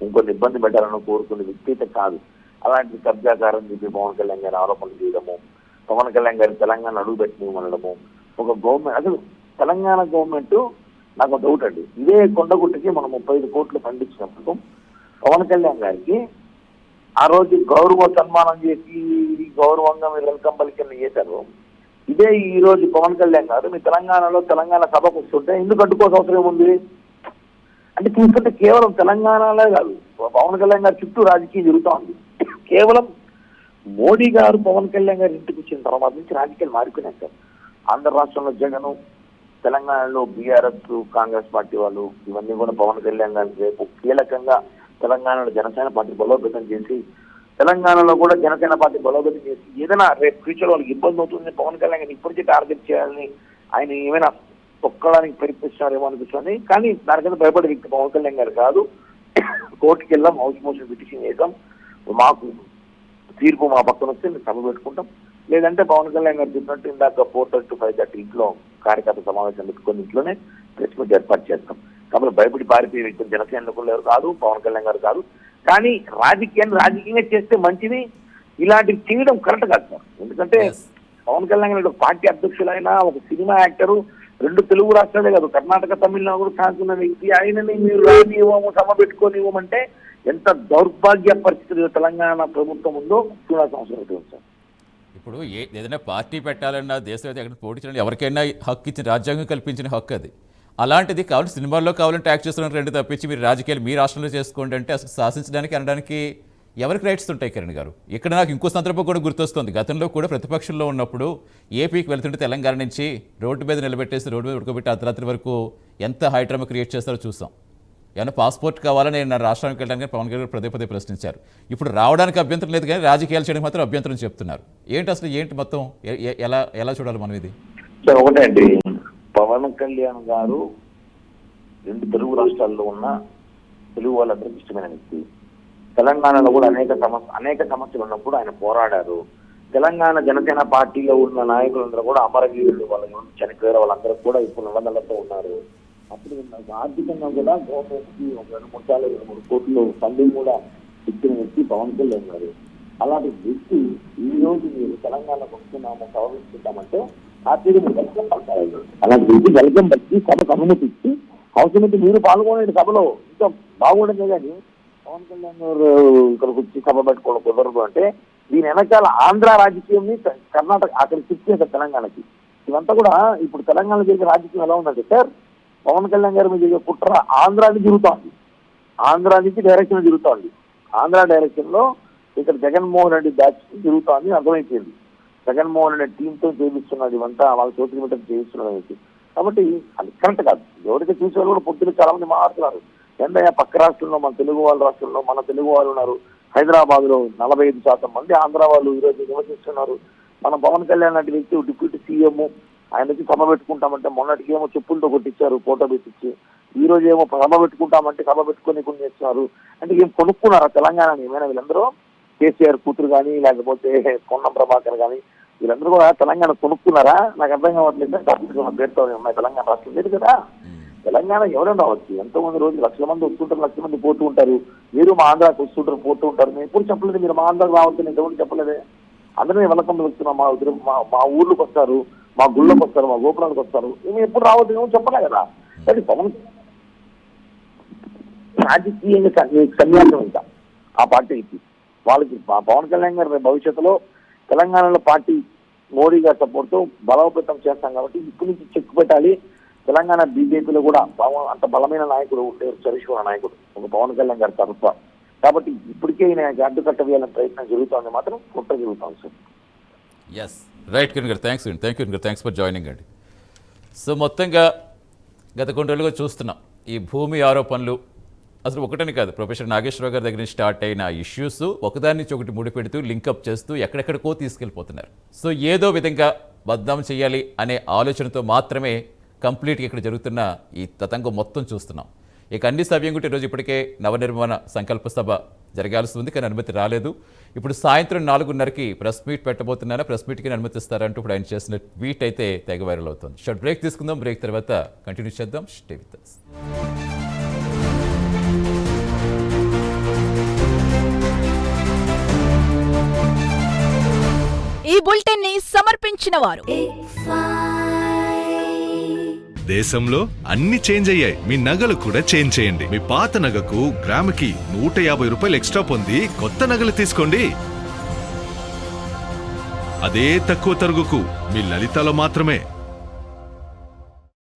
ఇంకొన్ని ఇబ్బంది పెట్టాలని కోరుకునే వ్యక్తి అయితే కాదు. అలాంటి కబ్జాకారం చెప్పి పవన్ కళ్యాణ్ గారు ఆరోపణలు చేయడము, పవన్ కళ్యాణ్ గారు తెలంగాణ అడుగు పెట్టినడము, ఒక గవర్నమెంట్ అసలు తెలంగాణ గవర్నమెంట్ నాకు డౌట్ అండి. ఇదే కొండగుట్టకి మనం 35 కోట్లు పండించినప్పుడు పవన్ కళ్యాణ్ గారికి ఆ రోజు గౌరవ సన్మానం చేసి గౌరవంగా మీరు వెల్కమ్ పలికిన చేశారు. ఇదే ఈ రోజు పవన్ కళ్యాణ్ గారు మీ తెలంగాణలో తెలంగాణ సభకు వస్తుంటే ఎందుకు అడ్డుకోవాల్సిన అవసరం ఉంది అంటే, చూస్తుంటే కేవలం తెలంగాణలో కాదు, పవన్ కళ్యాణ్ గారు చుట్టూ రాజకీయం జరుగుతూ ఉంది. కేవలం మోడీ గారు పవన్ కళ్యాణ్ గారు ఇంటికి వచ్చిన తర్వాత నుంచి రాజకీయాలు మారిపోయినాయి సార్. ఆంధ్ర రాష్ట్రంలో జగన్, తెలంగాణలో బీఆర్ఎస్ కాంగ్రెస్ పార్టీ వాళ్ళు ఇవన్నీ కూడా పవన్ కళ్యాణ్ గారిని రేపు కీలకంగా తెలంగాణలో జనసేన పార్టీ బలోపేతం చేసి, తెలంగాణలో కూడా జనసేన పార్టీ బలోపేతం చేసి ఏదైనా రేపు ఫ్యూచర్ వాళ్ళకి ఇబ్బంది అవుతుంది పవన్ కళ్యాణ్ గారిని ఇప్పటికీ టార్గెట్ చేయాలని ఆయన ఏమైనా తొక్కడానికి ప్రయత్నిస్తున్నారేమో అనిపిస్తుంది. కానీ దానికన్నా భయపడే వ్యక్తి పవన్ కళ్యాణ్ గారు కాదు. కోర్టుకి వెళ్ళాం, హౌస్ మోషన్ పిటిషన్ చేసాం, మాకు తీర్పు మా పక్కన వస్తే మేము సభ పెట్టుకుంటాం. లేదంటే పవన్ కళ్యాణ్ గారు చెప్పినట్టు ఇందాక 4:30 to 5:30 ఇంట్లో కార్యకర్త సమావేశం పెట్టుకుని ఇంట్లోనే ప్రెస్ మీట్ ఏర్పాటు చేస్తాం. కాబట్టి భయపడి పారిపోయే వ్యక్తులు జనసేనకు ఎవరు కాదు, పవన్ కళ్యాణ్ గారు కాదు. కానీ రాజకీయంగా చేస్తే మంచిది, ఇలాంటివి చేయడం కరెక్ట్ కాదు సార్. ఎందుకంటే పవన్ కళ్యాణ్ గారు పార్టీ అధ్యక్షులైన ఒక సినిమా యాక్టరు, 2 తెలుగు రాష్ట్రాలే కాదు కర్ణాటక తమిళనాడు కూడా కానుకున్న వ్యక్తి, ఆయనని మీరు రానివ్వము సభ పెట్టుకొని ఇవ్వమంటే ఎంత దౌర్భాగ్య పరిస్థితులు తెలంగాణ ప్రభుత్వం ఉందో చూడాల్సిన అవసరం ఉంటుంది సార్. ఇప్పుడు ఏదైనా పార్టీ పెట్టాలన్నా దేశం ఎక్కడ పోటీ చేయాలని ఎవరికైనా హక్కు ఇచ్చిన, రాజ్యాంగం కల్పించిన హక్కు అది. అలాంటిది కావాలి సినిమాల్లో కావాలని ట్యాక్స్ చేస్తున్న 2 తప్పించి మీరు రాజకీయాలు మీ రాష్ట్రంలో చేసుకోండి అంటే అసలు శాసించడానికి అనడానికి ఎవరికి రైట్స్ ఉంటాయి కిరణ్ గారు? ఇక్కడ నాకు ఇంకో సందర్భం కూడా గుర్తొస్తుంది. గతంలో కూడా ప్రతిపక్షంలో ఉన్నప్పుడు ఏపీకి వెళ్తుంటే తెలంగాణ నుంచి రోడ్డు మీద నిలబెట్టేసి రోడ్డు మీద ఉడకబెట్టి అర్ధరాత్రి వరకు ఎంత హైడ్రామా క్రియేట్ చేస్తారో చూసాం. ఏమైనా పాస్పోర్ట్ కావాలని నా రాష్ట్రానికి వెళ్ళడానికి పవన్ కళ్యాణ్ పదే ప్రశ్నించారు. ఇప్పుడు రావడానికి అభ్యంతరం లేదు కానీ రాజకీయాలు చేయడానికి మాత్రం అభ్యంతరం చెప్తున్నారు. ఏంటి మొత్తం ఎలా చూడాలి మనం ఇది? సార్ ఒకటే అండి, పవన్ కళ్యాణ్ గారు 2 తెలుగు రాష్ట్రాల్లో ఉన్న తెలుగు వాళ్ళందరికీ ఇష్టమైన వ్యక్తి. తెలంగాణలో కూడా అనేక సమస్యలు ఉన్నప్పుడు ఆయన పోరాడారు. తెలంగాణ జనసేన పార్టీలో ఉన్న నాయకులందరూ కూడా అమరవీరులు, వాళ్ళ చనిపోయారు, వాళ్ళందరూ కూడా ఇప్పుడు నిబంధనలతో ఉన్నారు. అప్పుడు ఆర్థికంగా కూడా గవర్నమెంట్కి ఒక 2-3 కోట్లు ఫండింగ్ కూడా ఇచ్చిన వ్యక్తి పవన్ కళ్యాణ్ గారు. అలాంటి వ్యక్తి ఈ రోజు మీరు తెలంగాణకు వస్తున్నాము సవరించుకుంటామంటే పార్టీకి వెల్కమ్ పడతారు. అలాంటి వ్యక్తి వెల్కమ్ పట్టి సభకు అనుమతి ఇచ్చి అవసరమైతే మీరు పాల్గొనే సభలో ఇంకా బాగుండదు. కానీ పవన్ కళ్యాణ్ గారు ఇక్కడికి వచ్చి సభ పెట్టుకోవడం కుదరదు అంటే దీని వెనకాల ఆంధ్ర రాజకీయంని కర్ణాటక అక్కడికి షిఫ్ట్ చేశారు తెలంగాణకి. ఇదంతా కూడా ఇప్పుడు తెలంగాణలో జరిగే రాజకీయం ఎలా ఉందంటే సార్, పవన్ కళ్యాణ్ గారి మీద కుట్ర ఆంధ్రా నుంచి జరుగుతోంది, ఆంధ్రా నుంచి డైరెక్షన్ జరుగుతోంది. ఆంధ్ర డైరెక్షన్ లో ఇక్కడ జగన్మోహన్ రెడ్డి బ్యాచ్ జరుగుతోంది అర్థమైపోయింది. జగన్మోహన్ రెడ్డి టీంతో చేయిస్తున్నది ఇవంతా వాళ్ళ సోషల్ మీడియా చేయిస్తున్నది. కాబట్టి అది కరెక్ట్ కాదు. ఎవరైతే చూసే వాళ్ళు కూడా పొద్దున చాలా మంది మాట్లాడుతున్నారు, ఏంటయ్యా పక్క రాష్ట్రంలో మన తెలుగు వాళ్ళ రాష్ట్రంలో మన తెలుగు వాళ్ళు ఉన్నారు. హైదరాబాద్ లో 45% మంది ఆంధ్ర వాళ్ళు ఈరోజు నివసిస్తున్నారు. మన పవన్ కళ్యాణ్ లాంటి వ్యక్తి డిప్యూటీ సీఎం ఆయన వచ్చి సభ పెట్టుకుంటామంటే మొన్నటికి ఏమో చెప్పులతో కొట్టించారు ఫోటో పెట్టించి, ఈ రోజు ఏమో సభ పెట్టుకుంటామంటే సభ పెట్టుకొని కొన్ని చేస్తున్నారు. అంటే ఏం కొనుక్కున్నారా తెలంగాణని? ఏమైనా వీళ్ళందరూ కేసీఆర్ కూతురు కానీ లేకపోతే పొన్నం ప్రభాకర్ కానీ వీళ్ళందరూ కూడా తెలంగాణ కొనుక్కున్నారా? నాకు అర్థం కావట్లేదు. పేరుతో ఉన్నాయి తెలంగాణ రాష్ట్రం లేదు కదా. తెలంగాణ ఎవరైనా రావచ్చు, ఎంతో మంది రోజులు లక్షల మంది వస్తుంటారు, లక్షల మంది పోతూ ఉంటారు. మీరు మా ఆంధ్రాకి వస్తుంటారు, పోతూ ఉంటారు. మేము ఎప్పుడు చెప్పలేదు మీరు మా ఆంధ్రాకి రావద్దని, ఎంతమంది చెప్పలేదే. అందరినీ వెలకం వెళ్తున్నాం. మా ఊర్లోకి వస్తారు, మా గుళ్ళకి వస్తారు, మా గోపురానికి వస్తారు. మేము ఎప్పుడు రావద్దు ఏమో చెప్పలే కదా. కానీ పవన్ రాజకీయంగా సన్యాసం ఇంకా ఆ పార్టీకి వాళ్ళకి పవన్ కళ్యాణ్ గారి భవిష్యత్తులో తెలంగాణలో పార్టీ మోడీ గారి సపోర్ట్తో బలోపేతం చేస్తాం కాబట్టి ఇప్పటి నుంచి చెక్ పెట్టాలి. తెలంగాణ బీజేపీలో కూడా అంత బలమైన నాయకుడు ఉండేవారు, చరిష్మా నాయకుడు ఒక పవన్ కళ్యాణ్ గారి తరఫున. కాబట్టి ఇప్పటికే ఈయన అడ్డుకట్ట వేయాలని ప్రయత్నం జరుగుతుంది, మాత్రం కుట్ర జరుగుతుంది సార్. ఎస్ రైట్ కిరణ్ గారు, థ్యాంక్స్ కిరణ్ గారు, థ్యాంక్స్ ఫర్ జాయినింగ్ అండి. సో మొత్తంగా గత కొన్ని రోజులుగా చూస్తున్నాం ఈ భూమి ఆరోపణలు అసలు ఒకటని కాదు, ప్రొఫెసర్ నాగేశ్వరరావు గారి దగ్గర నుంచి స్టార్ట్ అయిన ఇష్యూస్ ఒకదాని నుంచి ఒకటి ముడిపెడుతూ లింకప్ చేస్తూ ఎక్కడెక్కడికో తీసుకెళ్ళిపోతున్నారు. సో ఏదో విధంగా బద్నాం చేయాలి అనే ఆలోచనతో మాత్రమే కంప్లీట్గా ఇక్కడ జరుగుతున్న ఈ తతంగం మొత్తం చూస్తున్నాం. ఇక అన్ని సవ్యం కూడా ఈరోజు ఇప్పటికే నవనిర్మాణ సంకల్ప సభ జరగాల్సి ఉంది, కానీ అనుమతి రాలేదు. ఇప్పుడు సాయంత్రం 4:30కి ప్రెస్ మీట్ పెట్టబోతున్నారా, ప్రెస్ మీట్కి అనుమతిస్తారంటూ ఇప్పుడు ఆయన చేసిన ట్వీట్ అయితే తెగ వైరల్ అవుతుంది. షార్ట్ బ్రేక్ తీసుకుందాం, బ్రేక్ తర్వాత కంటిన్యూ చేద్దాం. Stay with us. ఈ బులెటిన్ ని సమర్పించిన వారు దేశంలో అన్ని చేంజ్ అయ్యాయి, మీ నగలు కూడా చేంజ్ చేయండి. మీ పాత నగకు గ్రాముకి 150 రూపాయలు ఎక్స్ట్రా పొంది కొత్త నగలు తీసుకోండి. అదే తక్కువ తరుగుకు మీ లలితలో మాత్రమే.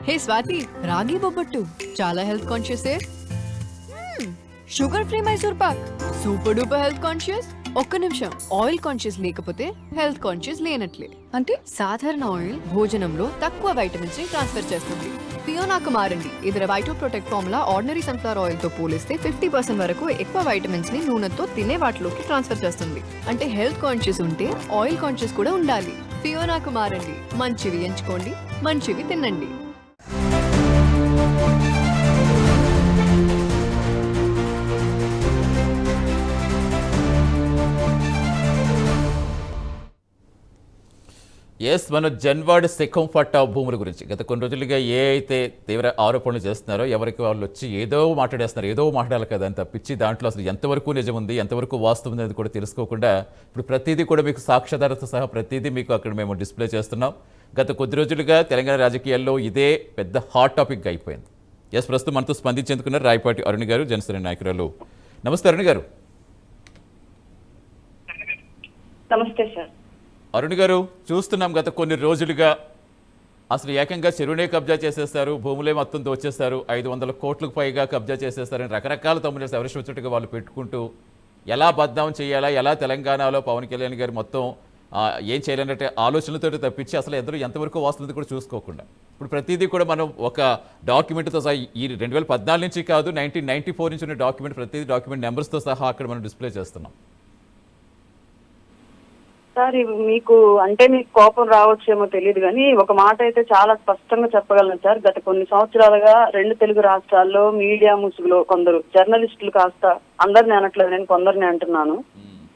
హే స్వాతి, రాగి బొబ్బట్టు చాలా health conscious. Sugar free Mysore Pak super duper health conscious. ఒక్క నిమిషం, ఆయిల్ కాన్షియస్ లేకపోతే హెల్త్ కాన్షియస్ లేనట్లే. అంటే సాధారణ ఆయిల్ భోజనంలో తక్కువ వైటమిన్స్ ని ట్రాన్స్ఫర్ చేస్తుంది. ఫియోనాకు మారండి. ఇతర వైటో protect formula ordinary sunflower oil తో పోలిస్తే 50% వరకు ఎక్కువ వైటమిన్స్ ని నూనెతో తినే వాటిలోకి ట్రాన్స్ఫర్ చేస్తుంది. అంటే హెల్త్ కాన్షియస్ ఉంటే ఆయిల్ కాన్షియస్ కూడా ఉండాలి. ఫియోనాకు మారండి. మంచివి ఎంచుకోండి, మంచివి తినండి. ఎస్, మన జన్వాడ శఖం పట్టా భూముల గురించి గత కొన్ని రోజులుగా ఏ అయితే తీవ్ర ఆరోపణలు చేస్తున్నారో ఎవరికి వాళ్ళు వచ్చి ఏదో మాట్లాడేస్తున్నారు, ఏదో మాట్లాడాలి కదా అని తప్పించి దాంట్లో అసలు ఎంతవరకు నిజం ఉంది, ఎంతవరకు వాస్తవం ఉంది అనేది కూడా తెలుసుకోకుండా ఇప్పుడు ప్రతిదీ కూడా మీకు సాక్ష్యాధారత సహా ప్రతిదీ మీకు అక్కడ మేము డిస్ప్లే చేస్తున్నాం. గత కొద్ది రోజులుగా తెలంగాణ రాజకీయాల్లో ఇదే పెద్ద హాట్ టాపిక్గా అయిపోయింది. ఎస్, ప్రస్తుతం మనతో స్పందించేందుకున్నారు రాయపాటి అరుణ్ గారు, జనసేన నాయకురాలు. నమస్తే అరుణ్ గారు. నమస్తే సార్. అరుణ్ గారు, చూస్తున్నాం గత కొన్ని రోజులుగా అసలు ఏకంగా చెరువునే కబ్జా చేసేస్తారు, భూములే మొత్తం దోచేస్తారు, 500 కోట్లకు పైగా కబ్జా చేసేస్తారని రకరకాల తమ్ముళ్ళు ఎవరిష్టం వచ్చినట్టుగా వాళ్ళు పెట్టుకుంటూ ఎలా బద్నాం చేయాలా, ఎలా తెలంగాణలో పవన్ కళ్యాణ్ గారు మొత్తం ఏం చేయాలన్నట్టు ఆలోచనలతో తప్పించి అసలు ఎదురు ఎంతవరకు వాస్తుంది కూడా చూసుకోకుండా ఇప్పుడు ప్రతిదీ కూడా మనం ఒక డాక్యుమెంట్తో సహా ఈ 2014 నుంచి కాదు 1994 నుంచి ఉన్న డాక్యుమెంట్, ప్రతిదీ డాక్యుమెంట్ నెంబర్స్తో సహా అక్కడ మనం డిస్ప్లే చేస్తున్నాం. సార్, మీకు కోపం రావచ్చేమో తెలియదు కానీ ఒక మాట అయితే చాలా స్పష్టంగా చెప్పగలను సార్. గత కొన్ని సంవత్సరాలుగా 2 తెలుగు రాష్ట్రాల్లో మీడియా ముసుగులో కొందరు జర్నలిస్టులు, కాస్త అందరిని అనట్లేదు, నేను కొందరిని అంటున్నాను,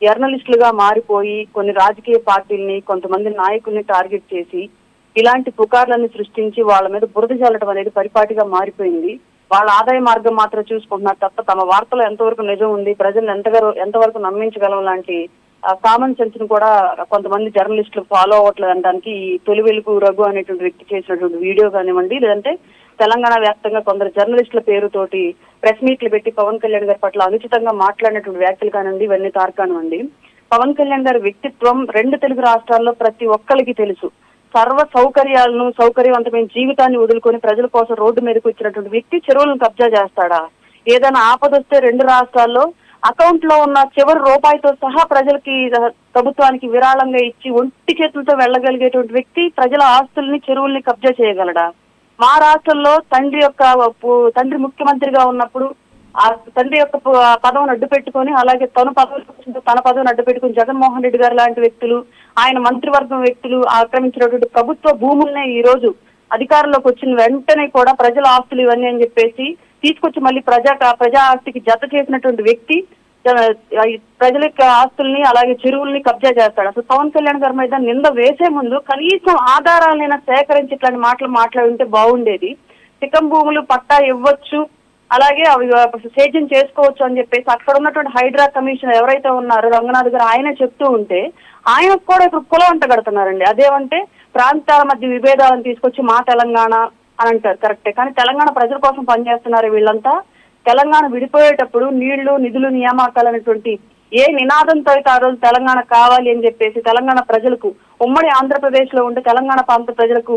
జర్నలిస్టులుగా మారిపోయి కొన్ని రాజకీయ పార్టీల్ని, కొంతమంది నాయకుల్ని టార్గెట్ చేసి ఇలాంటి పుకార్లను సృష్టించి వాళ్ళ మీద బురద చల్లడం అనేది పరిపాటిగా మారిపోయింది. వాళ్ళ ఆదాయ మార్గం మాత్రం చూసుకుంటున్నారు తప్ప తమ వార్తలో ఎంతవరకు నిజం ఉంది, ప్రజలు ఎంతవరకు నమ్మించగలం లాంటి కామన్ సెన్స్ ను కూడా కొంతమంది జర్నలిస్టులు ఫాలో అవ్వట్లేదు అనడానికి ఈ తొలి వెలుగు రఘు అనేటువంటి వ్యక్తి చేసినటువంటి వీడియో కానివ్వండి, లేదంటే తెలంగాణ వ్యాప్తంగా కొందరు జర్నలిస్టుల పేరుతోటి ప్రెస్ మీట్లు పెట్టి పవన్ కళ్యాణ్ గారి పట్ల అనుచితంగా మాట్లాడినటువంటి వ్యాఖ్యలు కానివ్వండి, ఇవన్నీ తార్కానివ్వండి. పవన్ కళ్యాణ్ గారి వ్యక్తిత్వం 2 తెలుగు రాష్ట్రాల్లో ప్రతి ఒక్కరికి తెలుసు. సర్వ సౌకర్యాలను, సౌకర్యవంతమైన జీవితాన్ని వదులుకొని ప్రజల కోసం రోడ్డు మీదకి వచ్చినటువంటి వ్యక్తి చెరువులను కబ్జా చేస్తాడా? ఏదైనా ఆపదొస్తే 2 రాష్ట్రాల్లో అకౌంట్ లో ఉన్న చివరి రూపాయితో సహా ప్రజలకి, ప్రభుత్వానికి విరాళంగా ఇచ్చి ఒంటి చేతులతో వెళ్ళగలిగేటువంటి వ్యక్తి ప్రజల ఆస్తుల్ని, చెరువుల్ని కబ్జా చేయగలడా? మా రాష్ట్రంలో తండ్రి ముఖ్యమంత్రిగా ఉన్నప్పుడు ఆ తండ్రి యొక్క పదవిని అడ్డు పెట్టుకొని, అలాగే తన పదవిని అడ్డు పెట్టుకుని జగన్మోహన్ రెడ్డి గారు లాంటి వ్యక్తులు, ఆయన మంత్రివర్గం వ్యక్తులు ఆక్రమించినటువంటి ప్రభుత్వ భూముల్నే ఈ రోజు అధికారంలోకి వచ్చిన వెంటనే కూడా ప్రజల ఆస్తులు ఇవన్నీ అని చెప్పేసి తీసుకొచ్చి మళ్ళీ ప్రజా ఆస్తికి జత చేసినటువంటి వ్యక్తి ప్రజల ఆస్తుల్ని, అలాగే చెరువుల్ని కబ్జా చేస్తాడు. అసలు పవన్ కళ్యాణ్ గారి మీద నింద వేసే ముందు కనీసం ఆధారాలైనా సేకరించి ఇట్లాంటి మాటలు మాట్లాడుంటే బాగుండేది. తికం భూములు పట్టా ఇవ్వచ్చు, అలాగే అవి సేద్యం చేసుకోవచ్చు అని చెప్పేసి అక్కడ ఉన్నటువంటి హైడ్రా కమిషనర్ ఎవరైతే ఉన్నారో రంగనాథ్ గారు ఆయన చెప్తూ ఉంటే ఆయనకు కూడా ఇప్పుడు కులం అంట కడుతున్నారండి. అదేమంటే ప్రాంతాల మధ్య విభేదాలను తీసుకొచ్చి మా తెలంగాణ అని అంటారు, కరెక్టే. కానీ తెలంగాణ ప్రజల కోసం పనిచేస్తున్నారు వీళ్ళంతా. తెలంగాణ విడిపోయేటప్పుడు నీళ్లు, నిధులు, నియామకాలు అనేటువంటి ఏ నినాదంతో అయితే ఆ రోజు తెలంగాణ కావాలి అని చెప్పేసి తెలంగాణ ప్రజలకు, ఉమ్మడి ఆంధ్రప్రదేశ్ లో ఉండే తెలంగాణ ప్రాంత ప్రజలకు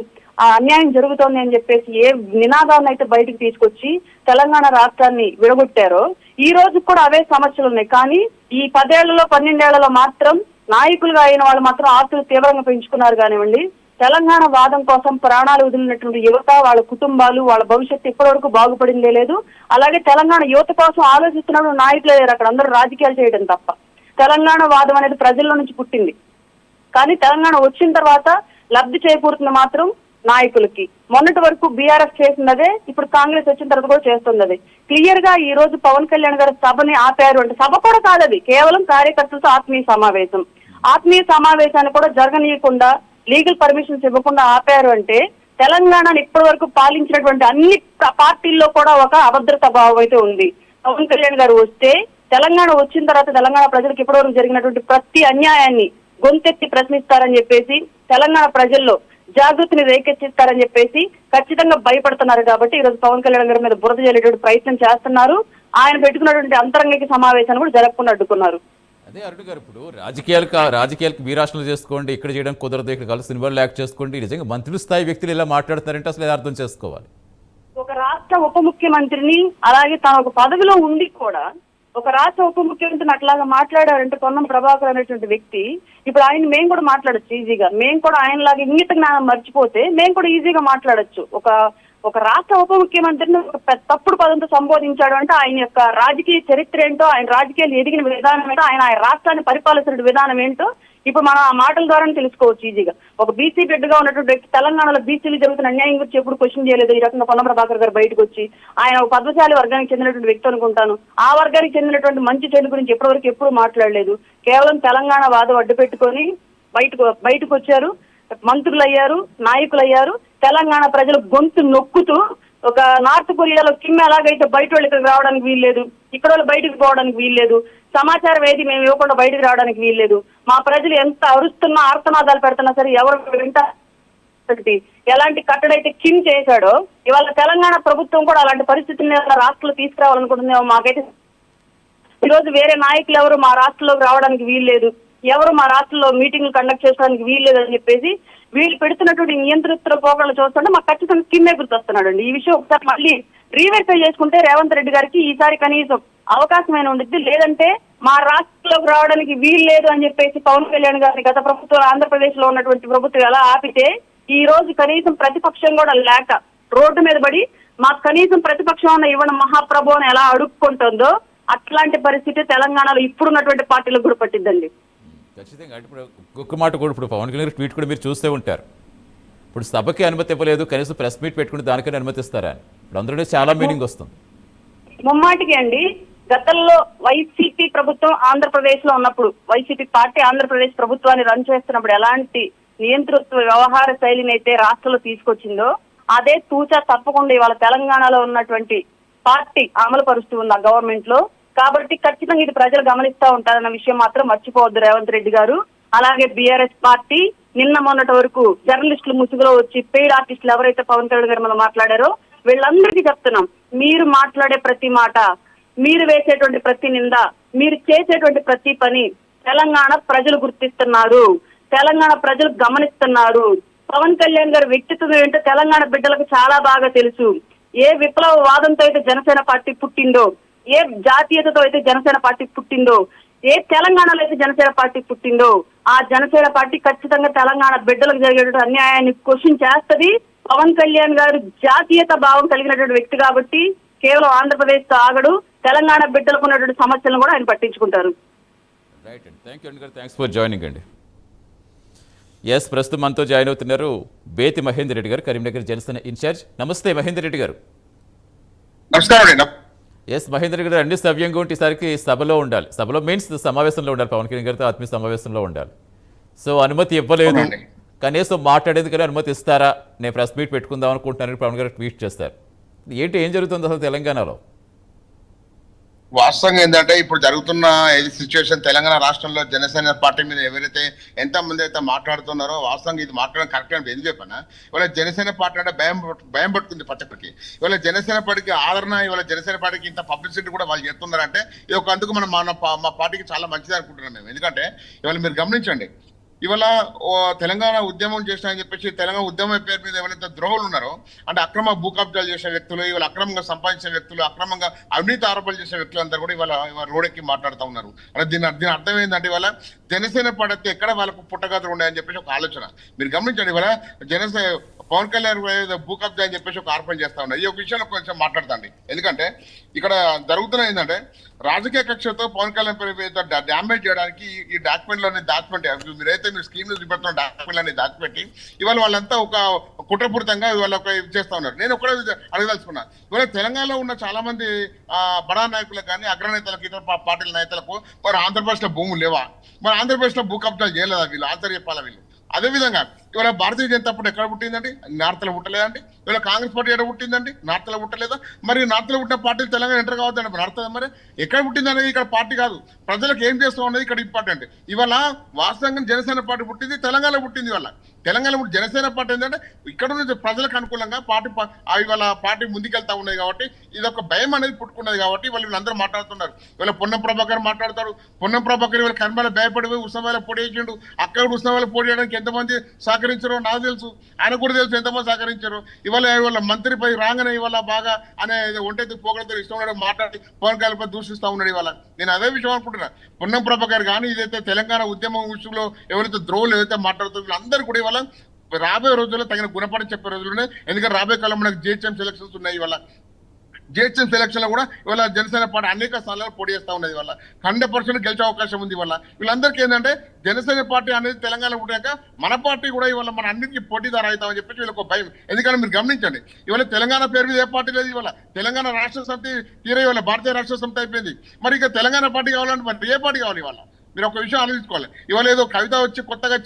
అన్యాయం జరుగుతోంది అని చెప్పేసి ఏ నినాదాన్ని అయితే బయటకు తీసుకొచ్చి తెలంగాణ రాష్ట్రాన్ని విడగొట్టారో ఈ రోజు కూడా అవే సమస్యలు ఉన్నాయి. కానీ ఈ 10 ఏళ్లలో 12 ఏళ్లలో మాత్రం నాయకులుగా అయిన వాళ్ళు మాత్రం ఆస్తులు తీవ్రంగా పెంచుకున్నారు కానివ్వండి. తెలంగాణ వాదం కోసం ప్రాణాలు వదిలినటువంటి యువత, వాళ్ళ కుటుంబాలు, వాళ్ళ భవిష్యత్తు ఇప్పటివరకు బాగుపడిందే లేదు. అలాగే తెలంగాణ యువత కోసం ఆలోచిస్తున్నప్పుడు నాయకులే లేరు అక్కడ, అందరూ రాజకీయాలు చేయడం తప్ప. తెలంగాణ వాదం అనేది ప్రజల్లో నుంచి పుట్టింది, కానీ తెలంగాణ వచ్చిన తర్వాత లబ్ధి చేకూరుతుంది మాత్రం నాయకులకి. మొన్నటి వరకు బీఆర్ఎస్ చేసినదే ఇప్పుడు కాంగ్రెస్ వచ్చిన తర్వాత కూడా చేస్తుంది. అది క్లియర్ గా ఈ రోజు పవన్ కళ్యాణ్ గారు సభని ఆపారు అంటే సభ కూడా కాదు, అది కేవలం కార్యకర్తలతో ఆత్మీయ సమావేశం. ఆత్మీయ సమావేశాన్ని కూడా జరగనీయకుండా లీగల్ పర్మిషన్స్ ఇవ్వకుండా ఆపారు అంటే తెలంగాణను ఇప్పటి వరకు పాలించినటువంటి అన్ని పార్టీల్లో కూడా ఒక అభద్రతా భావం అయితే ఉంది. పవన్ కళ్యాణ్ గారు వస్తే తెలంగాణ వచ్చిన తర్వాత తెలంగాణ ప్రజలకు ఇప్పటివరకు జరిగినటువంటి ప్రతి అన్యాయాన్ని గొంతెత్తి ప్రశ్నిస్తారని చెప్పేసి, తెలంగాణ ప్రజల్లో జాగృతిని రేకెత్తిస్తారని చెప్పేసి ఖచ్చితంగా భయపడుతున్నారు. కాబట్టి ఈరోజు పవన్ కళ్యాణ్ గారి మీద బురద జల్లేటువంటి ప్రయత్నం చేస్తున్నారు. ఆయన పెట్టుకున్నటువంటి అంతరంగిక సమావేశాన్ని కూడా జరగకుండా అడ్డుకున్నారు. అదే అరుణ్ గారు, ఇప్పుడు రాజకీయాలకు మీ రాష్ట్రంలో చేసుకోండి, ఇక్కడ చేయడం కుదరదు, ఇక్కడ కలిసి సినిమాలు యాక్ట్ చేసుకోండి, నిజంగా మంత్రుల స్థాయి వ్యక్తులు ఇలా మాట్లాడుతున్నారంటే అసలు ఎలా అర్థం చేసుకోవాలి? ఒక రాష్ట్ర ఉప ముఖ్యమంత్రిని, అలాగే తన ఒక పదవిలో ఉండి కూడా ఒక రాష్ట్ర ఉప ముఖ్యమంత్రిని అట్లాగా మాట్లాడారంటే పొన్నం ప్రభాకర్ అనేటువంటి వ్యక్తి, ఇప్పుడు ఆయన మేము కూడా మాట్లాడచ్చు ఈజీగా. మేము కూడా ఆయనలాగా ఇంగిత జ్ఞానం మర్చిపోతే మేము కూడా ఈజీగా మాట్లాడచ్చు. ఒక రాష్ట్ర ఉప ముఖ్యమంత్రిని ఒక తప్పుడు పదంతో సంబోధించాడు అంటే ఆయన యొక్క రాజకీయ చరిత్ర ఏంటో, ఆయన రాజకీయాలు ఎదిగిన విధానం ఏంటో, ఆయన రాష్ట్రాన్ని పరిపాలిస్తున్న విధానం ఏంటో ఇప్పుడు మనం ఆ మాటల ద్వారానే తెలుసుకోవచ్చు ఈజీగా. ఒక బీసీ బిడ్డగా ఉన్నటువంటి వ్యక్తి తెలంగాణలో బీసీలు జరుగుతున్న అన్యాయం గురించి ఎప్పుడు క్వశ్చన్ చేయలేదు. ఈ రకంగా పొన్నం ప్రభాకర్ గారు బయటకు వచ్చి ఆయన ఒక పద్మశాలి వర్గానికి చెందినటువంటి వ్యక్తి అనుకుంటాను, ఆ వర్గానికి చెందినటువంటి మంచి చెడు గురించి ఎప్పుడు మాట్లాడలేదు. కేవలం తెలంగాణ వాదం అడ్డు పెట్టుకొని బయటకు వచ్చారు, మంత్రులు అయ్యారు, నాయకులు అయ్యారు. తెలంగాణ ప్రజలు గొంతు నొక్కుతూ ఒక నార్త్ కొరియాలో కిమ్ ఎలాగైతే బయట వాళ్ళు ఇక్కడికి రావడానికి వీల్లేదు, ఇక్కడ వాళ్ళు బయటకు పోవడానికి వీల్లేదు, సమాచారం ఏది మేము ఇవ్వకుండా బయటకు రావడానికి వీల్లేదు, మా ప్రజలు ఎంత అరుస్తున్నా ఆర్తనాదాలు పెడుతున్నా సరే ఎవరు వింటారు, ఎలాంటి కట్టడైతే కిమ్ చేశాడో ఇవాళ తెలంగాణ ప్రభుత్వం కూడా అలాంటి పరిస్థితిని రాష్ట్రంలో తీసుకురావాలనుకుంటుందేమో. మాకైతే ఈరోజు వేరే నాయకులు ఎవరు మా రాష్ట్రంలోకి రావడానికి వీల్లేదు, ఎవరు మా రాష్ట్రంలో మీటింగ్లు కండక్ట్ చేసుకోవడానికి వీల్లేదు అని చెప్పేసి వీళ్ళు పెడుతున్నటువంటి నియంత్రితుల పోకళ్ళు చూస్తుంటే మాకు ఖచ్చితంగా కిమ్మే గుర్తొస్తున్నాడు అండి. ఈ విషయం ఒకసారి మళ్ళీ రీవెరిఫై చేసుకుంటే రేవంత్ రెడ్డి గారికి ఈసారి కనీసం అవకాశమైన ఉండిద్ది. లేదంటే మా రాష్ట్రంలోకి రావడానికి వీలు లేదు అని చెప్పేసి పవన్ కళ్యాణ్ గారిని గత ప్రభుత్వం ఆంధ్రప్రదేశ్ లో ఉన్నటువంటి ప్రభుత్వం ఎలా ఆపితే ఈ రోజు కనీసం ప్రతిపక్షం కూడా లేక రోడ్డు మీద పడి మాకు కనీసం ప్రతిపక్షం ఇవ్వడం మహాప్రభు అని ఎలా అడుక్కుంటుందో అట్లాంటి పరిస్థితి తెలంగాణలో ఇప్పుడున్నటువంటి పార్టీలకు కూడా పట్టిద్దండి. ఖచ్చితంగా. ఇప్పుడు ఒక్క మాట కూడా, ఇప్పుడు పవన్ కళ్యాణ్ ట్వీట్ కూడా మీరు చూస్తూ ఉంటారు, ఇప్పుడు సభకి అనుమతి ఇవ్వలేదు, కనీసం ప్రెస్ మీట్ పెట్టుకుని దానికైనా అనుమతిస్తారా అని. ఇప్పుడు అందులో చాలా మీనింగ్ వస్తుంది. ముమ్మాటికి అండి, గతంలో వైసీపీ ప్రభుత్వం ఆంధ్రప్రదేశ్ లో ఉన్నప్పుడు, వైసీపీ పార్టీ ఆంధ్రప్రదేశ్ ప్రభుత్వాన్ని రన్ చేస్తున్నప్పుడు ఎలాంటి నియంతృత్వ వ్యవహార శైలిని అయితే రాష్ట్రంలో తీసుకొచ్చిందో అదే తూచా తప్పకుండా ఇవాళ తెలంగాణలో ఉన్నటువంటి పార్టీ అమలు పరుస్తూ ఉంది ఆ గవర్నమెంట్ లో. కాబట్టి ఖచ్చితంగా ఇది ప్రజలు గమనిస్తూ ఉంటారన్న విషయం మాత్రం మర్చిపోవద్దు రేవంత్ రెడ్డి గారు. అలాగే బీఆర్ఎస్ పార్టీ నిన్న మొన్నటి వరకు జర్నలిస్టులు ముసుగులో వచ్చి పెయిడ్ ఆర్టిస్టులు ఎవరైతే పవన్ కళ్యాణ్ గారు మనం మాట్లాడారో వీళ్ళందరికీ చెప్తున్నాం, మీరు మాట్లాడే ప్రతి మాట, మీరు వేసేటువంటి ప్రతి నింద, మీరు చేసేటువంటి ప్రతి పని తెలంగాణ ప్రజలు గుర్తిస్తున్నారు, తెలంగాణ ప్రజలు గమనిస్తున్నారు. పవన్ కళ్యాణ్ గారి వ్యక్తిత్వం ఏంటో తెలంగాణ బిడ్డలకు చాలా బాగా తెలుసు. ఏ విప్లవ వాదంతో అయితే జనసేన పార్టీ పుట్టిందో, ఏ జాతీయతతో అయితే జనసేన పార్టీ పుట్టిందో, ఏ తెలంగాణలో అయితే జనసేన పార్టీ పుట్టిందో ఆ జనసేన పార్టీ ఖచ్చితంగా తెలంగాణ బిడ్డలకు జరిగేటువంటి అన్యాయాన్ని క్వశ్చన్ చేస్తుంది. పవన్ కళ్యాణ్ గారు జాతీయత భావం కలిగినటువంటి వ్యక్తి కాబట్టి కేవలం ఆంధ్రప్రదేశ్ తో ఆగడు, తెలంగాణ బిడ్డలకు ఉన్నటువంటి సమస్యలను కూడా ఆయన పట్టించుకుంటారు. రైట్ అండి, థ్యాంక్ యూ అండి గారు, థ్యాంక్స్ ఫర్ జాయినింగ్ అండి. ఎస్, ప్రస్తుతం మనతో జాయిన్ అవుతున్నారు బేతి మహేందర్ రెడ్డి గారు, కరీంనగర్ జనసేన ఇన్ఛార్జ్. నమస్తే మహేందర్ రెడ్డి గారు. నమస్కారం. ఎస్ మహేందర్ రెడ్డి గారు, అన్ని సవ్యంగా ఉంటే ఈసారికి సభలో ఉండాలి, సభలో మీన్స్ సమావేశంలో ఉండాలి, పవన్ కళ్యాణ్ గారితో ఆత్మీయ సమావేశంలో ఉండాలి. సో అనుమతి ఇవ్వలేదు, కనీసం మాట్లాడేది కానీ అనుమతి ఇస్తారా, నేను ప్రెస్ మీట్ పెట్టుకుందాం అనుకుంటున్నాను పవన్ గారు ట్వీట్ చేస్తారు. ఏంటి ఏం జరుగుతుంది అసలు తెలంగాణలో? వాస్తవంగా ఏంటంటే ఇప్పుడు జరుగుతున్న ఇది సిచ్యువేషన్ తెలంగాణ రాష్ట్రంలో జనసేన పార్టీ మీద ఎవరైతే ఎంతమంది అయితే మాట్లాడుతున్నారో వాస్తవంగా ఇది మాట్లాడడం కరెక్ట్ అని ఎందుకు చెప్పనా, ఇవాళ జనసేన పార్టీ అంటే భయం పడుతుంది పచ్చప్పటికి. ఇవాళ జనసేన పార్టీకి ఆదరణ, ఇవాళ జనసేన పార్టీకి ఇంత పబ్లిసిటీ కూడా వాళ్ళు చేస్తున్నారంటే ఇది ఒక అందుకు మనం మా పార్టీకి చాలా మంచిది అనుకుంటున్నాం మేము. ఎందుకంటే ఇవాళ మీరు గమనించండి, ఇవాళ తెలంగాణ ఉద్యమం చేసిన అని చెప్పేసి తెలంగాణ ఉద్యమం పేరు మీద ఎవరైతే ద్రోహులు ఉన్నారో అంటే అక్రమ భూ కబ్జాలు చేసిన వ్యక్తులు, ఇవాళ అక్రమంగా సంపాదించిన వ్యక్తులు, అక్రమంగా అవినీతి ఆరోపణలు చేసిన వ్యక్తులందరూ కూడా ఇవాళ రోడ్డెక్కి మాట్లాడుతూ ఉన్నారు. అంటే దీని అర్థం ఏంటంటే ఇవాళ జనసేన పార్టీ ఎక్కడ వాళ్ళకు పుట్టగతులు ఉన్నాయని చెప్పేసి ఒక ఆలోచన. మీరు గమనించండి, ఇవాళ పవన్ కళ్యాణ్ భూ కబ్జా అని చెప్పేసి ఒక ఆరోపణ చేస్తా ఉన్నారు. ఈ ఒక విషయంలో కొంచెం మాట్లాడతాండి. ఎందుకంటే ఇక్కడ జరుగుతున్న ఏంటంటే రాజకీయ కక్షతో పవన్ కళ్యాణ్ డ్యామేజ్ చేయడానికి ఈ డాక్యుమెంట్లోనే దాచిపెట్టి మీరు స్కీమ్ చూపెడుతున్న డాక్యుమెంట్లన్నీ దాచిపెట్టి ఇవాళ వాళ్ళంతా ఒక కుట్రపూరితంగా ఇవాళ ఒక చేస్తా ఉన్నారు. నేను ఒకటే అడగదలుచుకున్నా, ఇవాళ తెలంగాణలో ఉన్న చాలా మంది బడా నాయకులకు కానీ అగ్రనేతలకు ఇతర పార్టీల నేతలకు మరి ఆంధ్రప్రదేశ్లో భూములు లేవా? మరి ఆంధ్రప్రదేశ్లో భూ కబ్జాలు చేయలేదా? వీళ్ళు ఆన్సర్ చెప్పాలా వీళ్ళు? అదేవిధంగా ఇవాళ భారతీయ జనతా పార్టీ ఎక్కడ పుట్టిందండి? నార్త్లో పుట్టలేదండి. ఇవాళ కాంగ్రెస్ పార్టీ ఎక్కడ పుట్టిందండి? నార్త్లో పుట్టలేదా? మరి నార్త్లో పుట్టిన పార్టీలు తెలంగాణ ఎంటర్ కావద్దండి. నార్త్ మరి ఎక్కడ పుట్టిందనేది ఇక్కడ పార్టీ కాదు, ప్రజలకు ఏం చేస్తూ ఉన్నది ఇక్కడ ఇంపార్టెంట్. ఇవాళ వాస్తవంగా జనసేన పార్టీ పుట్టింది తెలంగాణలో పుట్టింది. ఇవాళ తెలంగాణ జనసేన పార్టీ ఏంటంటే ఇక్కడ నుంచి ప్రజలకు అనుకూలంగా ఇవాళ పార్టీ ముందుకెళ్తా ఉన్నది కాబట్టి ఇది ఒక భయం అనేది పుట్టుకున్నది కాబట్టి వాళ్ళు వీళ్ళందరూ మాట్లాడుతున్నారు. ఇవాళ పొన్నం ప్రభాకర్ మాట్లాడతారు. పొన్నం ప్రభాకర్ ఇవాళ కర్మల భయపడిపోయి ఉత్సవాల పోటీ చేసిండు. అక్కడ ఉత్సవాల పోటీ చేయడానికి ఎంతమంది సహకరించారో నాకు తెలుసు, ఆయన కూడా తెలుసు ఎంతమంది సహకరించారు. ఇవాళ మంత్రిపై రాగానే ఇవాళ బాగా అనే ఒంటెత్తి పోగలతో ఇష్టం ఉన్నాడు మాట్లాడి పవన్ కళ్యాణ్పై దూషిస్తూ ఉన్నాడు. ఇవాళ నేను అదే విషయం అనుకుంటున్నా, పొన్నం ప్రభాకర్ కానీ ఇదైతే తెలంగాణ ఉద్యమం విషయంలో ఎవరైతే ద్రోహులు ఏదైతే మాట్లాడుతారో వీళ్ళందరూ కూడా ఇవాళ రాబోయే రోజుల్లో తగిన గుణపడి చెప్పే రోజులున్నాయి. ఎందుకంటే రాబోయే కాలంలో మనకు జిహెచ్ఎం సెలక్షన్స్ ఉన్నాయి. ఇవాళ జిహెచ్ఎం సెలక్షన్ లో కూడా ఇవాళ జనసేన పార్టీ అనేక స్థానాల్లో పోటీ చేస్తా ఉన్నది. వల్ల 100% గెలిచే అవకాశం ఉంది. వల్ల వీళ్ళందరికీ ఏంటంటే జనసేన పార్టీ అనేది తెలంగాణ పుట్టాక మన పార్టీ కూడా ఇవాళ మన అన్నింటికీ పోటీదారు అవుతామని చెప్పేసి వీళ్ళకి భయం. ఎందుకంటే మీరు గమనించండి, ఇవాళ తెలంగాణ పేరు మీద ఏ పార్టీ లేదు. ఇవాళ తెలంగాణ రాష్ట్ర సమితి తీరే ఇవాళ భారతీయ రాష్ట్ర సమితి అయిపోయింది. మరి ఇక తెలంగాణ పార్టీ కావాలంటే మరి ఏ పార్టీ కావాలి? ఇవాళ మీరు ఒక విషయం ఆలోచించుకోవాలి. ఇవాళ ఏదో కవిత వచ్చి కొత్తగా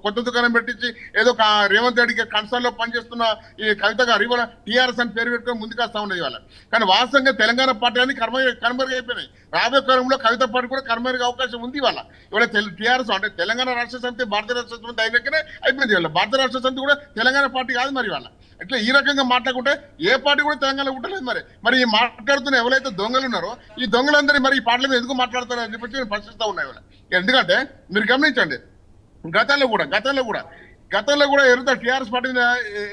కొత్త దుకాణం పెట్టించి ఏదో రేవంత్ రెడ్డికి కన్సర్న్ లో పనిచేస్తున్న ఈ కవిత గారు ఇవాళ టీఆర్ఎస్ అని పేరు పెట్టుకొని ముందుకొస్తా ఉన్నది ఇవాళ. కానీ వాస్తవంగా తెలంగాణ పార్టీ అని కనుమరుగు అయిపోయినాయి. రాబోయే కాలంలో కవిత పార్టీ కూడా కనుమరుగు అవకాశం ఉంది. ఇవాళ టీఆర్ఎస్ అంటే తెలంగాణ రాష్ట్ర సమితి భారతీయ రాష్ట్ర సమితి అయినాకనే అయిపోయింది. ఇవాళ భారతీయ రాష్ట్ర సమితి కూడా తెలంగాణ పార్టీ కాదు. మరి ఇవాళ ఇట్లా ఈ రకంగా మాట్లాడుకుంటే ఏ పార్టీ కూడా తెలంగాణ ఉండలేదు. మరి ఈ మాట్లాడుతున్న ఎవరైతే దొంగలు ఉన్నారో ఈ దొంగలందరూ మరి ఈ పార్టీల మీద ఎందుకు మాట్లాడతారో అని చెప్పి నేను ప్రశ్నిస్తా ఉన్నాయి. ఎందుకంటే మీరు గమనించండి, గతంలో కూడా ఎవరైతే టీఆర్ఎస్ పార్టీ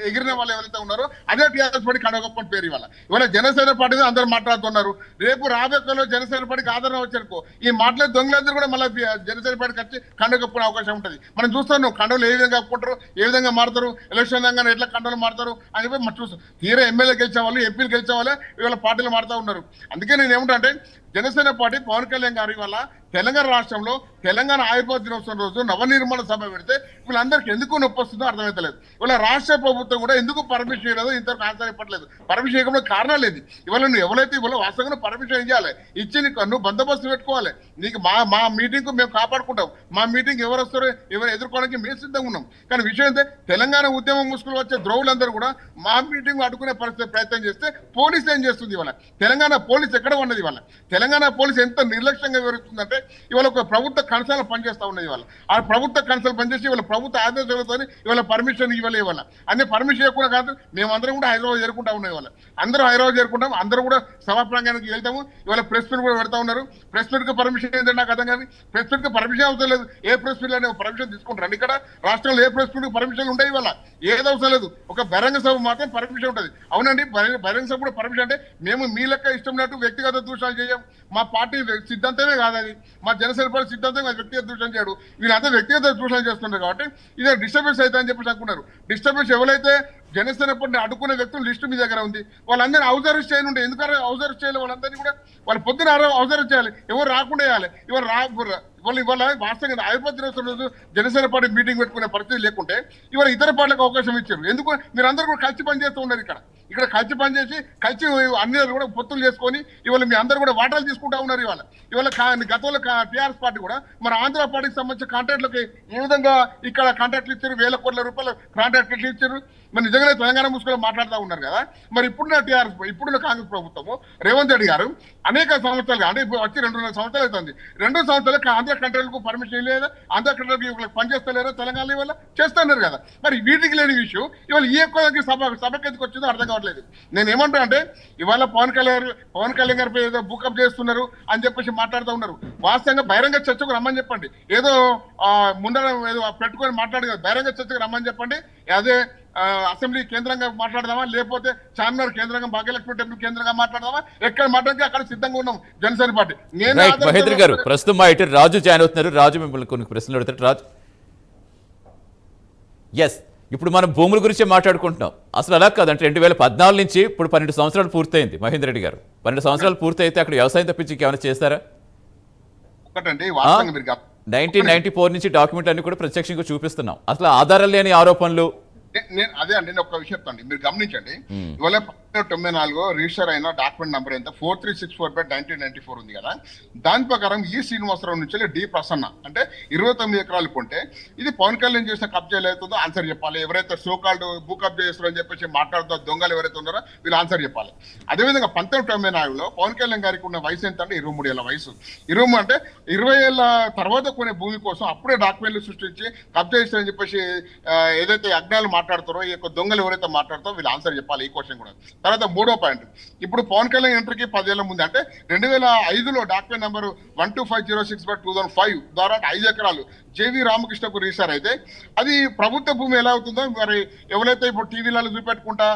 ఎగిరిన వాళ్ళు ఎవరైతే ఉన్నారో అదే టీఆర్ఎస్ పార్టీ కడగొప్పని పేరు. ఇవాళ జనసేన పార్టీ అందరూ మాట్లాడుతున్నారు. రేపు రాబోయే జనసేన పార్టీకి ఆదరణ వచ్చారుకో ఈ మాట్లాడే దొంగలందరూ కూడా మళ్ళీ జనసేన పార్టీకి వచ్చి కండగొప్పుకునే అవకాశం ఉంటుంది. మనం చూస్తాను కండలు ఏ విధంగా కప్పుకుంటారు, ఏ విధంగా మారుతారు, ఎలక్షన్ రంగానే ఎట్లా కండలు మారుతారు అని చెప్పి మనం చూస్తాం. తీరా ఎమ్మెల్యే గెలిచే వాళ్ళు, ఎంపీలు గెలిచే వాళ్ళే ఇవాళ పార్టీలు మారుతూ ఉన్నారు. అందుకే నేను ఏమంటా అంటే జనసేన పార్టీ పవన్ కళ్యాణ్ గారు ఇవాళ తెలంగాణ రాష్ట్రంలో తెలంగాణ ఆవిర్భావ దినోత్సవం రోజు నవనిర్మాణ సభ పెడితే వీళ్ళందరికీ ఎందుకు నొప్పి వస్తుందో అర్థమవుతలేదు. ఇవాళ రాష్ట్ర ప్రభుత్వం కూడా ఎందుకు పర్మిషన్ చేయలేదో ఇంతవరకు ఆన్సర్ చెప్పట్లేదు. పర్మిషన్ చేయకుండా కారణాలు లేదు. ఇవాళ నువ్వు ఎవరైతే ఇవాళ వాస్తవంగా పర్మిషన్ ఇవ్వాలి, ఇచ్చి నువ్వు బందోబస్తు పెట్టుకోవాలి. నీకు మా మీటింగ్ మేము కాపాడుకుంటాం, మా మీటింగ్ ఎవరు వస్తారో ఎవరు ఎదుర్కోవడానికి మేము సిద్ధంగా ఉన్నాం. కానీ విషయం అయితే తెలంగాణ ఉద్యమం ముసుగులు వచ్చే ద్రోవులందరూ కూడా మా మీటింగ్ అడ్డుకునే ప్రయత్నం చేస్తే పోలీసు ఏం చేస్తుంది? ఇవాళ తెలంగాణ పోలీసు ఎక్కడ ఉన్నది? ఇవాళ తెలంగాణ పోలీసు ఎంత నిర్లక్ష్యంగా వివరిస్తుందంటే ఇవాళ ఒక ప్రభుత్వ కన్సల్ పనిచేస్తా ఉన్నది. ఇవాళ ఆ ప్రభుత్వ కన్సల్ పనిచేసి ఇవాళ ప్రభుత్వ ఆదేశాలతో ఇవాళ పర్మిషన్ ఇవాళ అన్ని పర్మిషన్ ఇవ్వకుండా కాదు, మేమందరం కూడా హైదరాబాద్ చేరుకుంటా ఉన్నాయి. ఇవాళ అందరూ హైదరాబాద్ చేరుకుంటాం, అందరూ కూడా సభా ప్రాంగణానికి వెళ్తాము. ఇవాళ ప్రెస్ మీట్ కూడా పెడతా ఉన్నారు. ప్రెస్ మీట్ కి పర్మిషన్ ఏంటంటే నాకు అర్థం కానీ ప్రెస్ మీట్ కి పర్మిషన్ అవసరం లేదు. ఏ ప్రెస్ మీట్ అనే పర్మిషన్ తీసుకుంటారు? ఇక్కడ రాష్ట్రంలో ఏ ప్రెస్ మీట్ కి పర్మిషన్ ఉంటాయి? ఇవాళ ఏది అవసరం లేదు. ఒక బహిరంగ సభ మాత్రం పర్మిషన్ ఉంటుంది. అవునండి, బహిరంగ సభ కూడా పర్మిషన్ అంటే మేము మీ లెక్క ఇష్టం ఉన్నట్టు వ్యక్తిగత దూషణలు చేయం. మా పార్టీ సిద్ధాంతమే కాదు అది, మా జనసేన పార్టీ సిద్ధాంతం వ్యక్తిగత దూషణ చేయడు. వీళ్ళంతా వ్యక్తిగత దూషణ చేస్తున్నారు కాబట్టి ఇదే డిస్టర్బెన్స్ అవుతా అని చెప్పేసి అనుకున్నారు. డిస్టర్బెన్స్ ఎవరైతే జనసేన పార్టీ అడ్డుకునే వ్యక్తులు లిస్టు మీ దగ్గర ఉంది. వాళ్ళందరినీ హౌస్ అరెస్ట్ చేయనుంటే ఎందుకంటే హౌస్ అరెస్ట్ చేయాలి? వాళ్ళందరినీ కూడా వాళ్ళు పొద్దున హౌస్ అరెస్ట్ చేయాలి, ఎవరు రాకుండా చేయాలి. ఇవాళ వాస్తవంగా ఆవిర్భావ దినోత్సవం రోజు జనసేన పార్టీ మీటింగ్ పెట్టుకునే పరిస్థితి లేకుంటే ఇవాళ ఇతర పార్టీలకు అవకాశం ఇచ్చారు. ఎందుకు? మీరు అందరూ కూడా కలిసి పనిచేస్తూ ఉన్నారు. ఇక్కడ కలిసి పనిచేసి కలిసి అన్ని కూడా పొత్తులు చేసుకొని ఇవాళ మీ అందరూ కూడా వాటాలు తీసుకుంటా ఉన్నారు. ఇవాళ గతంలో టీఆర్ఎస్ పార్టీ కూడా మన ఆంధ్ర పార్టీకి సంబంధించిన కాంట్రాక్ట్లకి ఏ విధంగా ఇక్కడ కాంట్రాక్ట్లు ఇచ్చారు, వేల కోట్ల రూపాయలు కాంట్రాక్ట్లు ఇచ్చారు. మరి నిజంగానే తెలంగాణ ముసుగులో మాట్లాడుతూ ఉన్నారు కదా. మరి ఇప్పుడున్న టీఆర్ఎస్ ఇప్పుడున్న కాంగ్రెస్ ప్రభుత్వము రేవంత్ రెడ్డి గారు అనేక సంవత్సరాలుగా అంటే ఇప్పుడు వచ్చి 2.5 సంవత్సరాలు అవుతుంది. 2 సంవత్సరాలకు ఆంధ్ర కంట్రోల్కు పర్మిషన్ లేదా, ఆంధ్ర కంట్రోల్కి పనిచేస్తలేరా తెలంగాణ ఇవాళ చేస్తున్నారు కదా. మరి వీటికి లేని విషయం ఇవాళ ఈ ఎక్కువ సభకి ఎందుకు వచ్చిందో అర్థం కావట్లేదు. నేను ఏమంటా అంటే ఇవాళ పవన్ కళ్యాణ్ గారిపై ఏదో బుకప్ చేస్తున్నారు అని చెప్పేసి మాట్లాడుతూ ఉన్నారు. వాస్తవంగా బహిరంగ చర్చకు రమ్మని చెప్పండి. ఏదో ముందర ఏదో పెట్టుకొని మాట్లాడు కదా, బహిరంగ చర్చకు రమ్మని చెప్పండి. అదే అసెంబ్లీ కేంద్రంగా మాట్లాడదామా, లేకపోతే చార్మినార్ కేంద్రంగా, భాగ్యలక్ష్మి టెంపుల్ కేంద్రంగా మాట్లాడదామా, ఎక్కడ మాట్లాడితే అక్కడ సిద్ధంగా ఉన్నాం జనసేన పార్టీ. మహేంద్ర గారు ప్రస్తుతం మా ఇటు రాజు జాయిన్ అవుతున్నారు. రాజు మిమ్మల్ని కొన్ని ప్రశ్నలు అడుగుతారు. రాజు, ఎస్, ఇప్పుడు మనం భూముల గురించి మాట్లాడుకుంటున్నాం. అసలు అలా కాదంటే 2014 నుంచి ఇప్పుడు 12 సంవత్సరాలు పూర్తయింది. మహేందర్ రెడ్డి గారు 12 సంవత్సరాలు పూర్తయితే అక్కడ వ్యవసాయం తప్పించి ఏమైనా చేస్తారా? ఒకటండి, వాస్తవంగా మీరు 1994 నుంచి డాక్యుమెంట్ అన్ని కూడా ప్రత్యక్షంగా చూపిస్తున్నాం. అసలు ఆధారాలు లేని ఆరోపణలు. అదే అండి, నేను ఒక్క విషయం చెప్తాను, మీరు గమనించండి. ఇవాళ 1994 రిజిస్టర్ అయిన డాక్యుమెంట్ నెంబర్ ఎంత 4364/1994 ఉంది కదా. దాని ప్రకారం ఈ శ్రీనివాసరావు నుంచి డి ప్రసన్న అంటే 29 ఎకరాలు కొంటే ఇది పవన్ కళ్యాణ్ చేసిన కబ్జాలు అవుతుందో ఆన్సర్ చెప్పాలి. ఎవరైతే సోకాల్డ్ భూ కబ్జా చేస్తారని చెప్పేసి మాట్లాడుతూ దొంగలు ఎవరైతే ఉన్నారో వీళ్ళు ఆన్సర్ చెప్పాలి. అదేవిధంగా 1994లో పవన్ కళ్యాణ్ గారికి ఉన్న వయసు ఎంత అంటే 23 ఏళ్ళ వయసు. 23 అంటే 20 ఏళ్ళ తర్వాత కొనే భూమి కోసం అప్పుడే డాక్యుమెంట్లు సృష్టించి కబ్జా చేస్తారని చెప్పేసి ఏదైతే అజ్ఞానులు మాట్లాడుతారో, ఈ యొక్క దొంగలు ఎవరైతే మాట్లాడుతారో వీళ్ళు ఆన్సర్ చెప్పాలి ఈ క్వశ్చన్ కూడా. తర్వాత 3వ పాయింట్, ఇప్పుడు పవన్ కళ్యాణ్ ఎంట్రీకి 10 ఏళ్ల ముందు అంటే 2005లో డాక్యుమెంట్ నెంబర్ 12506/2005 ద్వారా 5 ఎకరాలు జేవి రామకృష్ణకు రిజిస్టర్ అయితే అది ప్రభుత్వ భూమి ఎలా అవుతుందో మరి ఎవరైతే ఇప్పుడు టీవీలలో చూపెట్టుకుంటా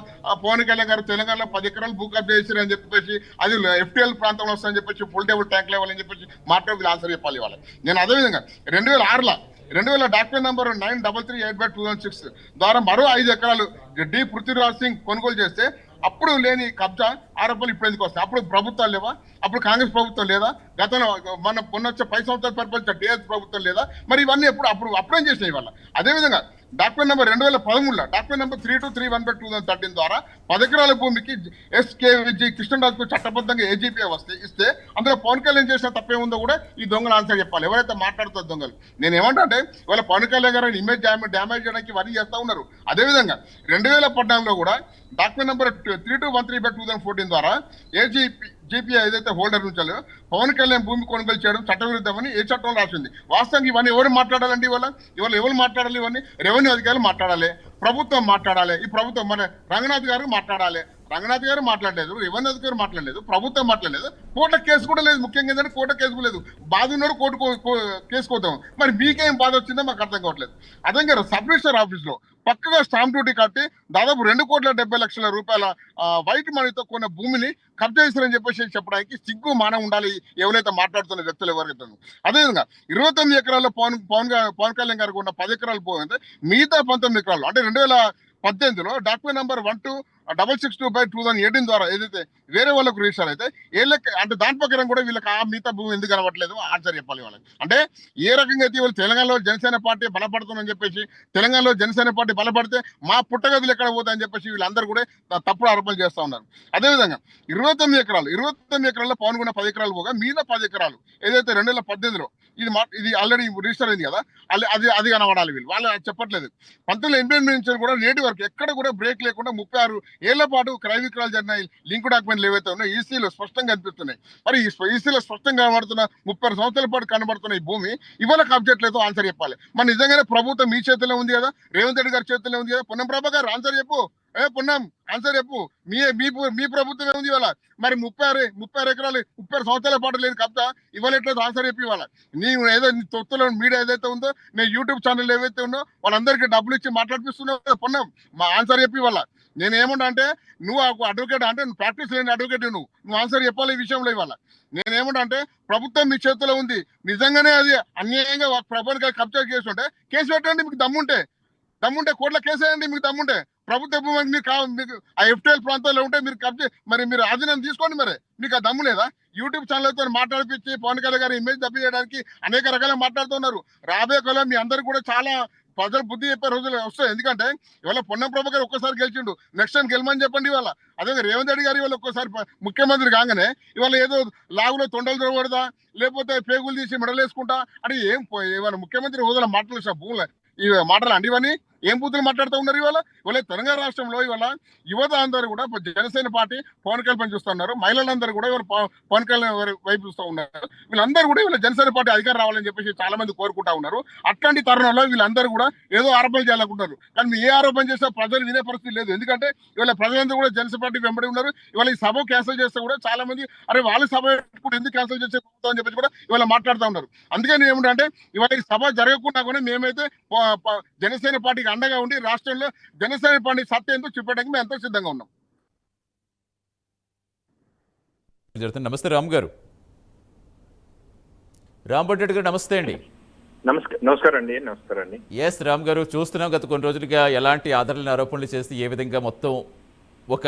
పవన్ కళ్యాణ్ గారు తెలంగాణలో 10 ఎకరాలు భూ కబ్జా చేశారని చెప్పేసి అది FTL ప్రాంతంలో వస్తుందని చెప్పేసి ఫుల్ టేబుల్ ట్యాంక్ లెవెల్ అని చెప్పేసి మాట్లాడి ఆన్సర్ చెప్పాలి ఇవాళ. నేను అదేవిధంగా 2006లో డాక్యుమెంట్ నెంబర్ 9338/2006 ద్వారా మరో 5 ఎకరాలు డి పృథ్వీరాజ్ సింగ్ కొనుగోలు చేస్తే అప్పుడు లేని కబ్జా ఆరోపణలు ఇప్పుడు ఎందుకు వస్తాయి? అప్పుడు ప్రభుత్వాలు లేవా? అప్పుడు కాంగ్రెస్ ప్రభుత్వం లేదా? గతంలో మన వచ్చే 10 సంవత్సరాలు పరిపాలించిన టీఆర్ఎస్ ప్రభుత్వం లేదా? మరి ఇవన్నీ అప్పుడేం చేసినాయి ఇవాళ. అదేవిధంగా డాక్యుమెంట్ నెంబర్ 2013లో డాక్యుమెంట్ నెంబర్ 3231/2013 ద్వారా 10 ఎకరాల భూమికి SKVG కృష్ణరాజుకు చట్టబద్ధంగా AGP ఇస్తే అందులో పవన్ కళ్యాణ్ చేసిన తప్పేముందో కూడా ఈ దొంగలు ఆన్సర్ చెప్పాలి. ఎవరైతే మాట్లాడుతారో దొంగలు. నేను ఏమంటే ఇవాళ పవన్ కళ్యాణ్ గారు ఇమేజ్ డ్యామేజ్ చేయడానికి ఇవన్నీ చేస్తూ ఉన్నారు. అదేవిధంగా 2014లో కూడా డాక్యుమెంట్ నెంబర్ 3213/2014 ద్వారా AGP ఏదైతే హోల్డర్ నుంచి పవన్ కళ్యాణ్ భూమి కొనుగోలు చేయడం చట్టవిరుద్ధమని ఏ చట్టంలో రాసింది. వాస్తవంగా ఇవన్నీ ఎవరు మాట్లాడాలండి? ఇవాళ ఎవరు మాట్లాడాలి? ఇవన్నీ రెవెన్యూ అధికారులు మాట్లాడాలి, ప్రభుత్వం మాట్లాడాలి. ఈ ప్రభుత్వం మన రంగనాథ్ గారు మాట్లాడాలి. రంగనాథ్ గారు మాట్లాడలేదు, రెవెన్యూ అధికారులు మాట్లాడలేదు, ప్రభుత్వం మాట్లాడలేదు, కోర్టులో కేసు కూడా లేదు. ముఖ్యంగా ఏంటంటే కోర్టులో కేసు కూడా లేదు. బాధ ఉన్నాడు కోర్టు కేసు కోద్దాం. మరి మీకేం బాధ వచ్చిందో మాకు అర్థం కావట్లేదు. అదే గారు సబ్ రిజిస్టర్ ఆఫీస్లో పక్కగా స్టాంప్ డ్యూటీ కట్టి దాదాపు 2,70,00,000 రూపాయల వైట్ మనీతో కొన్న భూమిని కబ్జా చేస్తారని చెప్పేసి చెప్పడానికి సిగ్గు మానం ఉండాలి ఎవరైతే మాట్లాడుతున్న వ్యక్తులు ఎవరైతే. అదేవిధంగా 29 ఎకరాల్లో పవన్ కళ్యాణ్ గారికి ఉన్న 10 ఎకరాలు పోతే మిగతా 19 ఎకరాలు అంటే 2018లో డాక్యుమెంట్ నెంబర్ 12662/2018 ద్వారా ఏదైతే వేరే వాళ్ళకు రిజిస్టర్ అయితే అంటే దాని ప్రకారం కూడా వీళ్ళకి ఆ మిగతా భూమి ఎందుకు కనబడలేదు ఆన్సర్ చెప్పాలి వాళ్ళకి. అంటే ఏ రకంగా అయితే వాళ్ళు తెలంగాణలో జనసేన పార్టీ బలపడుతుందని చెప్పేసి తెలంగాణలో జనసేన పార్టీ బలపడితే మా పుట్టగదులు ఎక్కడ పోతాయని చెప్పేసి వీళ్ళందరూ కూడా తప్పుడు ఆరోపణలు చేస్తూ ఉన్నారు. అదేవిధంగా 29 ఎకరాల్లో పవన్ కొన్న 10 ఎకరాలు పోగా మిగతా 10 ఎకరాలు ఏదైతే 2018లో ఇది ఆల్రెడీ రిజిస్టర్ అయింది కదా, అది కనబడాలి. వాళ్ళు చెప్పట్లేదు. 1988 నుంచి కూడా నేటి వరకు ఎక్కడ కూడా బ్రేక్ లేకుండా 36 ఏళ్ల పాటు క్రయ విక్రయాలు జరిగిన లింక్ డాక్యుమెంట్లు ఏవైతే ఉన్నాయో ఈసీలో స్పష్టంగా కనిపిస్తున్నాయి. మరి ఈసీలో స్పష్టంగా కనబడుతున్న 30 సంవత్సరాల పాటు కనబడుతున్న ఈ భూమి ఇవాళ కబ్జెట్లేదో ఆన్సర్ చెప్పాలి. మరి నిజంగానే ప్రభుత్వం మీ చేతిలో ఉంది కదా, రేవంత్ రెడ్డి గారి చేతిలో ఉంది కదా. పొన్నం ప్రభాకర్ ఆన్సర్ చెప్పు. పొన్నం ఆన్సర్ చెప్పు. మీ ప్రభుత్వం ఏముంది ఇవాళ? మరి 36 ఎకరాలు 30 సంవత్సరాల పాటు లేని కబ్జా ఇవ్వలేట్లేదు ఆన్సర్ చెప్పి ఇవాళ. నీవు ఏదో నీ తొత్తులో మీడియా ఏదైతే ఉందో, నీ యూట్యూబ్ ఛానల్ ఏవైతే ఉందో వాళ్ళందరికీ డబ్బులు ఇచ్చి మాట్లాడిపిస్తున్నావు. పొన్నం మా ఆన్సర్ చెప్పి ఇవాళ. నేను ఏమంటా అంటే నువ్వు అడ్వకేట్ అంటే నువ్వు ప్రాక్టీస్ లేని అడ్వకేట్, నువ్వు ఆన్సర్ చెప్పాలి ఈ విషయంలో ఇవాళ. నేనేమంటా అంటే ప్రభుత్వం మీ చేతిలో ఉంది. నిజంగానే అది అన్యాయంగా ప్రభుత్వం కబ్జా చేసి ఉంటే కేసు పెట్టండి. మీకు దమ్ముంటే కోర్టులో కేసు వేయండి. మీకు దమ్ముంటే ప్రభుత్వ భూమి మీకు ఆ FTL ప్రాంతాల్లో ఉంటే మీరు ఆధీనం తీసుకోండి. మరి మీకు ఆ దమ్ము లేదా? యూట్యూబ్ ఛానల్తో మాట్లాడిపించి పవన్ కళ్యాణ్ గారి ఇమేజ్ దెబ్బ చేయడానికి అనేక రకాలుగా మాట్లాడుతున్నారు. రాబోయే కాలం మీ అందరు కూడా చాలా ప్రజలు బుద్ధి చెప్పే రోజులు వస్తాయి. ఎందుకంటే ఇవాళ పొన్నం ప్రభాకర్ ఒక్కసారి గెలిచిండు, నెక్స్ట్ టైం గెలమని చెప్పండి ఇవాళ. అదే రేవంత్ రెడ్డి గారు ఇవాళ ఒక్కసారి ముఖ్యమంత్రి కాగానే ఇవాళ ఏదో లాగులో తొండలు తిరగకూడదా, లేకపోతే పేగులు తీసి మెడలేసుకుంటా అని ఏం ఇవాళ ముఖ్యమంత్రి హోదాలో మాటలు భూములు ఈ మాటలు అండి. ఏం బూతులు మాట్లాడుతూ ఉన్నారు ఇవాళ తెలంగాణ రాష్ట్రంలో ఇవాళ యువత అందరూ కూడా జనసేన పార్టీ పవన్ కళ్యాణ్ చూస్తున్నారు, మహిళలందరూ కూడా ఇవాళ పవన్ కళ్యాణ్ వైపు చూస్తూ ఉన్నారు. వీళ్ళందరూ కూడా వీళ్ళ జనసేన పార్టీ అధికారం రావాలని చెప్పేసి చాలా మంది కోరుకుంటా ఉన్నారు. అట్లాంటి తరుణంలో వీళ్ళందరూ కూడా ఏదో ఆరోపణలు చేయాలనుకుంటారు, కానీ మీరు ఏ ఆరోపణ చేస్తే ప్రజలు వినే పరిస్థితి లేదు. ఎందుకంటే ఇవాళ ప్రజలందరూ కూడా జనసేన పార్టీ వెంబడి ఉన్నారు. ఇవాళ ఈ సభ క్యాన్సిల్ చేస్తే కూడా చాలా మంది అరే వాళ్ళ సభ కూడా ఎందుకు క్యాన్సిల్ చేసే అని చెప్పేసి కూడా ఇవాళ మాట్లాడుతూ ఉన్నారు. అందుకని ఏమిటంటే ఇవాళ ఈ సభ జరగకుండా కూడా మేమైతే జనసేన పార్టీకి అండగా ఉండి రాష్ట్రంలో జనసేన పార్టీ సత్తా ఎంతో చూపడానికి మేము ఎంతో సిద్ధంగా ఉన్నాం. నమస్తే రామ్ గారు. రాంబట్ రెడ్డి గారు నమస్తే అండి. నమస్కారం అండి. ఎస్ రామ్ గారు, చూస్తున్నాం గత కొన్ని రోజులుగా ఎలాంటి ఆధారాలను ఆరోపణలు చేసి ఏ విధంగా మొత్తం ఒక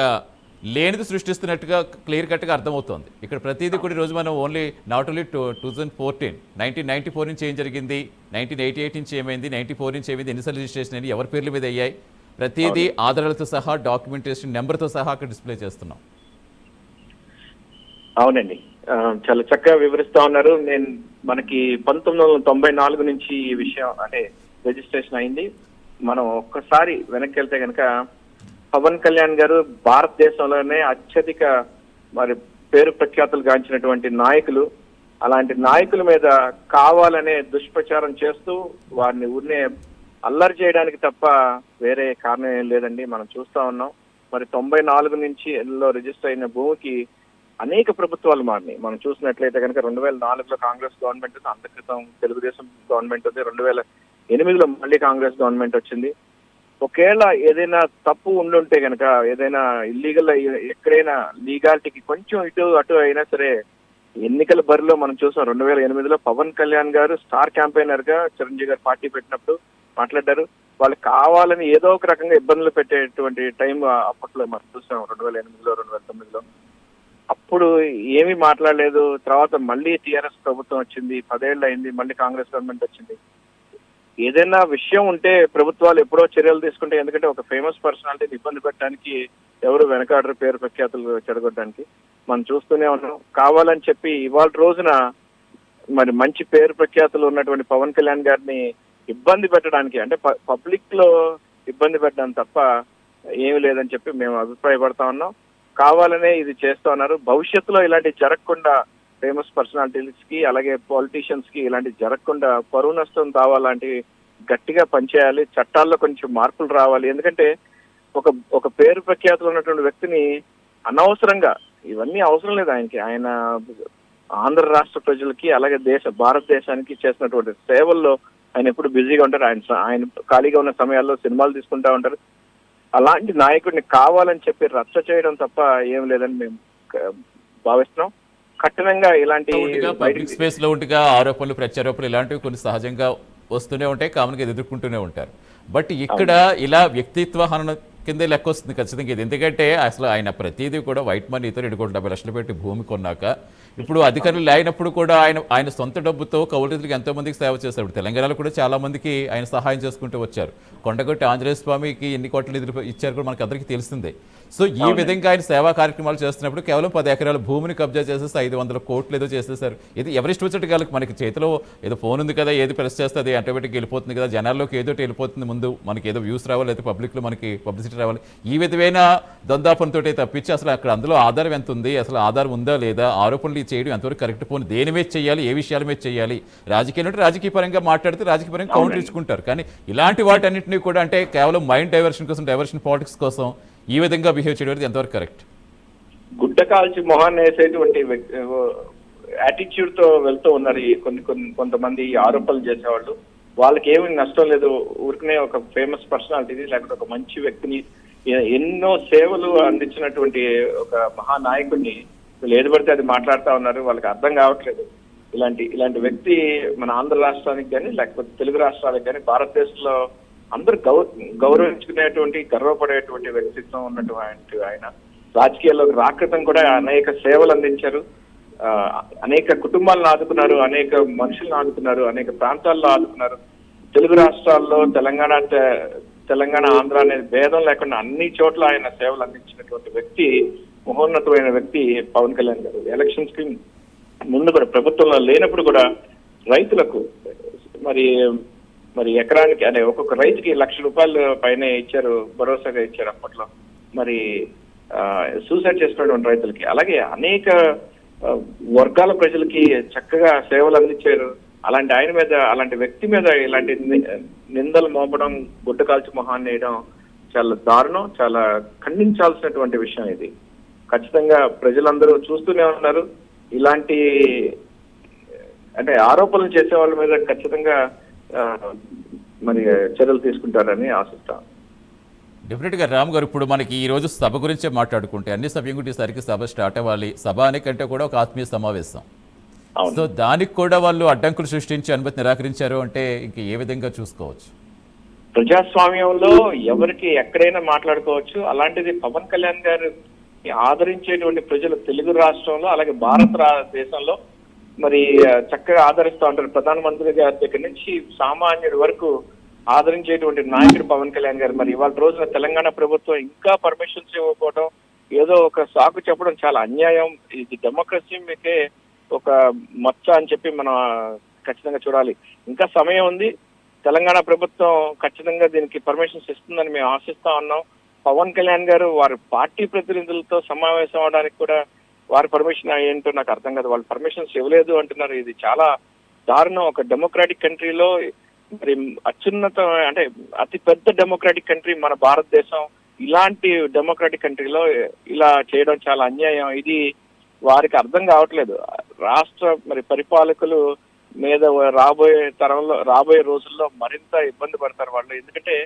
లేనిది సృష్టిస్తున్నట్టుగా క్లియర్ కట్గా అర్థమవుతోంది. ఇక్కడ ప్రతిదీ కూడా రోజు మనం ఓన్లీ నాట్ ఓన్లీ 2014 1994 నుంచి ఏం జరిగింది, 1988 నుంచి ఏమైంది, 94 నుంచి ఏమైంది, ఎన్నిసార్లు రిజిస్ట్రేషన్ అయ్యి ఎవరి పేర్ల మీద అయ్యాయి, ప్రతిదీ ఆధారాలతో సహా డాక్యుమెంటేషన్ నెంబర్తో సహా అక్కడ డిస్ప్లే చేస్తున్నాం. అవునండి, చాలా చక్కగా వివరిస్తా ఉన్నారు. మనకి 1994 నుంచి ఈ విషయం అంటే రిజిస్ట్రేషన్ అయింది. మనం ఒక్కసారి వెనక్కి వెళ్తే కనుక పవన్ కళ్యాణ్ గారు భారతదేశంలోనే అత్యధిక మరి పేరు ప్రఖ్యాతులు గాంచినటువంటి నాయకులు. అలాంటి నాయకుల మీద కావాలనే దుష్ప్రచారం చేస్తూ వారిని ఊరినే అల్లరి చేయడానికి తప్ప వేరే కారణం ఏం లేదండి. మనం చూస్తా ఉన్నాం. మరి 94 నుంచి రిజిస్టర్ అయిన భూమికి అనేక ప్రభుత్వాలు మారినాయి. మనం చూసినట్లయితే కనుక 2004లో కాంగ్రెస్ గవర్నమెంట్, అంత క్రితం తెలుగుదేశం గవర్నమెంట్ ఉంది, 2008లో మళ్ళీ కాంగ్రెస్ గవర్నమెంట్ వచ్చింది. ఒకవేళ ఏదైనా తప్పు ఉండుంటే కనుక, ఏదైనా ఇల్లీగల్ ఎక్కడైనా లీగాలిటీకి కొంచెం ఇటు అటు అయినా సరే, ఎన్నికల బరిలో మనం చూసాం 2008లో పవన్ కళ్యాణ్ గారు స్టార్ క్యాంపెయినర్ గా చిరంజీవి గారు పార్టీ పెట్టినప్పుడు మాట్లాడారు. వాళ్ళు కావాలని ఏదో ఒక రకంగా ఇబ్బందులు పెట్టేటువంటి టైం అప్పట్లో మనం చూసాం 2008లో 2009లో. అప్పుడు ఏమీ మాట్లాడలేదు. తర్వాత మళ్ళీ టీఆర్ఎస్ ప్రభుత్వం వచ్చింది, 10 ఏళ్ళు అయింది, మళ్ళీ కాంగ్రెస్ గవర్నమెంట్ వచ్చింది. ఏదైనా విషయం ఉంటే ప్రభుత్వాలు ఎప్పుడో చర్యలు తీసుకుంటే, ఎందుకంటే ఒక ఫేమస్ పర్సనాలిటీని ఇబ్బంది పెట్టడానికి ఎవరు వెనకాడరు, పేరు ప్రఖ్యాతులు చెడగొట్టడానికి. మనం చూస్తూనే ఉన్నాం. కావాలని చెప్పి ఇవాళ రోజున మరి మంచి పేరు ప్రఖ్యాతులు ఉన్నటువంటి పవన్ కళ్యాణ్ గారిని ఇబ్బంది పెట్టడానికి, అంటే పబ్లిక్ లో ఇబ్బంది పెట్టడానికి తప్ప ఏమీ లేదని చెప్పి మేము అభిప్రాయపడతా ఉన్నాం. కావాలనే ఇది చేస్తూ ఉన్నారు. భవిష్యత్తులో ఇలాంటి జరగకుండా ఫేమస్ పర్సనాలిటీస్ కి అలాగే పాలిటీషియన్స్ కి ఇలాంటి జరగకుండా పరువు నష్టం రావాలంటే గట్టిగా పనిచేయాలి. చట్టాల్లో కొంచెం మార్పులు రావాలి. ఎందుకంటే ఒక పేరు ప్రఖ్యాతులు ఉన్నటువంటి వ్యక్తిని అనవసరంగా, ఇవన్నీ అవసరం లేదు ఆయనకి. ఆయన ఆంధ్ర రాష్ట్ర ప్రజలకి అలాగే భారతదేశానికి చేసినటువంటి సేవల్లో ఆయన ఎప్పుడు బిజీగా ఉంటారు. ఆయన ఖాళీగా ఉన్న సమయాల్లో సినిమాలు తీసుకుంటా ఉంటారు. అలాంటి నాయకుడిని కావాలని చెప్పి రచ్చ చేయడం తప్ప ఏం లేదని మేము భావిస్తున్నాం. కఠినంగా ఇలాంటి పబ్లిక్ స్పేస్ లో ఉంటగా ఆరోపణలు ప్రత్యారోపణలు ఇలాంటివి కొన్ని సహజంగా వస్తూనే ఉంటాయి, కామన్గా ఎదుర్కొంటూనే ఉంటారు. బట్ ఇక్కడ ఇలా వ్యక్తిత్వ హనన కిందే లెక్క వస్తుంది ఖచ్చితంగా ఇది. ఎందుకంటే అసలు ఆయన ప్రతిదీ కూడా వైట్ మనీతో 2,70 లక్షలు పెట్టి భూమి కొన్నాక, ఇప్పుడు అధికారులు లేనప్పుడు కూడా ఆయన సొంత డబ్బుతో కౌలు రైతులకు ఎంతో మందికి సేవ చేశారు. ఇప్పుడు తెలంగాణలో కూడా చాలా మందికి ఆయన సహాయం చేసుకుంటూ వచ్చారు. కొండగొట్టి ఆంజనేయ స్వామికి ఎన్ని కోట్ల నిధులు ఇచ్చారు కూడా మనకు అందరికీ తెలిసిందే. సో ఈ విధంగా ఆయన సేవా కార్యక్రమాలు చేస్తున్నప్పుడు కేవలం 10 ఎకరాల భూమిని కబ్జా చేసేసి 500 కోట్లు ఏదో చేసేసారు. ఇది ఎవరిష్టం వచ్చినట్టు కాదు. మనకి చేతిలో ఏదో ఫోన్ ఉంది కదా, ఏది ప్రెస్ చేస్తే అది ఆటోమేటిక్గా వెళ్ళిపోతుంది కదా, జనాల్లోకి ఏదో వెళ్ళిపోతుంది. ముందు మనకి ఏదో వ్యూస్ రావాలి, అయితే పబ్లిక్లో మనకి పబ్లిసిటీ రావాలి. ఈ విధమైన దొందాపంతో తప్పించి అసలు అక్కడ అందులో ఆధారం ఎంత ఉంది, అసలు ఆధారం ఉందా లేదా, ఆరోపణలు చేయడం ఎంతవరకు కరెక్ట్, పోనీ దేని మీద చేయాలి, ఏ విషయాల మీద చేయాలి, రాజకీయం అంటే రాజకీయ పరంగా మాట్లాడితే రాజకీయ పరంగా కౌంటర్ ఇచ్చుకుంటారు. కానీ ఇలాంటి వాటన్నింటినీ కూడా అంటే కేవలం మైండ్ డైవర్షన్ కోసం, డైవర్షన్ పాలిటిక్స్ కోసం ఈ విధంగా బిహేవ్ చేయడం ఎంతవరకు కరెక్ట్? గుడ్డ కాల్చి మొహాన్ని వేసేటువంటి యాటిట్యూడ్ తో వెళ్తూ ఉన్నారు కొంతమంది ఆరోపణలు చేసేవాళ్ళు. వాళ్ళకి ఏమి నష్టం లేదు. ఊరికనే ఒక ఫేమస్ పర్సనాలిటీని లేకపోతే ఒక మంచి వ్యక్తిని, ఎన్నో సేవలు అందించినటువంటి ఒక మహానాయకుడిని వీళ్ళు ఏది పడితే అది మాట్లాడుతూ ఉన్నారు. వాళ్ళకి అర్థం కావట్లేదు. ఇలాంటి వ్యక్తి మన ఆంధ్ర రాష్ట్రానికి కానీ లేకపోతే తెలుగు రాష్ట్రాలకు కానీ భారతదేశంలో అందరూ గౌరవించుకునేటువంటి గర్వపడేటువంటి వ్యక్తిత్వం ఉన్నటువంటి ఆయన రాజకీయాల్లోకి రాకృతం కూడా అనేక సేవలు అందించారు. అనేక కుటుంబాలను ఆదుకున్నారు, అనేక మనుషులను ఆదుకున్నారు, అనేక ప్రాంతాల్లో ఆదుకున్నారు. తెలుగు రాష్ట్రాల్లో తెలంగాణ ఆంధ్ర అనేది భేదం లేకుండా అన్ని చోట్ల ఆయన సేవలు అందించినటువంటి వ్యక్తి, మహోన్నతమైన వ్యక్తి పవన్ కళ్యాణ్ గారు. ఎలక్షన్స్ కి ముందు కూడా ప్రభుత్వంలో లేనప్పుడు కూడా రైతులకు మరి మరి ఎకరానికి అంటే ఒక్కొక్క రైతుకి ₹1,00,000 పైనే ఇచ్చారు, భరోసాగా ఇచ్చారు అప్పట్లో. మరి సూసైడ్ చేసుకున్నటువంటి రైతులకి, అలాగే అనేక వర్గాల ప్రజలకి చక్కగా సేవలు అందించారు. అలాంటి ఆయన మీద, అలాంటి వ్యక్తి మీద ఇలాంటి నిందలు మోపడం, గుడ్డ కాల్చి మొహాన్ని వేయడం చాలా దారుణం, చాలా ఖండించాల్సినటువంటి విషయం ఇది. ఖచ్చితంగా ప్రజలందరూ చూస్తూనే ఉన్నారు. ఇలాంటి అంటే ఆరోపణలు చేసే వాళ్ళ మీద ఖచ్చితంగా మరి చర్యలు తీసుకుంటారని ఆశిస్తాం. డెఫినెట్గా రామ్ గారు, ఇప్పుడు మనకి ఈ రోజు సభ గురించే మాట్లాడుకుంటే అన్ని సభ్యం గురించేసరికి సభ స్టార్ట్ అవ్వాలి. సభ అనే కంటే కూడా ఒక ఆత్మీయ సమావేశం. సో దానికి కూడా వాళ్ళు అడ్డంకులు సృష్టించి అనుమతి నిరాకరించారు అంటే ఇంక ఏ విధంగా చూసుకోవచ్చు? ప్రజాస్వామ్యంలో ఎవరికి ఎక్కడైనా మాట్లాడుకోవచ్చు. అలాంటిది పవన్ కళ్యాణ్ గారు ఆదరించేటువంటి ప్రజలు తెలుగు రాష్ట్రంలో, అలాగే భారతదేశంలో మరి చక్కగా ఆదరిస్తూ ఉంటారు. ప్రధానమంత్రి గారి దగ్గర నుంచి సామాన్యుడి వరకు ఆదరించేటువంటి నాయకుడు పవన్ కళ్యాణ్ గారు. మరి ఇవాళ రోజున తెలంగాణ ప్రభుత్వం ఇంకా పర్మిషన్స్ ఇవ్వకపోవడం, ఏదో ఒక సాకు చెప్పడం చాలా అన్యాయం. ఇది డెమోక్రసీ మీకే ఒక మచ్చ అని చెప్పి మనం ఖచ్చితంగా చూడాలి. ఇంకా సమయం ఉంది. తెలంగాణ ప్రభుత్వం ఖచ్చితంగా దీనికి పర్మిషన్స్ ఇస్తుందని మేము ఆశిస్తా ఉన్నాం. పవన్ కళ్యాణ్ గారు వారి పార్టీ ప్రతినిధులతో సమావేశం అవడానికి కూడా వారి పర్మిషన్ ఏంటో నాకు అర్థం కాదు. వాళ్ళు పర్మిషన్స్ ఇవ్వలేదు అంటున్నారు. ఇది చాలా దారుణం. ఒక డెమోక్రాటిక్ కంట్రీలో, మరి అత్యున్నత అంటే అతి పెద్ద డెమోక్రాటిక్ కంట్రీ మన భారతదేశం, ఇలాంటి డెమోక్రాటిక్ కంట్రీలో ఇలా చేయడం చాలా అన్యాయం. ఇది వారికి అర్థం కావట్లేదు. రాష్ట్ర మరి పరిపాలకులు మీద రాబోయే రోజుల్లో మరింత ఇబ్బంది పడతారు వాళ్ళు. ఎందుకంటే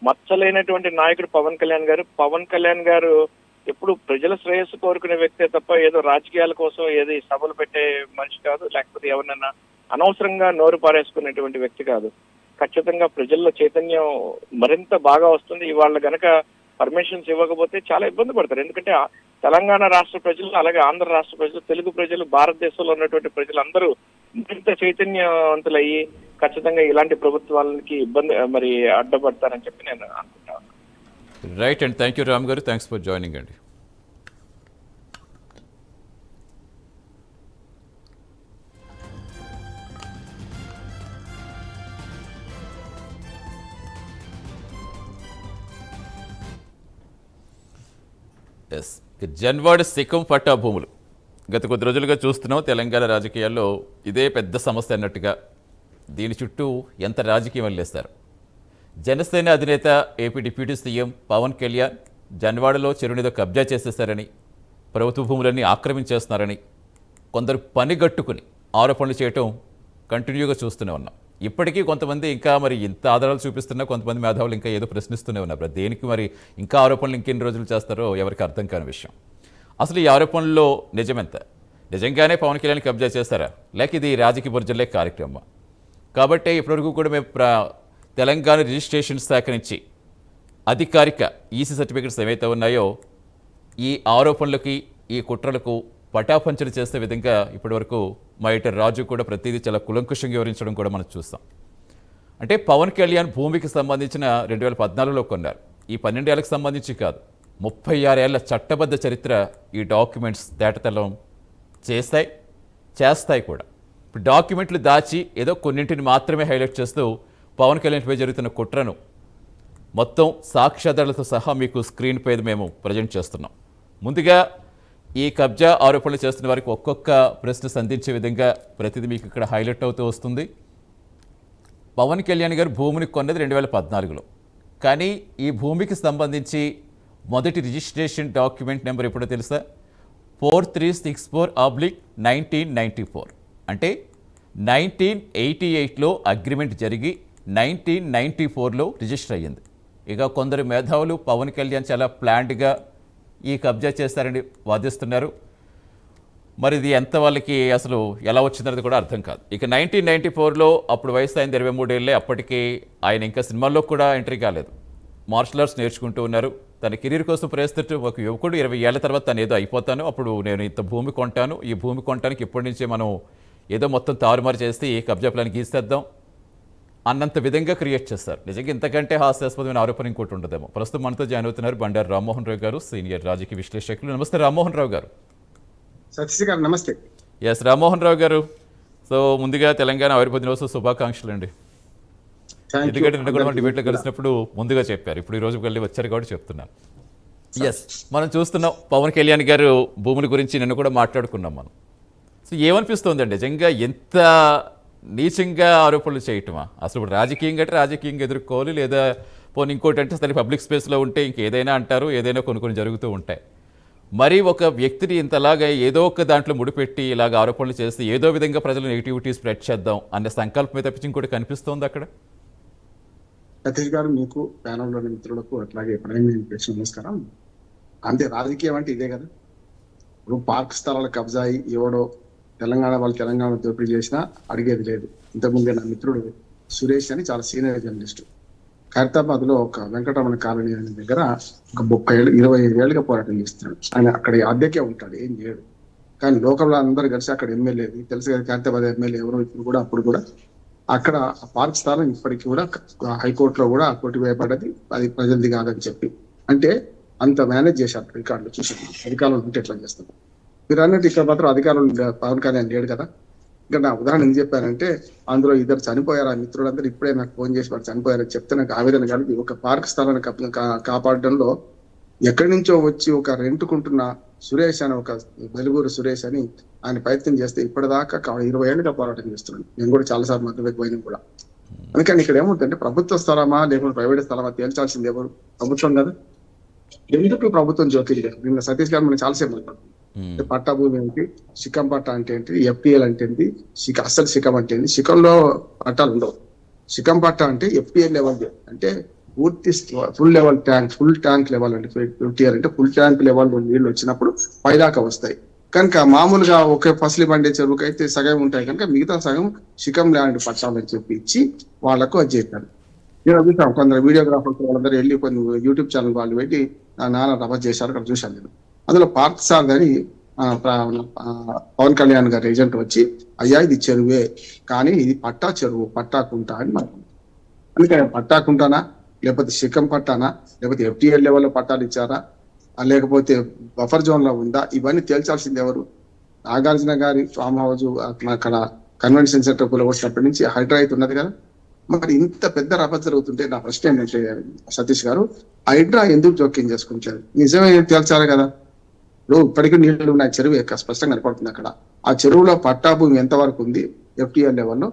మచ్చలేనటువంటి నాయకుడు పవన్ కళ్యాణ్ గారు. పవన్ కళ్యాణ్ గారు ఎప్పుడు ప్రజల శ్రేయస్సు కోరుకునే వ్యక్తే తప్ప ఏదో రాజకీయాల కోసం ఏది సభలు పెట్టే మనిషి కాదు, లేకపోతే ఎవరినైనా అనవసరంగా నోరు పారేసుకునేటువంటి వ్యక్తి కాదు. ఖచ్చితంగా ప్రజల్లో చైతన్యం మరింత బాగా వస్తుంది. ఇవాళ గనక పర్మిషన్స్ ఇవ్వకపోతే చాలా ఇబ్బంది పడతారు. ఎందుకంటే తెలంగాణ రాష్ట్ర ప్రజలు, అలాగే ఆంధ్ర రాష్ట్ర ప్రజలు, తెలుగు ప్రజలు, భారతదేశంలో ఉన్నటువంటి ప్రజలందరూ మరింత చైతన్యవంతులయ్యి ఖచ్చితంగా ఇలాంటి ప్రభుత్వాలకి ఇబ్బంది మరి అడ్డపడతారని చెప్పి నేను అనుకుంటాను. Right and thank you Ram గారు, థ్యాంక్స్ ఫర్ జాయినింగ్ అండి. ఎస్, జన్వాడ సిక్కం పట్టా భూములు గత కొద్ది రోజులుగా చూస్తున్నాం. తెలంగాణ రాజకీయాల్లో ఇదే పెద్ద సమస్య అన్నట్టుగా దీని చుట్టూ ఎంత రాజకీయం వెళ్ళేస్తారు. జనసేన అధినేత AP deputy CM Pawan Kalyan జన్వాడలో చెరువునిదో కబ్జా చేసేశారని, ప్రభుత్వ భూములన్నీ ఆక్రమించేస్తున్నారని కొందరు పనిగట్టుకుని ఆరోపణలు చేయటం కంటిన్యూగా చూస్తూనే ఉన్నాం. ఇప్పటికీ కొంతమంది ఇంకా మరి ఇంత ఆధారాలు చూపిస్తున్నా కొంతమంది మేధావులు ఇంకా ఏదో ప్రశ్నిస్తూనే ఉన్నారు. దేనికి మరి ఇంకా ఆరోపణలు ఇంకెన్ని రోజులు చేస్తారో ఎవరికి అర్థం కాని విషయం. అసలు ఈ ఆరోపణల్లో నిజమెంత? నిజంగానే పవన్ కళ్యాణ్ కబ్జా చేస్తారా, లేక ఇది రాజకీయ బుర్జలే కార్యక్రమం? కాబట్టి ఇప్పటివరకు కూడా మేము తెలంగాణ రిజిస్ట్రేషన్ శాఖ నుంచి అధికారిక ఈసీ సర్టిఫికెట్స్ ఏవైతే ఉన్నాయో ఈ ఆరోపణలకి, ఈ కుట్రలకు పటాపంచలు చేసే విధంగా ఇప్పటివరకు మా ఎడిటర్ రాజు కూడా ప్రతిదీ చాలా కులంకుషంగా వివరించడం కూడా మనం చూస్తాం. అంటే పవన్ కళ్యాణ్ భూమికి సంబంధించిన 2014లో కొన్నారు. ఈ 12 ఏళ్ళకి సంబంధించి కాదు, 36 ఏళ్ల చట్టబద్ధ చరిత్ర ఈ డాక్యుమెంట్స్ తేటతెల్లం చేస్తాయి కూడా. ఇప్పుడు డాక్యుమెంట్లు దాచి ఏదో కొన్నింటిని మాత్రమే హైలైట్ చేస్తూ పవన్ కళ్యాణ్పై జరుగుతున్న కుట్రను మొత్తం సాక్ష్యాధారాలతో సహా మీకు స్క్రీన్ పై మేము ప్రజెంట్ చేస్తున్నాం. ముందుగా ఈ కబ్జా ఆరోపణలు చేస్తున్న వారికి ఒక్కొక్క ప్రశ్న సంధించే విధంగా ప్రతిదీ మీకు ఇక్కడ హైలైట్ అవుతూ వస్తుంది. పవన్ కళ్యాణ్ గారు భూమిని కొన్నది 2014లో. కానీ ఈ భూమికి సంబంధించి మొదటి రిజిస్ట్రేషన్ డాక్యుమెంట్ నెంబర్ ఎప్పుడో తెలుసా? 4364/1994. అంటే 1988లో అగ్రిమెంట్ జరిగి 1994లో రిజిస్టర్ అయ్యింది. ఇక కొందరు మేధావులు పవన్ కళ్యాణ్ చాలా ప్లాన్డ్గా ఈ కబ్జా చేస్తారని వాదిస్తున్నారు. మరి ఇది ఎంత వాళ్ళకి అసలు ఎలా వచ్చిందనేది కూడా అర్థం కాదు. ఇక 1994లో అప్పుడు వయసు ఆయన 23 ఏళ్ళే. అప్పటికి ఆయన ఇంకా సినిమాల్లో కూడా ఎంట్రీ కాలేదు. మార్షల్ ఆర్ట్స్ నేర్చుకుంటూ ఉన్నారు. తన కెరీర్ కోసం ప్రయత్నిస్తూ ఒక యువకుడు 20 ఏళ్ల తర్వాత తను ఏదో అయిపోతాను, అప్పుడు నేను ఇంత భూమి కొంటాను, ఈ భూమి కొనడానికి ఇప్పటి నుంచే మనం ఏదో మొత్తం తారుమారు చేసి కబ్జా ప్లాన్ గీసేద్దాం అన్నంత విధంగా క్రియేట్ చేస్తారు. నిజంగా ఇంతకంటే హాస్యాస్పదమైన ఆరోపణ ఇంకోటి ఉండదేమో. ప్రస్తుతం మనతో జాయిన్ అవుతున్నారు బండారు రామ్మోహన్ రావు గారు, సీనియర్ రాజకీయ విశ్లేషకులు. నమస్తే రామ్మోహన్ రావు గారు. సతీష్ గారు నమస్తే. ఎస్ రామ్మోహన్ రావు గారు, సో ముందుగా తెలంగాణ ఆవిర్భావ దినోత్సవ శుభాకాంక్షలు అండి. ఎందుకంటే నిన్న కూడా డిబేట్లో కలిసినప్పుడు ముందుగా చెప్పారు, ఇప్పుడు ఈ రోజు వెళ్ళి వచ్చారు కాబట్టి చెప్తున్నాను. ఎస్, మనం చూస్తున్నాం పవన్ కళ్యాణ్ గారు భూముల గురించి నిన్న కూడా మాట్లాడుకున్నాం మనం. సో ఏమనిపిస్తుందండి నిజంగా ఎంత నీచంగా ఆరోపణలు చేయటమా? అసలు ఇప్పుడు రాజకీయంగా ఎదుర్కోవాలి, లేదా పోనీ ఇంకోటి అంటే సరే పబ్లిక్ స్పేస్లో ఉంటే ఇంకేదైనా అంటారు, ఏదైనా కొన్ని జరుగుతూ ఉంటాయి. మరి ఒక వ్యక్తిని ఇంతలాగా ఏదో ఒక దాంట్లో ముడిపెట్టి ఇలాగ ఆరోపణలు చేస్తే ఏదో విధంగా ప్రజలు నెగిటివిటీ స్ప్రెడ్ చేద్దాం అనే సంకల్పమే తప్పించి ఇంకోటి కనిపిస్తోంది అక్కడ. సతీష్ గారు, మీకు ప్యానల్లోని మిత్రులకు అట్లాగే ప్రైమ్ నమస్కారం. అంతే, రాజకీయం అంటే ఇదే కదా. ఇప్పుడు పార్క్ స్థలాల కబ్జా అయి ఎవడో తెలంగాణ దోపిడీ చేసినా అడిగేది లేదు. ఇంతకుముందే నా మిత్రుడు సురేష్ అని చాలా సీనియర్ జర్నలిస్ట్ ఖైరతాబాద్ లో ఒక వెంకటరమణ కాలనీ అనే దగ్గర ఒక 25 ఏళ్ళుగా పోరాటం చేస్తున్నాడు. ఆయన అక్కడ అద్దెకే ఉంటాడు, ఏం చేయడు. కానీ లోకల్ అందరూ కలిసి అక్కడ ఎమ్మెల్యే తెలుసు కదా, ఖైరతాబాద్ ఎమ్మెల్యే ఎవరో అప్పుడు కూడా అక్కడ పార్క్ స్థలం ఇప్పటికీ కూడా హైకోర్టులో కూడా కోర్టు వేయబడ్డది, అది ప్రజలది కాదని చెప్పి. అంటే అంత మేనేజ్ చేశారు రికార్డులు చూసి. అధికారులు ఉంటే ఎట్లా చేస్తారు మీరు అన్నట్టు. ఇక్కడ మాత్రం అధికారులు పవన్ కళ్యాణ్ లేడు కదా. ఇంకా నా ఉదాహరణ ఏం చెప్పానంటే, అందులో 2 చనిపోయారు. ఆ మిత్రులందరూ ఇప్పుడే నాకు ఫోన్ చేసి వాళ్ళు చనిపోయారని చెప్తే నాకు ఆవేదన కలిగి, ఒక పార్క్ స్థలాన్ని కాపాడడంలో ఎక్కడి నుంచో వచ్చి ఒక రెంట్కుంటున్న సురేష్ అని, ఒక వెలుగురు సురేష్ అని ఆయన ప్రయత్నం చేస్తే ఇప్పటిదాకా 20 ఏళ్ళుగా పోరాటం చేస్తున్నాడు. నేను కూడా చాలాసార్లు మధ్య పోయినా కూడా. అందుకని ఇక్కడ ఏముందంటే, ప్రభుత్వ స్థలమా లేకపోతే ప్రైవేట్ స్థలమా తేల్చాల్సింది ఎవరు? ప్రభుత్వం కదా. ఎందుకు ప్రభుత్వం జోక్యం లేదు? నిన్న సతీష్ గారు మనం చాలాసేపు మాట్లాడుతున్నాం. పట్టా భూమి ఏంటి, శిఖం పట్టా అంటే ఏంటి, FTL అంటే ఏంటి, అసలు శిఖం అంటే ఏంటి? శిఖంలో పట్టాలు ఉండవు. శిఖం పట్టా అంటే FTL లెవెల్ అంటే పూర్తి ఫుల్ ట్యాంక్ లెవెల్ అంటే FTL అంటే ఫుల్ ట్యాంక్ లెవెల్ నీళ్ళు వచ్చినప్పుడు పైదాకా వస్తాయి. కనుక మామూలుగా ఒకే ఫసలి పండే చెరువుకి అయితే సగం ఉంటాయి కనుక మిగతా సగం శిఖం ల్యాండ్ పట్టాలని చెప్పి ఇచ్చి వాళ్లకు అది చేశారు. నేను చూసాం కొందరు వీడియోగ్రాఫర్స్ వాళ్ళందరూ వెళ్ళి కొన్ని యూట్యూబ్ ఛానల్ వాళ్ళు పెట్టి నాన్న రఫర్ చేశారు, అక్కడ చూశాను నేను. అందులో పార్క్ సార్ అని పవన్ కళ్యాణ్ గారి ఏజెంట్ వచ్చి, అయ్యా ఇది చెరువే కానీ ఇది పట్టా చెరువు, పట్టాకుంటా అని మాకు. అందుకని పట్టాకుంటానా, లేకపోతే శిఖం పట్టానా, లేకపోతే FTL లెవెల్లో పట్టాలు ఇచ్చారా, లేకపోతే బఫర్ జోన్ లో ఉందా, ఇవన్నీ తేల్చాల్సింది ఎవరు? నాగార్జున గారి ఫామ్ హౌస్ అక్కడ కన్వెన్షన్ సెంటర్ వచ్చినప్పటి నుంచి హైడ్రా అయితే ఉన్నది కదా. మరి ఇంత పెద్ద రభ జరుగుతుంటే నా ప్రశ్న ఏంటంటే సతీష్ గారు, హైడ్రా ఎందుకు జోక్యం చేసుకుంటారు? నిజమే తేల్చాలి కదా. ఇప్పుడు ఇప్పటికీ నీళ్లు ఉన్నాయి, చెరువు స్పష్టంగా కనపడుతుంది అక్కడ. ఆ చెరువులో పట్టా భూమి ఎంత వరకు ఉంది FTL లెవెల్లో,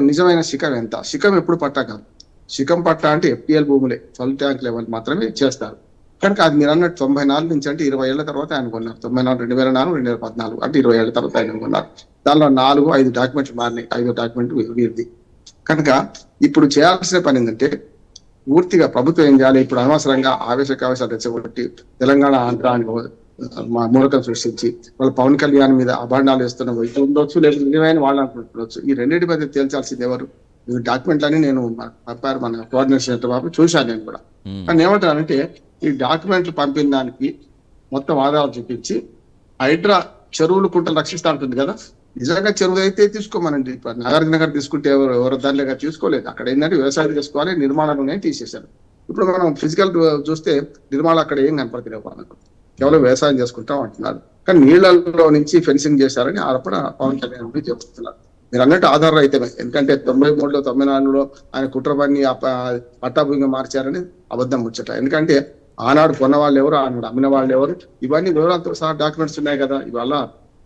నిజమైన శిఖం ఎంత? శిఖం ఎప్పుడు పట్టా కాదు. శిఖం పట్టా అంటే FTL భూములే, ఫుల్ ట్యాంక్ లెవెల్ మాత్రమే చేస్తారు. కనుక అది మీరు అన్నట్టు 94 నుంచి అంటే 20 ఏళ్ల తర్వాత ఆయన కొన్నారు. 94, 2004, 2014 అంటే 20 ఏళ్ల తర్వాత ఆయన కొన్నారు. దానిలో 4-5 డాక్యుమెంట్లు మారినాయి, 5వ డాక్యుమెంట్ వీరిది. కనుక ఇప్పుడు చేయాల్సిన పని ఏంటంటే, పూర్తిగా ప్రభుత్వం ఏం చేయాలి? ఇప్పుడు అనవసరంగా ఆవేశాలు రెచ్చగొట్టి తెలంగాణ ఆంధ్రాన్ని మూలకం సృష్టించి వాళ్ళు పవన్ కళ్యాణ్ మీద అభాండాలు వేస్తున్న ఉండొచ్చు, లేకపోతే నిజమైన వాళ్ళు అనుకుంటున్నారు. ఈ రెండింటి మధ్య తేల్చాల్సింది ఎవరు? ఈ డాక్యుమెంట్లని నేను పంపారు మన కోఆర్డినేషన్ బాబు, చూశాను నేను కూడా. కానీ ఏమంటానంటే, ఈ డాక్యుమెంట్లు పంపిన దానికి మొత్తం ఆధారాలు చూపించి హైడ్రా చెరువులు కుంటలు రక్షిస్తా ఉంటుంది కదా. నిజంగా చెరువు అయితే తీసుకోమనండి. నాగార్జున గారు తీసుకుంటే ఎవరు దానిలో తీసుకోలేదు. అక్కడ ఏంటంటే వ్యవసాయం చేసుకోవాలి, నిర్మాణాలు తీసేశారు. ఇప్పుడు మనం ఫిజికల్ చూస్తే నిర్మాణాలు అక్కడ ఏం కనపడతలేవు, మనకు కేవలం వ్యవసాయం చేసుకుంటాం అంటున్నారు. కానీ నీళ్లలో నుంచి ఫెన్సింగ్ చేశారని ఆరోపణ పవన్ కళ్యాణ్ చెప్తున్నారు. మీరు అన్నట్టు ఆధారం అయితే, ఎందుకంటే 93లో 94లో ఆయన కుట్రపన్ని పట్టాభూమిగా మార్చారని అబద్ధం ముచ్చట. ఎందుకంటే ఆనాడు కొన్న వాళ్ళు ఎవరు, ఆనాడు అమ్మిన వాళ్ళు ఎవరు, ఇవన్నీ వివరాలతో సహా డాక్యుమెంట్స్ ఉన్నాయి కదా. ఇవాళ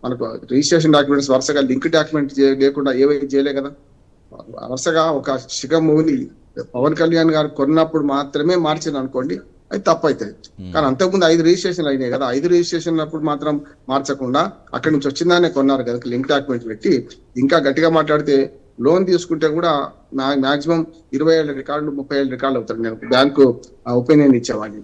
మనకు రిజిస్ట్రేషన్ డాక్యుమెంట్స్ వరుసగా లింక్ డాక్యుమెంట్ లేకుండా ఏవైతే చేయలే కదా. వరుసగా ఒక శిఖం భూమిని పవన్ కళ్యాణ్ గారు కొన్నప్పుడు మాత్రమే మార్చింది అనుకోండి, అది తప్పు అవుతుంది. కానీ అంతకుముందు 5 రిజిస్ట్రేషన్లు అయినాయి కదా. 5 రిజిస్ట్రేషన్ అప్పుడు మాత్రం మార్చకుండా అక్కడి నుంచి వచ్చిందానే కొన్నారు కదా, లింక్ డాక్యుమెంట్ పెట్టి. ఇంకా గట్టిగా మాట్లాడితే లోన్ తీసుకుంటే కూడా మాక్సిమం 20 ఏళ్ళ రికార్డులు, 30 ఏళ్ళ రికార్డులు అవుతారు. నేను బ్యాంకు ఒపీనియన్ ఇచ్చేవాడిని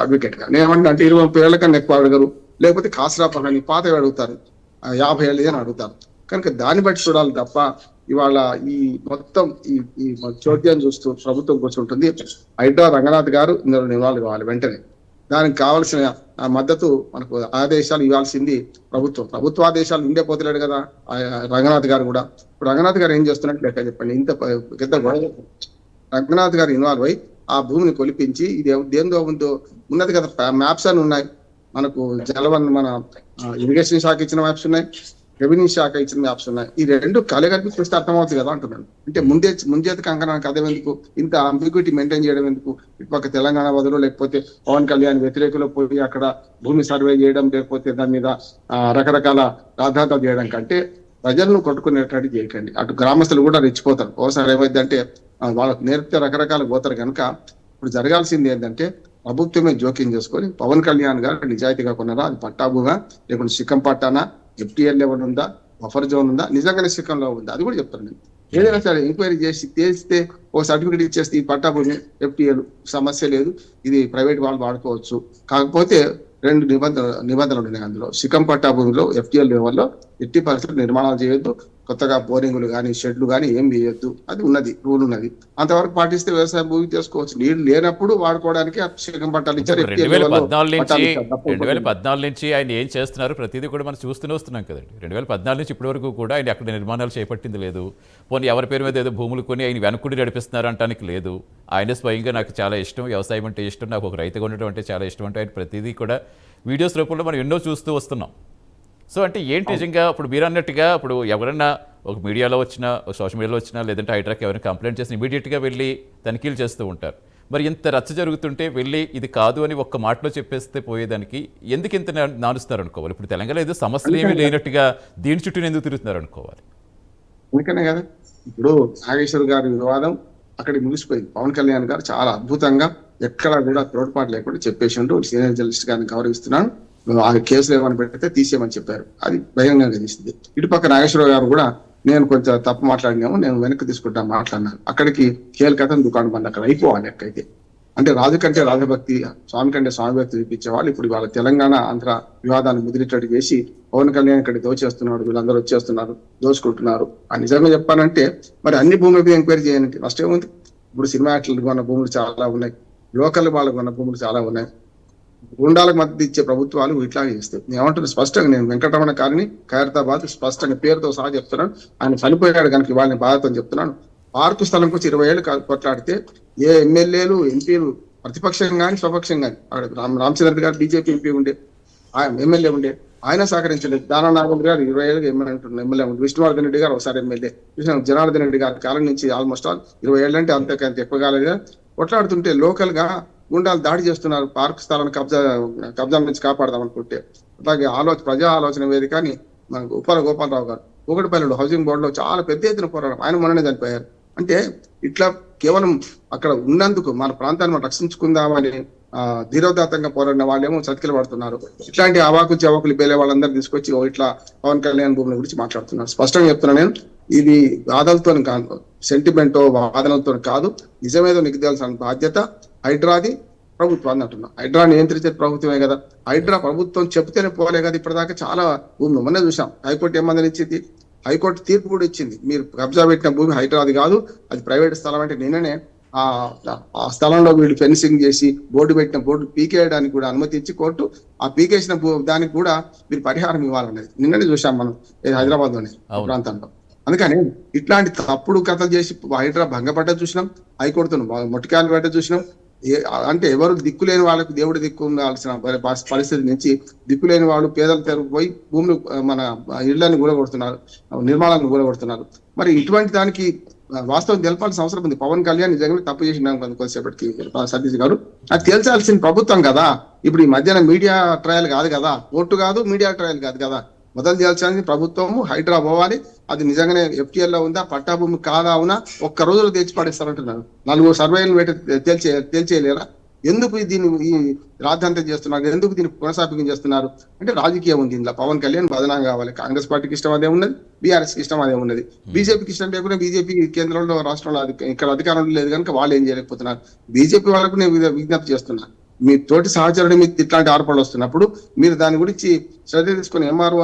అడ్వకేట్ గా. నేనేమంటే 20-30 ఏళ్ల కన్నా ఎక్కువ అడగరు, లేకపోతే కాసరా పని పాతవి అడుగుతారు, 50 ఏళ్ళది అని అడుగుతారు. కనుక దాన్ని బట్టి చూడాలి తప్ప ఇవాళ ఈ మొత్తం ఈ చోద్యం చూస్తూ ప్రభుత్వం కూర్చుంటుంది. హైడ్రా రంగనాథ్ గారు ఇందులో ఇన్వాల్వ్ కావాలి వెంటనే. దానికి కావాల్సిన మద్దతు మనకు ఆదేశాలు ఇవ్వాల్సింది ప్రభుత్వ ఆదేశాలు ఉండే పోతలేడు కదా రంగనాథ్ గారు కూడా. ఇప్పుడు రంగనాథ్ గారు ఏం చేస్తున్నట్టు లెక్క చెప్పండి. ఇంత పెద్ద రంగనాథ్ గారు ఇన్వాల్వ్ అయ్యి ఆ భూమిని కొలిపించి ఇది దేందో ఉందో ఉన్నది కదా. మ్యాప్స్ అని ఉన్నాయి మనకు, జలవన్ మన ఇరిగేషన్ శాఖ ఇచ్చిన మ్యాప్స్ ఉన్నాయి, రెవెన్యూ శాఖ ఇచ్చిన మ్యాప్స్ ఉన్నాయి. ఈ రెండు కలగలిపి చూస్తే అర్థమవుతుంది కదా అంటున్నాను. అంటే ముందేతి కంకణానికి అదే ఎందుకు, ఇంత అంబిగ్యూటీ మెయింటైన్ చేయడం ఎందుకు? ఇటుపక్క తెలంగాణ బదులు లేకపోతే పవన్ కళ్యాణ్ వ్యతిరేకులు పోయి అక్కడ భూమి సర్వే చేయడం, లేకపోతే దాని మీద రకరకాల రాద్ధాంతాలు చేయడం కంటే ప్రజలను కొట్టుకునేటట్టు చేయకండి. అటు గ్రామస్తులు కూడా రెచ్చిపోతారు. ఒకసారి ఏమైందంటే వాళ్ళకు నేర్పితే రకరకాలు పోతారు కనుక ఇప్పుడు జరగాల్సింది ఏంటంటే ప్రభుత్వమే జోక్యం చేసుకొని పవన్ కళ్యాణ్ గారు నిజాయితీగా కొన్నారా, అది పట్టాభూగా లేకుంటే సిక్కం పట్టానా, FTL లెవెల్ ఉందా, బఫర్ జోన్ ఉందా, నిజంగానే సిక్కంలో ఉందా, అది కూడా చెప్తాను నేను. ఏదైనా సరే ఎంక్వైరీ చేసి తేలిస్తే ఒక సర్టిఫికేట్ ఇచ్చేస్తే ఈ పట్టాభూమి FTL సమస్య లేదు, ఇది ప్రైవేట్ వాళ్ళు వాడుకోవచ్చు. కాకపోతే రెండు నిబంధనలు ఉన్నాయి అందులో. సిక్కం పట్టాభూమిలో FTL లెవెల్లో ఎట్టి పరిస్థితులు నిర్మాణాలు చేయొద్దు, కొత్తగా బోరింగులు కానీ షెడ్లు కానీ ఏం వేయొద్దు, అది ఉన్నది, రూల్ ఉన్నది. అంతవరకు పాటిస్తే వ్యవసాయ భూమి చేసుకోవచ్చు. నీళ్లు లేనప్పుడు వాడుకోవడానికి సిక్కం పట్టాలు ఇచ్చారు. 2014 నుంచి ఆయన ఏం చేస్తున్నారు ప్రతిదీ కూడా మనం చూస్తూనే వస్తున్నాం కదండి. 2014 నుంచి ఇప్పటి వరకు కూడా ఆయన అక్కడ నిర్మాణాలు చేపట్టింది లేదు. పోనీ ఎవరి పేరు మీద ఏదో భూములు కొని ఆయన వెనక్కుడి నడిపిస్తున్నారు అంటానికి లేదు. ఆయన స్వయంగా నాకు చాలా ఇష్టం, వ్యవసాయం అంటే ఇష్టం, నాకు ఒక రైతుగా ఉండటం అంటే చాలా ఇష్టం అంటే ఆయన ప్రతిదీ కూడా వీడియోస్ రూపంలో మనం ఎన్నో చూస్తూ వస్తున్నాం. సో అంటే ఏంటి నిజంగా ఇప్పుడు మీరు అన్నట్టుగా ఇప్పుడు ఎవరన్నా ఒక మీడియాలో వచ్చినా, ఒక సోషల్ మీడియాలో వచ్చినా, లేదంటే హైడ్రాకి ఎవరైనా కంప్లైంట్ చేసి ఇమీడియట్గా వెళ్ళి తనిఖీలు చేస్తూ ఉంటారు. మరి ఇంత రచ్చ జరుగుతుంటే వెళ్ళి ఇది కాదు అని ఒక్క మాటలో చెప్పేస్తే పోయేదానికి ఎందుకు ఇంత నానుస్తున్నారు అనుకోవాలి? ఇప్పుడు తెలంగాణలో ఏదో సమస్యలు ఏమీ లేనట్టుగా దీని చుట్టూ ఎందుకు తిరుగుతున్నారు అనుకోవాలి? అందుకనే కదా ఇప్పుడు నాగేశ్వర్ గారి వివాదం అక్కడికి ముగిసిపోయింది. పవన్ కళ్యాణ్ గారు చాలా అద్భుతంగా ఎక్కడ కూడా తోడ్పాటు లేకుండా చెప్పేసిండు. సీనియర్ జర్నలిస్ట్ గారిని గౌరవిస్తున్నాను, ఆ కేసులు ఏమని పెడితే తీసేయమని చెప్పారు, అది బహిరంగంగా తీసింది. ఇటుపక్క నాగేశ్వరరావు గారు కూడా నేను కొంచెం తప్పు మాట్లాడినాము, నేను వెనక్కి తీసుకుంటా మాట్లాడినాను. అక్కడికి కేల్కతం దుకాణం బంద్ అక్కడ అయిపోవాలి. ఎక్కడైతే అంటే రాజు కంటే రాజభక్తి, స్వామి కంటే స్వామి భక్తి చూపించే వాళ్ళు ఇప్పుడు వాళ్ళ తెలంగాణ ఆంధ్ర వివాదాన్ని ముదిరిటట్టు చేసి పవన్ కళ్యాణ్ ఇక్కడ దోచేస్తున్నాడు, వీళ్ళందరూ వచ్చేస్తున్నారు, దోచుకుంటున్నారు. ఆ నిజంగా చెప్పాలంటే మరి అన్ని భూముల మీద ఎంక్వైరీ చేయాలంటే నష్టం ఉంది. ఇప్పుడు సినిమా యాక్టర్లు కొన్న భూములు చాలా ఉన్నాయి, లోకల్ వాళ్ళకు కొన్న భూములు చాలా ఉన్నాయి. గుండాలకు మద్దతు ఇచ్చే ప్రభుత్వాలు ఇట్లాగే చేస్తాయి. నేను ఏమంటున్నా స్పష్టంగా, నేను వెంకటరమణ గారిని ఖైరతాబాద్ స్పష్టంగా పేరుతో సహా చెప్తున్నాను. ఆయన చనిపోయాడు కనుక వాళ్ళని బాధతో చెప్తున్నాను. పార్కు స్థలం వచ్చి 20 ఏళ్ళు కొట్లాడితే ఏ ఎమ్మెల్యేలు ఎంపీలు ప్రతిపక్షం కానీ స్వపక్షం కానీ, అక్కడ రామచంద్ర గారు బీజేపీ ఎంపీ ఉండే, ఆయన ఎమ్మెల్యే ఉండే, ఆయన సహకరించలేదు. దానా నాగేంద్ర గారు 20 ఏళ్ళకి ఎమ్మెల్యే ఉండే, విష్ణువర్ధన్ రెడ్డి గారు ఒకసారి ఎమ్మెల్యే, జనార్దన్ రెడ్డి గారి కాలం నుంచి ఆల్మోస్ట్ 20 ఏళ్ళంటే అంతకంత ఎక్కువ కాలేదుగా కొట్లాడుతుంటే లోకల్ గా గుండాలు దాడి చేస్తున్నారు. పార్క్ స్థలాన్ని కబ్జా నుంచి కాపాడదాం అనుకుంటే అలాగే ప్రజా ఆలోచన వేదికని మనకు ఉప్పాల గోపాలరావు గారు కూకట్పల్లిలో హౌసింగ్ బోర్డులో చాలా పెద్ద ఎత్తున పోరాటం, ఆయన మొన్ననే చనిపోయారు. అంటే ఇట్లా కేవలం అక్కడ ఉన్నందుకు మన ప్రాంతాన్ని మనం రక్షించుకుందామని ధీరోదాత్తంగా పోరాడిన వాళ్ళేమో చతికిలు పడుతున్నారు. ఇట్లాంటి అవాకు చవాకులు పేలే వాళ్ళందరూ తీసుకొచ్చి ఇట్లా పవన్ కళ్యాణ్ భూముల గురించి మాట్లాడుతున్నారు. స్పష్టంగా చెప్తున్నా నేను, ఇది వాదనలతో కాదు, సెంటిమెంటో వాదనలతో కాదు, నిజమేదో నిగ్దాల్సిన బాధ్యత హైడ్రాది ప్రభుత్వం అంటున్నా. హైడ్రా నియంత్రించే ప్రభుత్వమే కదా. హైడ్రా ప్రభుత్వం చెప్తేనే పోలే కదా. ఇప్పటిదాకా చాలా భూమి మొన్న చూసాం. హైకోర్టు ఏమందని ఇచ్చింది, హైకోర్టు తీర్పు కూడా ఇచ్చింది, మీరు కబ్జా పెట్టిన భూమి హైడ్రాది కాదు, అది ప్రైవేట్ స్థలం. అంటే నిన్ననే ఆ స్థలంలో వీళ్ళు ఫెన్సింగ్ చేసి బోర్డు పెట్టిన బోర్డు పీకేయడానికి కూడా అనుమతి ఇచ్చి కోర్టు ఆ పీకేసిన దానికి కూడా మీరు పరిహారం ఇవ్వాలనేది నిన్ననే చూసాం మనం హైదరాబాద్ లోనే ప్రాంతంలో. అందుకని ఇట్లాంటి తప్పుడు కథలు చేసి హైడ్రా భంగపడ్డ చూసినాం, హైకోర్టుతో మొట్టికాయలు పడ్డ చూసినాం. అంటే ఎవరు దిక్కులేని వాళ్ళకు దేవుడు దిక్కు ఉండాల్సిన పరిస్థితి నుంచి దిక్కులేని వాళ్ళు పేదల తెరపోయి భూములు మన ఇళ్లను కూడగొడుతున్నారు, నిర్మాణాలను కూడగొడుతున్నారు. మరి ఇటువంటి దానికి వాస్తవం తెలపాల్సిన అవసరం ఉంది. పవన్ కళ్యాణ్ నిజంగా తప్పు చేసిన కొద్దిసేపటికి సతీష్ గారు అది తేల్చాల్సిన ప్రభుత్వం కదా. ఇప్పుడు ఈ మధ్యన మీడియా ట్రయల్ కాదు కదా, ఓటు కాదు, మీడియా ట్రయల్ కాదు కదా. మొదలు చేయాల్సింది ప్రభుత్వము, హైడ్రా పోవాలి, అది నిజంగానే FTL లో ఉందా, పట్టాభూమి కాదా అవునా, ఒక్క రోజులో తెచ్చి పడేస్తారంటున్నారు. 4 సర్వేలు పెట్టి తేల్చేయలేరా? ఎందుకు దీన్ని ఈ రాద్ధాంతం చేస్తున్నారు, ఎందుకు దీన్ని కొనసాగింపు చేస్తున్నారు అంటే రాజకీయం ఉంది ఇందులో. పవన్ కళ్యాణ్ బదనాం కావాలి. కాంగ్రెస్ పార్టీకి ఇష్టం అదే ఉన్నది, BRS కి ఇష్టం అదే ఉన్నది, బీజేపీకి ఇష్టం లేకుండా బీజేపీ కేంద్రంలో రాష్ట్రంలో ఇక్కడ అధికారంలో లేదు కనుక వాళ్ళు ఏం చేయలేకపోతున్నారు. బీజేపీ వాళ్ళకు నేను విజ్ఞప్తి చేస్తున్నాను, మీ తోటి సహచరుడు మీకు ఇట్లాంటి ఆరోపణలు వస్తున్నప్పుడు మీరు దాని గురించి శ్రద్ధ తీసుకుని MRO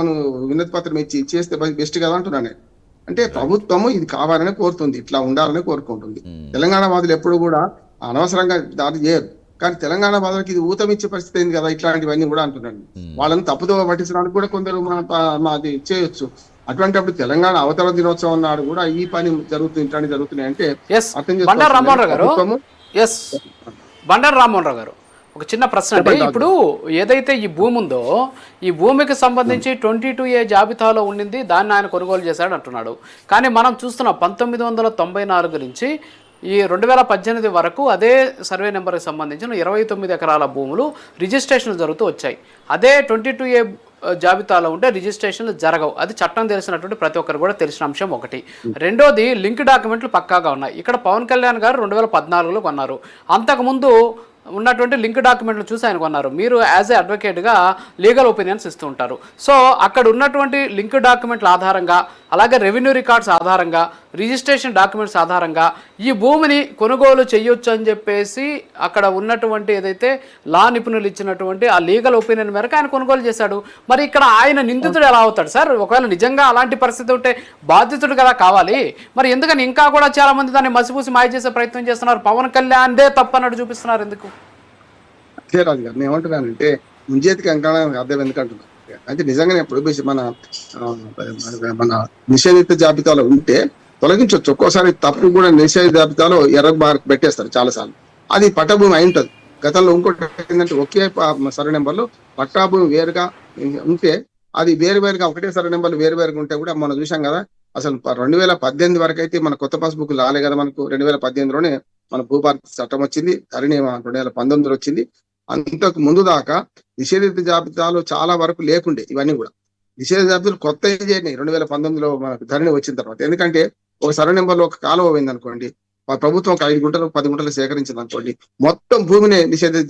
వినతి పత్రం ఇచ్చి చేస్తే బెస్ట్ కదా అంటున్నాను. అంటే ప్రభుత్వము ఇది కావాలని కోరుతుంది, ఇట్లా ఉండాలని కోరుకుంటుంది. తెలంగాణ వాదులు ఎప్పుడు కూడా అనవసరంగా దాడి చేయరు, కానీ తెలంగాణ వాదులకి ఇది ఊతమిచ్చే పరిస్థితి అయింది కదా ఇట్లాంటివన్నీ కూడా అంటున్నాను. వాళ్ళని తప్పుదో పట్టించడానికి కూడా కొందరు అది చేయొచ్చు. అటువంటిప్పుడు తెలంగాణ అవతరణ దినోత్సవం నాడు కూడా ఈ పని జరుగుతుంది, ఇట్లాంటి జరుగుతున్నాయి అంటే అర్థం బండారు రామ్మోహన్ రావు గారు ఒక చిన్న ప్రశ్న అండి. ఇప్పుడు ఏదైతే ఈ భూమి ఉందో ఈ భూమికి సంబంధించి 22A జాబితాలో ఉండింది, దాన్ని ఆయన కొనుగోలు చేశాడు అంటున్నాడు. కానీ మనం చూస్తున్నాం 1994 నుంచి ఈ 2018 వరకు అదే సర్వే నెంబర్కి సంబంధించిన 29 ఎకరాల భూములు రిజిస్ట్రేషన్లు జరుగుతూ వచ్చాయి. అదే 22A జాబితాలో ఉంటే రిజిస్ట్రేషన్లు జరగవు. అది చట్టం తెలిసినటువంటి ప్రతి ఒక్కరు కూడా తెలిసిన అంశం ఒకటి. రెండోది లింక్ డాక్యుమెంట్లు పక్కాగా ఉన్నాయి. ఇక్కడ పవన్ కళ్యాణ్ గారు 2014లో కొన్నారు. అంతకుముందు ఉన్నటువంటి లింక్ డాక్యుమెంట్లు చూసి ఆయన కొన్నారు. మీరు యాజ్ ఏ అడ్వకేట్గా లీగల్ ఒపీనియన్స్ ఇస్తూ ఉంటారు. సో అక్కడ ఉన్నటువంటి లింక్ డాక్యుమెంట్ల ఆధారంగా, అలాగే రెవెన్యూ రికార్డ్స్ ఆధారంగా, రిజిస్ట్రేషన్ డాక్యుమెంట్స్ ఆధారంగా ఈ భూమిని కొనుగోలు చేయొచ్చు అని చెప్పేసి అక్కడ ఉన్నటువంటి ఏదైతే లా నిపుణులు ఇచ్చినటువంటి ఆ లీగల్ ఒపీనియన్ మేరకు ఆయన కొనుగోలు చేశాడు. మరి ఇక్కడ ఆయన నిందితుడు ఎలా అవుతాడు సార్? ఒకవేళ నిజంగా అలాంటి పరిస్థితి ఉంటే బాధితుడు కదా కావాలి. మరి ఎందుకని ఇంకా కూడా చాలా మంది దాన్ని మసిపూసి మాయ చేసే ప్రయత్నం చేస్తున్నారు? పవన్ కళ్యాణ్దే తప్పన్నట్టు చూపిస్తున్నారు ఎందుకు? అదే రాజు గారు, నేను ఏమంటున్నానంటే ముంజేతికి అంకణానికి అర్థం ఎందుకంటున్నాను అంటే నిజంగానే ఇప్పుడు మన నిషేధిత జాబితాలో ఉంటే తొలగించవచ్చు. ఒక్కోసారి తప్పు కూడా నిషేధిత జాబితాలో ఎర్ర మార్క్ పెట్టేస్తారు చాలాసార్లు. అది పట్టభూమి అయి ఉంటుంది. గతంలో ఇంకోటి ఏంటంటే ఒకే సర్వే నెంబర్లో పట్టాభూమి వేరుగా ఉంటే అది వేరుగా ఒకటే సర్వే నెంబర్లు వేరుగా ఉంటే కూడా మనం చూసాం కదా. అసలు 2018 వరకు అయితే మన కొత్త పాస్బుక్ రాలే కదా. మనకు 2018లోనే మన భూభారతి చట్టం వచ్చింది, ధరణి 2019లో వచ్చింది. అంతకు ముందు దాకా నిషేధిత జాబితాలో చాలా వరకు లేకుండే ఇవన్నీ కూడా. నిషేధిత జాబితాలు కొత్త చేయండి 2019లో మనకు ధరణి వచ్చిన తర్వాత. ఎందుకంటే ఒక సర్వే నెంబర్లో ఒక కాలువ పోయింది అనుకోండి, ప్రభుత్వం ఒక 5 గుంటలు 10 గుంటలు సేకరించింది అనుకోండి, మొత్తం భూమిని నిషేధిత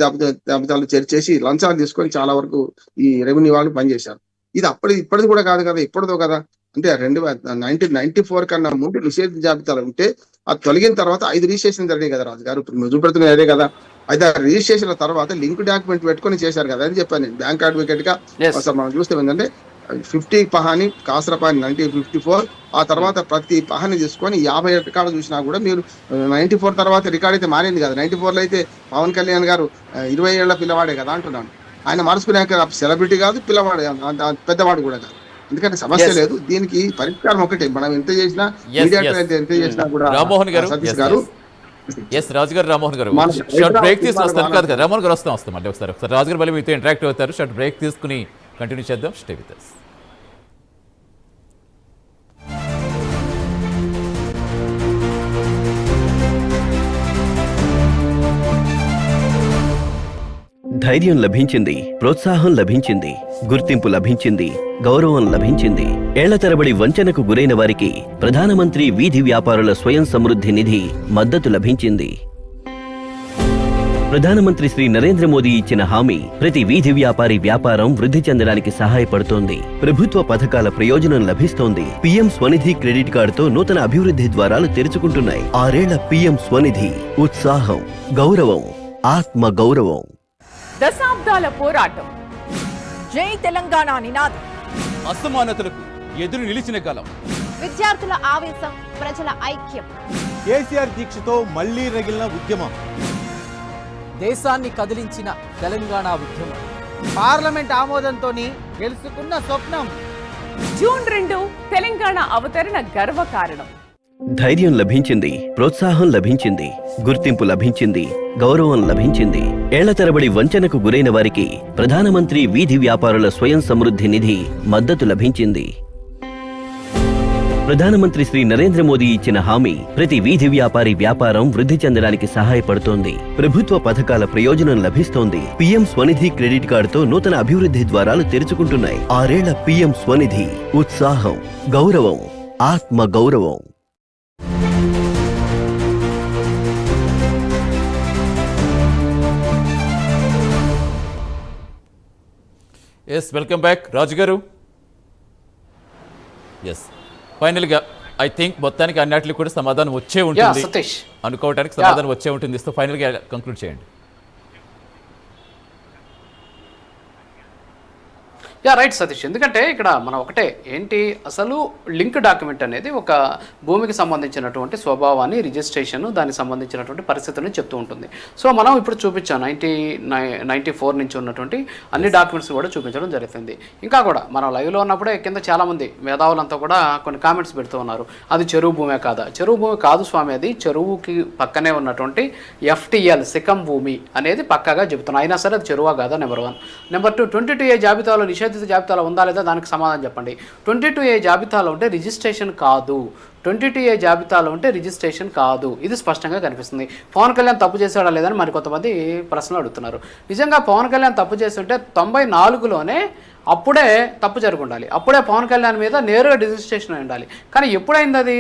జాబితాలు చేర్చేసి లంచాలు తీసుకొని చాలా వరకు ఈ రెవెన్యూ వాళ్ళు పనిచేశారు. ఇది ఇప్పటిది కూడా కాదు కదా, ఇప్పటిదో కదా. అంటే 1994 కన్నా ముందు నిషేధిత జాబితాలు ఉంటే అది తొలగిన తర్వాత 5 రిజిస్ట్రేషన్ జరిగాయి కదా రాజు గారు. ఇప్పుడు చూపెడుతున్న అదే కదా. అయితే ఆ రిజిస్ట్రేషన్ తర్వాత లింక్ డాక్యుమెంట్ పెట్టుకొని చేశారు కదా అని చెప్పాను నేను బ్యాంక్ అడ్వకేట్ గా. అసలు మనం చూస్తే ఏంటంటే 50 పహాని కాసరపాని 1954, ఆ తర్వాత ప్రతి పహాని తీసుకొని 50 రికార్డు చూసినా కూడా మీరు 94 తర్వాత రికార్డ్ అయితే మారింది కదా. 94లో అయితే పవన్ కళ్యాణ్ గారు 20 ఏళ్ల పిల్లవాడే కదా అంటున్నాను. ఆయన మార్చుకున్నాక సెలబ్రిటీ కాదు, పిల్లవాడు పెద్దవాడు కూడా కాదు. ఎందుకంటే సమస్య లేదు. దీనికి పరిష్కారం ఒకటే. మనం ఎంత చేసినా ఎంత చేసినా కూడా రామ్మోహన్ గారు, సతీష్ గారు రాజు గారు, రామ్మోహన్ గారు షార్ట్ బ్రేక్ తీసుకొస్తాను కాదు కదా. రామ్మోహన్ గారు వస్తాం మళ్ళీ ఒకసారి రాజు గారు మళ్ళీ మీతో ఇంటరాక్ట్ అవుతారు. షార్ట్ బ్రేక్ తీసుకుని కంటిన్యూ చేద్దాం. Stay with us. ధైర్యం లభించింది, ప్రోత్సాహం లభించింది, గుర్తింపు లభించింది, గౌరవం లభించింది. ఏళ్ల తరబడి వంచనకు గురైన వారికి ప్రధానమంత్రి వీధి వ్యాపారుల స్వయం సమృద్ధి నిధి మద్దతు లభించింది. ప్రధానమంత్రి శ్రీ నరేంద్ర మోదీ ఇచ్చిన హామీ ప్రతి వీధి వ్యాపారి వ్యాపారం వృద్ధి చెందడానికి సహాయపడుతోంది. ప్రభుత్వ పథకాల ప్రయోజనం లభిస్తోంది. పీఎం స్వనిధి క్రెడిట్ కార్డుతో నూతన అభివృద్ధి ద్వారాలు తెరుచుకుంటున్నాయి. 6 ఏళ్ల పీఎం స్వనిధి, ఉత్సాహం, గౌరవం, ఆత్మ గౌరవం. దశాబ్దాల పోరాటం, జై తెలంగాణ నినాదం, అసమానతలకు ఎదురు నిలిచిన కాలం, విద్యార్థుల ఆవేశం, ప్రజల ఐక్యం, కేసీఆర్ దీక్షతో మళ్లీ రగిలిన ఉద్యమం, దేశాన్ని కదిలించిన తెలంగాణ ఉద్యమం, పార్లమెంట్ ఆమోదంతో గెలుచుకున్న స్వప్నం. జూన్ 2 తెలంగాణ అవతరణ గర్వకారణం. ధైర్యం లభించింది, ప్రోత్సాహం లభించింది, గుర్తింపు లభించింది, గౌరవం లభించింది. ఏళ్ల తరబడి వంచనకు గురైన వారికి ప్రధానమంత్రి వీధి వ్యాపారుల స్వయం సమృద్ధి నిధి మద్దతు లభించింది. ప్రధానమంత్రి శ్రీ నరేంద్ర మోదీ ఇచ్చిన హామీ ప్రతి వీధి వ్యాపారి వ్యాపారం వృద్ధి చెందడానికి సహాయపడుతోంది. ప్రభుత్వ పథకాల ప్రయోజనం లభిస్తోంది. పీఎం స్వనిధి క్రెడిట్ కార్డుతో నూతన అభివృద్ధి ద్వారాలు తెరుచుకుంటున్నాయి. 6 ఏళ్ల పీఎం స్వనిధి, ఉత్సాహం, గౌరవం, ఆత్మ గౌరవం. ఎస్, వెల్కమ్ బ్యాక్ రాజు గారు. ఎస్, ఫైనల్గా ఐ థింక్ మొత్తానికి అన్నిటికీ కూడా సమాధానం వచ్చే ఉంటుంది అనుకోవడానికి సమాధానం వచ్చే ఉంటుంది. సో ఫైనల్గా కంక్లూడ్ చేయండి. రైట్ సతీష్. ఎందుకంటే ఇక్కడ మనం ఒకటే ఏంటి అసలు లింక్ డాక్యుమెంట్ అనేది ఒక భూమికి సంబంధించినటువంటి స్వభావాన్ని, రిజిస్ట్రేషన్, దానికి సంబంధించినటువంటి పరిస్థితులను చెప్తూ ఉంటుంది. సో మనం ఇప్పుడు చూపించాం 94 నుంచి ఉన్నటువంటి అన్ని డాక్యుమెంట్స్ కూడా చూపించడం జరుగుతుంది. ఇంకా కూడా మనం లైవ్లో ఉన్నప్పుడే కింద చాలామంది మేధావులంతా కూడా కొన్ని కామెంట్స్ పెడుతూ ఉన్నారు. అది చెరువు భూమే కాదా? చెరువు భూమి కాదు స్వామి, అది చెరువుకి పక్కనే ఉన్నటువంటి FTL సికం భూమి అనేది పక్కాగా చెబుతున్నాం. అయినా సరే అది చెరువా కాదా? నెంబర్ 1. నెంబర్ 2, 22A జాబితాలో నిషేధిత జాబితాలో ఉందా లేదా దానికి సమాధానం చెప్పండి. 22A జాబితాలో ఉంటే రిజిస్ట్రేషన్ కాదు. 22A జాబితాలో ఉంటే రిజిస్ట్రేషన్ కాదు. ఇది స్పష్టంగా కనిపిస్తుంది. పవన్ కళ్యాణ్ తప్పు చేశాడా లేదని మరి కొంతమంది ప్రశ్నలు అడుగుతున్నారు. నిజంగా పవన్ కళ్యాణ్ తప్పు చేస్తుంటే 94లోనే అప్పుడే తప్పు జరిగి ఉండాలి. అప్పుడే పవన్ కళ్యాణ్ మీద నేరుగా రిజిస్ట్రేషన్ అయి ఉండాలి. కానీ ఎప్పుడైంది అది?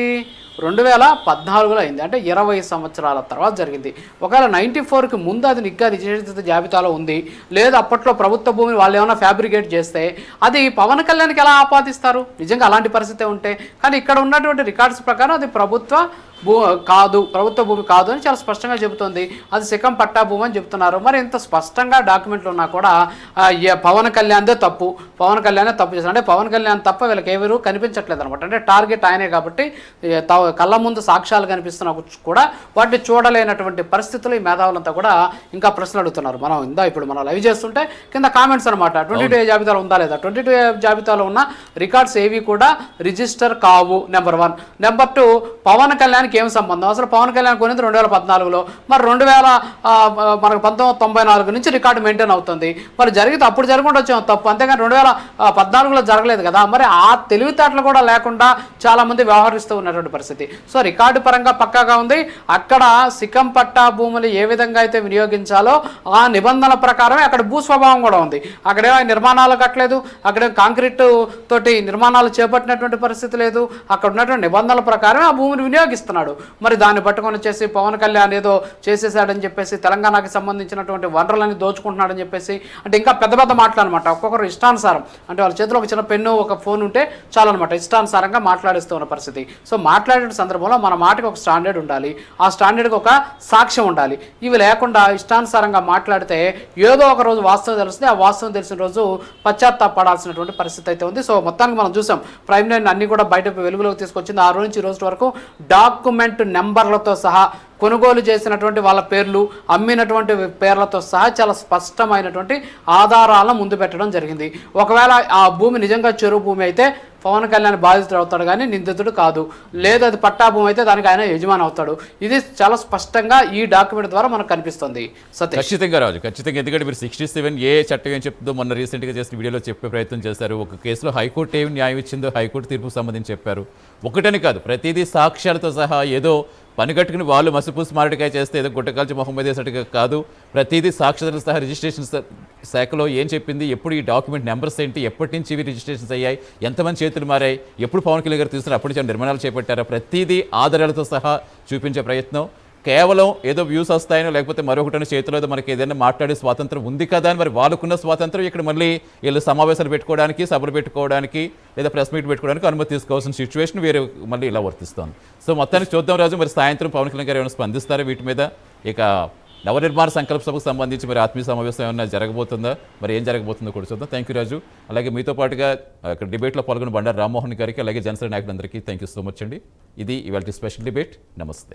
2014లో అయింది. అంటే 20 సంవత్సరాల తర్వాత జరిగింది. ఒకవేళ 94కి ముందు అది నిగ్గా నిషేధిత జాబితాలో ఉంది, లేదా అప్పట్లో ప్రభుత్వ భూమిని వాళ్ళు ఏమైనా ఫ్యాబ్రికేట్ చేస్తే అది పవన్ కళ్యాణ్కి ఎలా ఆపాదిస్తారు? నిజంగా అలాంటి పరిస్థితి ఉంటే. కానీ ఇక్కడ ఉన్నటువంటి రికార్డ్స్ ప్రకారం అది ప్రభుత్వ భూమి కాదు అని చాలా స్పష్టంగా చెబుతుంది. అది సికం పట్టా భూమి అని చెప్తున్నారు. మరి ఇంత స్పష్టంగా డాక్యుమెంట్లు ఉన్నా కూడా పవన్ కళ్యాణ్దే తప్పు, పవన్ కళ్యాణే తప్పు చేశారు. అంటే పవన్ కళ్యాణ్ తప్ప వీళ్ళకి ఎవరు కనిపించట్లేదు అనమాట. అంటే టార్గెట్ ఆయనే కాబట్టి కళ్ళ ముందు సాక్ష్యాలు కనిపిస్తున్నా కూడా వాటిని చూడలేనటువంటి పరిస్థితులు ఈ మేధావులంతా కూడా ఇంకా ప్రశ్నలు అడుగుతున్నారు. ఇప్పుడు మనం లైవ్ చేస్తుంటే కింద కామెంట్స్ అనమాట. 22A జాబితాలో ఉందా లేదా? 22A జాబితాలో ఉన్న రికార్డ్స్ ఏవి కూడా రిజిస్టర్ కావు. నెంబర్ 1. నెంబర్ 2, పవన్ కళ్యాణ్ ఏం సంబంధం? అసలు పవన్ కళ్యాణ్ కొనేది 2014లో, మరి 1994 నుంచి రికార్డు మెయింటైన్ అవుతుంది. మరి జరిగితే అప్పుడు జరగకుండా వచ్చాం తప్పు, అంతేగాని 2014లో జరగలేదు కదా. మరి ఆ తెలివితేటలు కూడా లేకుండా చాలా మంది వ్యవహరిస్తూ ఉన్నటువంటి పరిస్థితి. సో రికార్డు పరంగా పక్కాగా ఉంది. అక్కడ సికం పట్టా భూములు ఏ విధంగా అయితే వినియోగించాలో ఆ నిబంధనల ప్రకారమే అక్కడ భూస్వభావం కూడా ఉంది. అక్కడేమో నిర్మాణాలు కట్టలేదు, అక్కడే కాంక్రీట్ తోటి నిర్మాణాలు చేపట్టినటువంటి పరిస్థితి లేదు. అక్కడ ఉన్నటువంటి నిబంధనల ప్రకారమే ఆ భూమిని వినియోగిస్తున్నారు. మరి దాన్ని పట్టుకొని వచ్చేసి పవన్ కళ్యాణ్ ఏదో చేసేసాడని చెప్పేసి, తెలంగాణకి సంబంధించినటువంటి వనరులని దోచుకుంటున్నాడని చెప్పేసి, అంటే ఇంకా పెద్ద పెద్ద మాటలు అనమాట. ఒక్కొక్కరు ఇష్టానుసారం, అంటే వాళ్ళ చేతిలో ఒక చిన్న పెన్ను ఒక ఫోన్ ఉంటే చాలన్నమాట, ఇష్టానుసారంగా మాట్లాడిస్తూ ఉన్న పరిస్థితి. సో మాట్లాడే సందర్భంలో మన మాటకి ఒక స్టాండర్డ్ ఉండాలి, ఆ స్టాండర్డ్కి ఒక సాక్ష్యం ఉండాలి. ఇవి లేకుండా ఇష్టానుసారంగా మాట్లాడితే ఏదో ఒక రోజు వాస్తవం తెలుస్తుంది. ఆ వాస్తవం తెలిసిన రోజు పశ్చాత్తాపడాల్సినటువంటి పరిస్థితి అయితే ఉంది. సో మొత్తానికి మనం చూసాం, ప్రైమ్ లైన్ అన్ని కూడా బయట వెలుగులోకి తీసుకొచ్చింది. ఆ రోజు నుంచి ఈ రోజు వరకు డాక్యుమెంట్ నెంబర్లతో సహా, కొనుగోలు చేసినటువంటి వాళ్ళ పేర్లు, అమ్మినటువంటి పేర్లతో సహా చాలా స్పష్టమైనటువంటి ఆధారాలను ముందు పెట్టడం జరిగింది. ఒకవేళ ఆ భూమి నిజంగా చెరువు భూమి అయితే పవన్ కళ్యాణ్ బాధితుడు అవుతాడు కానీ నిందితుడు కాదు. లేదు అది పట్టా భూమి అయితే దానికి ఆయన యజమాని అవుతాడు. ఇది చాలా స్పష్టంగా ఈ డాక్యుమెంట్ ద్వారా మనకు కనిపిస్తుంది. ఖచ్చితంగా రాజు, ఖచ్చితంగా. ఎందుకంటే మీరు 67A చట్టం ఏం చెప్తుందో మొన్న రీసెంట్గా చేసిన వీడియోలో చెప్పే ప్రయత్నం చేశారు. ఒక కేసులో హైకోర్టు ఏమి న్యాయం ఇచ్చిందో హైకోర్టు తీర్పుకు సంబంధించి చెప్పారు. ఒకటని కాదు, ప్రతిదీ సాక్ష్యాలతో సహా. ఏదో పనిగట్టుకుని వాళ్ళు మసిపూసి మారడికాయ చేస్తే ఏదో గుట్టకాల్చి మొహమ్మద్ వేసేట్టుగా కాదు. ప్రతిదీ సాక్ష్యాలతో సహా రిజిస్ట్రేషన్ శాఖలో ఏం చెప్పింది, ఎప్పుడు ఈ డాక్యుమెంట్ నెంబర్స్ ఏంటి, ఎప్పటి నుంచి ఇవి రిజిస్ట్రేషన్స్ అయ్యాయి, ఎంతమంది చేతులు మారాయి, ఎప్పుడు పవన్ కళ్యాణ్ గారు తీసుకున్నారు, అప్పటి నుంచి నిర్మాణాలు చేపట్టారా, ప్రతిదీ ఆధారాలతో సహా చూపించే ప్రయత్నం. కేవలం ఏదో వ్యూస్ వస్తాయనో లేకపోతే మరొకటి చేతిలో మనకి ఏదైనా మాట్లాడే స్వాతంత్రం ఉంది కదా అని, మరి వాళ్ళకున్న స్వాతంత్రం ఇక్కడ మళ్ళీ వీళ్ళు సమావేశాలు పెట్టుకోవడానికి, సభలు పెట్టుకోవడానికి, లేదా ప్రెస్ మీట్ పెట్టుకోవడానికి అనుమతి తీసుకోవాల్సిన సిచ్యువేషన్ వేరే మళ్ళీ ఇలా వర్తిస్తుంది. సో మొత్తానికి చూద్దాం రాజు, మరి సాయంత్రం పవన్ కళ్యాణ్ గారు ఏమైనా స్పందిస్తారా వీటి మీద? ఇక నవనిర్మాణ సంకల్ప సభకు సంబంధించి మరి ఆత్మీయ సమావేశం ఏమైనా జరగబోతుందా, మరి ఏం జరగబోతుందో కూడా చూద్దాం. థ్యాంక్ యూ రాజు. అలాగే మీతో పాటుగా ఇక్కడ డిబేట్లో పాల్గొన్న బండారు రామ్మోహన్ గారికి, అలాగే జనసేన నాయకులందరికీ థ్యాంక్ యూ సో మచ్ అండి. ఇది ఇవాళ స్పెషల్ డిబేట్. నమస్తే.